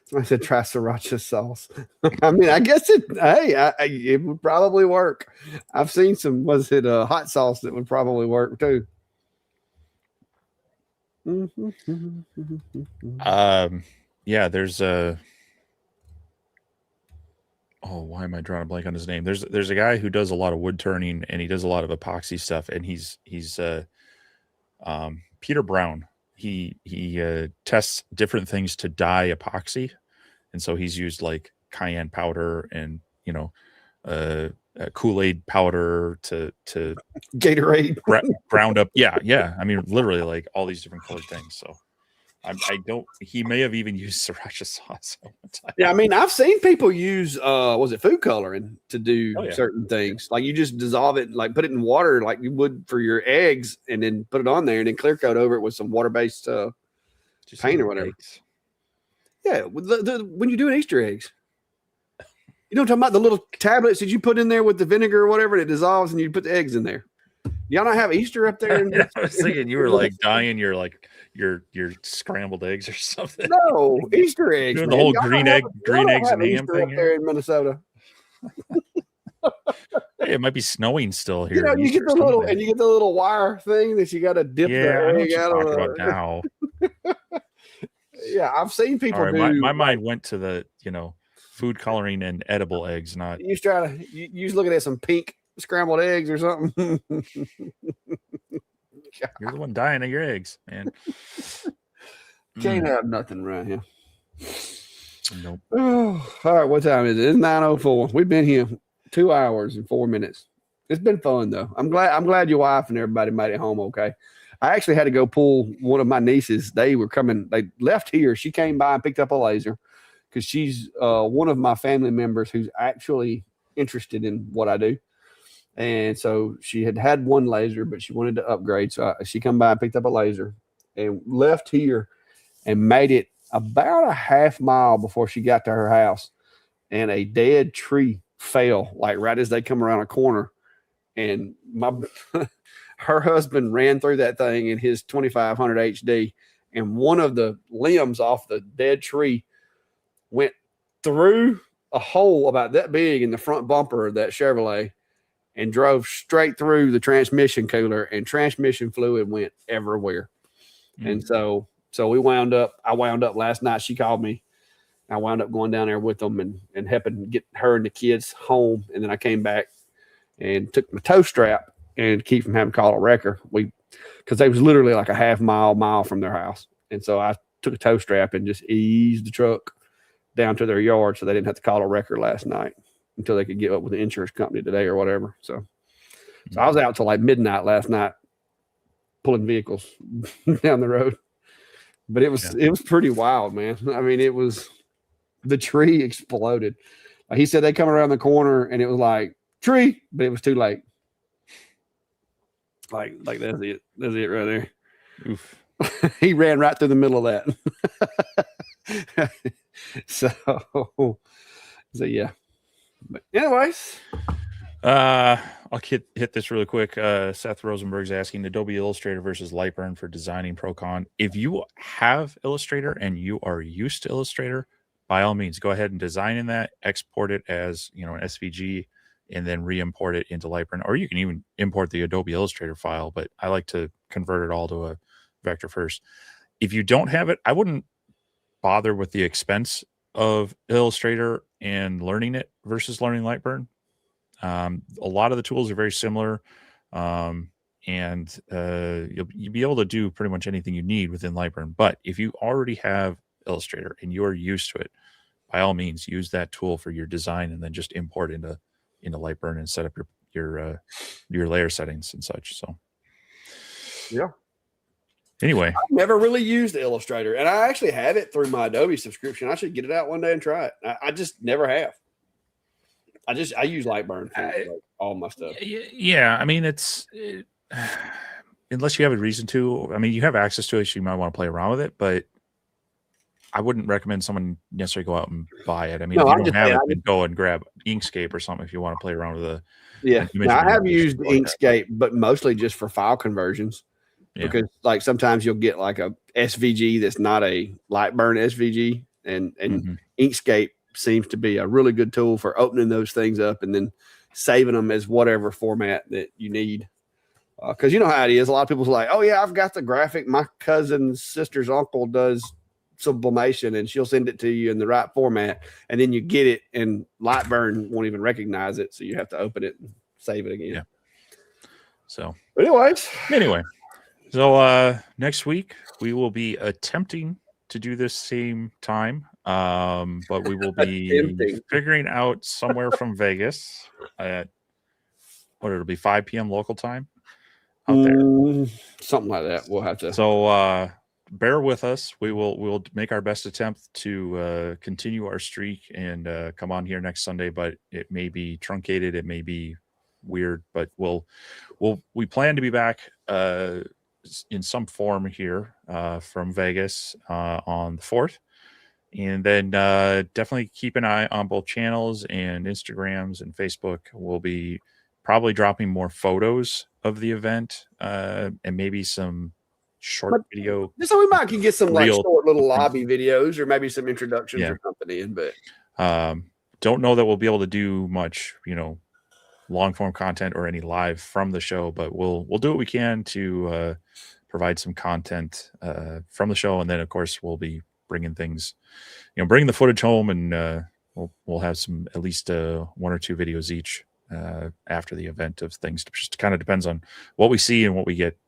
Speaker 1: Somebody said try sriracha sauce. I mean, I guess it would probably work. I've seen some, hot sauce that would probably work too.
Speaker 2: Yeah, there's why am I drawing a blank on his name? There's a guy who does a lot of wood turning, and he does a lot of epoxy stuff, and he's Peter Brown. He tests different things to dye epoxy, and so he's used like cayenne powder and Kool-Aid powder to
Speaker 1: Gatorade
Speaker 2: ground up. Yeah. I mean, literally like all these different colored things. So he may have even used sriracha sauce.
Speaker 1: Yeah, I mean, I've seen people use food coloring to do certain things. Like, you just dissolve it, like put it in water like you would for your eggs, and then put it on there and then clear coat over it with some water-based paint or whatever. Eggs. Yeah, when you're doing Easter eggs. You know what I'm talking about? The little tablets that you put in there with the vinegar or whatever, and it dissolves and you put the eggs in there. Y'all not have Easter up there?
Speaker 2: I was thinking you were like dyeing your scrambled eggs or something.
Speaker 1: No, Easter eggs.
Speaker 2: Doing the whole green eggs and ham
Speaker 1: Easter
Speaker 2: thing
Speaker 1: up there in Minnesota.
Speaker 2: Hey, it might be snowing still here.
Speaker 1: You get the little wire thing that you got to dip the egg out of.
Speaker 2: About now.
Speaker 1: Yeah, I've seen people do.
Speaker 2: My mind went to the food coloring and edible eggs. Not
Speaker 1: you just looking at some pink scrambled eggs or something.
Speaker 2: You're the one dying of your eggs, man.
Speaker 1: Can't have nothing right here.
Speaker 2: Nope.
Speaker 1: Oh, all right. What time is it? It's 9:04. We've been here 2 hours and 4 minutes. It's been fun though. I'm glad your wife and everybody made it home okay. I actually had to go pull one of my nieces. They left here. She came by and picked up a laser because she's one of my family members who's actually interested in what I do. And so she had one laser, but she wanted to upgrade. So she come by and picked up a laser and left here and made it about a half mile before she got to her house. And a dead tree fell like right as they come around a corner. And her husband ran through that thing in his 2500 HD, and one of the limbs off the dead tree went through a hole about that big in the front bumper of that Chevrolet and drove straight through the transmission cooler, and transmission fluid went everywhere. And so I wound up last night. She called me. I wound up going down there with them and helping get her and the kids home. And then I came back and took my tow strap and keep from having to call a wrecker. Because they was literally like a half mile from their house. And so I took a tow strap and just eased the truck down to their yard so they didn't have to call a wrecker last night until they could get up with the insurance company today or whatever. So I was out till like midnight last night pulling vehicles down the road. But it was pretty wild, man. I mean, the tree exploded. He said they come around the corner and it was like tree, but it was too late. Like that's it. That's it right there.
Speaker 2: Oof.
Speaker 1: He ran right through the middle of that. so yeah. But anyways.
Speaker 2: I'll hit this really quick. Seth Rosenberg's asking Adobe Illustrator versus Lightburn for designing Pro-Con. If you have Illustrator and you are used to Illustrator, by all means, go ahead and design in that, export it as an SVG, and then re-import it into Lightburn. Or you can even import the Adobe Illustrator file, but I like to convert it all to a vector first. If you don't have it, I wouldn't bother with the expense of Illustrator and learning it versus learning Lightburn. A lot of the tools are very similar, and you'll be able to do pretty much anything you need within Lightburn. But if you already have Illustrator and you are used to it, by all means, use that tool for your design and then just import into Lightburn and set up your layer settings and such. So,
Speaker 1: yeah.
Speaker 2: Anyway,
Speaker 1: I've never really used Illustrator, and I actually have it through my Adobe subscription. I should get it out one day and try it. I just never have. I use Lightburn for like all my stuff.
Speaker 2: Yeah, I mean unless you have a reason to. I mean, you have access to it, so you might want to play around with it. But I wouldn't recommend someone necessarily go out and buy it. I mean, if you don't have it, then go and grab Inkscape or something if you want to play around with the.
Speaker 1: Yeah, now, I have used Inkscape, but mostly just for file conversions. Yeah. Because like sometimes you'll get like a SVG that's not a Lightburn SVG, and Inkscape seems to be a really good tool for opening those things up and then saving them as whatever format that you need. Because you know how it is. A lot of people's like, oh yeah, I've got the graphic. My cousin's sister's uncle does sublimation and she'll send it to you in the right format. And then you get it and Lightburn won't even recognize it. So you have to open it and save it again. Yeah.
Speaker 2: So
Speaker 1: anyway.
Speaker 2: So next week we will be attempting to do this same time. But we will be figuring out somewhere from Vegas at it'll be 5 p.m. local time out there.
Speaker 1: Something like that. We'll have to.
Speaker 2: So bear with us. We'll make our best attempt to continue our streak and come on here next Sunday, but it may be truncated, it may be weird, but we plan to be back in some form here from Vegas on the 4th. And then definitely keep an eye on both channels and Instagrams and Facebook. We'll be probably dropping more photos of the event and maybe some short video.
Speaker 1: So we might can get some like short little lobby videos or maybe some introductions or something in. But
Speaker 2: don't know that we'll be able to do much, long form content or any live from the show. But we'll do what we can to provide some content from the show, and then of course we'll be bringing things, bring the footage home, and we'll have some at least 1 or 2 videos each after the event of things. Just kind of depends on what we see and what we get,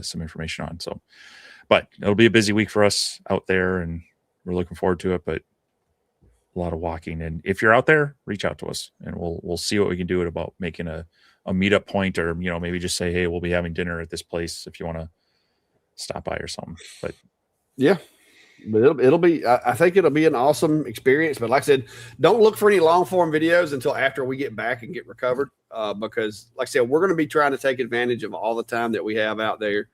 Speaker 2: some information on. So, but it'll be a busy week for us out there, and we're looking forward to it. But a lot of walking, and if you're out there, reach out to us, and we'll see what we can do about making a meetup point, or maybe just say, hey, we'll be having dinner at this place if you want to stop by or something. But
Speaker 1: yeah. But it'll be, I think it'll be an awesome experience. But like I said, don't look for any long form videos until after we get back and get recovered. because, like I said, we're going to be trying to take advantage of all the time that we have out there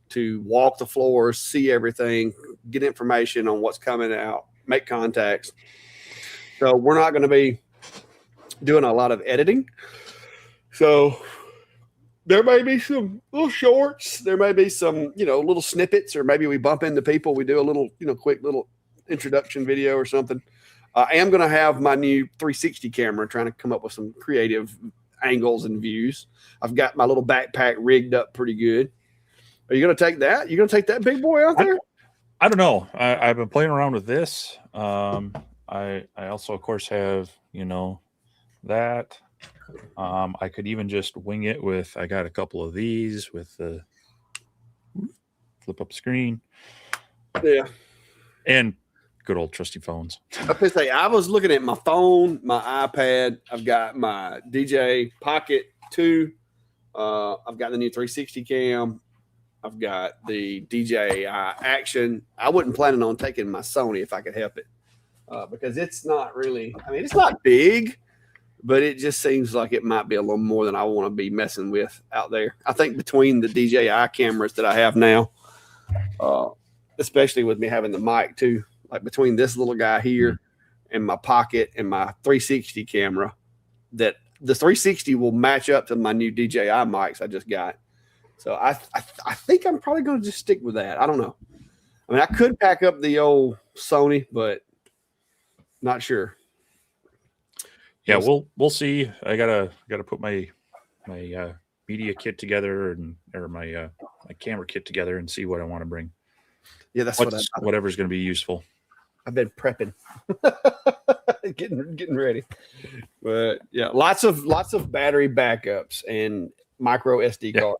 Speaker 1: to walk the floors, see everything, get information on what's coming out, make contacts. So we're not going to be doing a lot of editing. So there may be some little shorts. There may be some, little snippets, or maybe we bump into people. We do a little, quick little introduction video or something. I am going to have my new 360 camera, trying to come up with some creative angles and views. I've got my little backpack rigged up pretty good. Are you going to take that? You going to take that big boy out there?
Speaker 2: I don't know. I've been playing around with this. I also, of course, have, that. I could even just wing it with, I got a couple of these with the flip up screen.
Speaker 1: Yeah.
Speaker 2: And good old trusty phones.
Speaker 1: I was looking at my phone, my iPad. I've got my DJ Pocket 2. I've got the new 360 cam. I've got the DJI Action. I wasn't planning on taking my Sony if I could help it, because it's not really, it's not big, but it just seems like it might be a little more than I want to be messing with out there. I think between the DJI cameras that I have now, especially with me having the mic too, like between this little guy here and my Pocket and my 360 camera, that the 360 will match up to my new DJI mics I just got. So I think I'm probably going to just stick with that. I don't know. I could pack up the old Sony, but not sure.
Speaker 2: Yeah, we'll see. I gotta put my media kit together or my camera kit together and see what I want to bring.
Speaker 1: Yeah, that's
Speaker 2: whatever's going to be useful.
Speaker 1: I've been prepping, getting ready. But yeah, lots of battery backups and micro SD cards.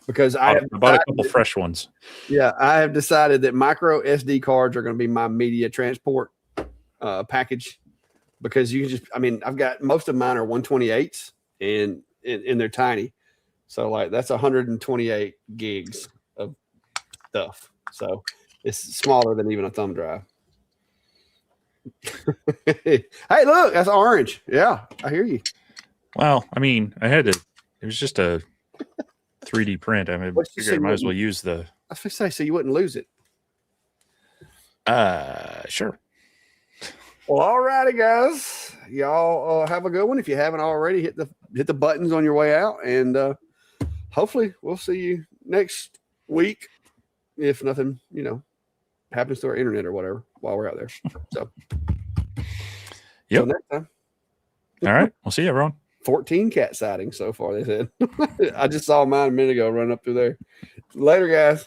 Speaker 1: Because I
Speaker 2: bought a couple fresh ones.
Speaker 1: Yeah, I have decided that micro SD cards are going to be my media transport package, because you can just, I've got, most of mine are 128s and they're tiny. So like that's 128 gigs of stuff. So it's smaller than even a thumb drive. Hey, look, that's orange. Yeah, I hear you.
Speaker 2: Well, it was just a 3D print. I figured I might as well use the.
Speaker 1: I was going to say, so you wouldn't lose it.
Speaker 2: Sure.
Speaker 1: Well, all righty, guys. Y'all have a good one. If you haven't already, hit the buttons on your way out, and hopefully we'll see you next week. If nothing, happens to our internet or whatever while we're out there. So,
Speaker 2: yep.
Speaker 1: Till next time.
Speaker 2: All right. We'll see you, everyone.
Speaker 1: 14 cat sightings so far, they said. I just saw mine a minute ago run up through there. Later, guys.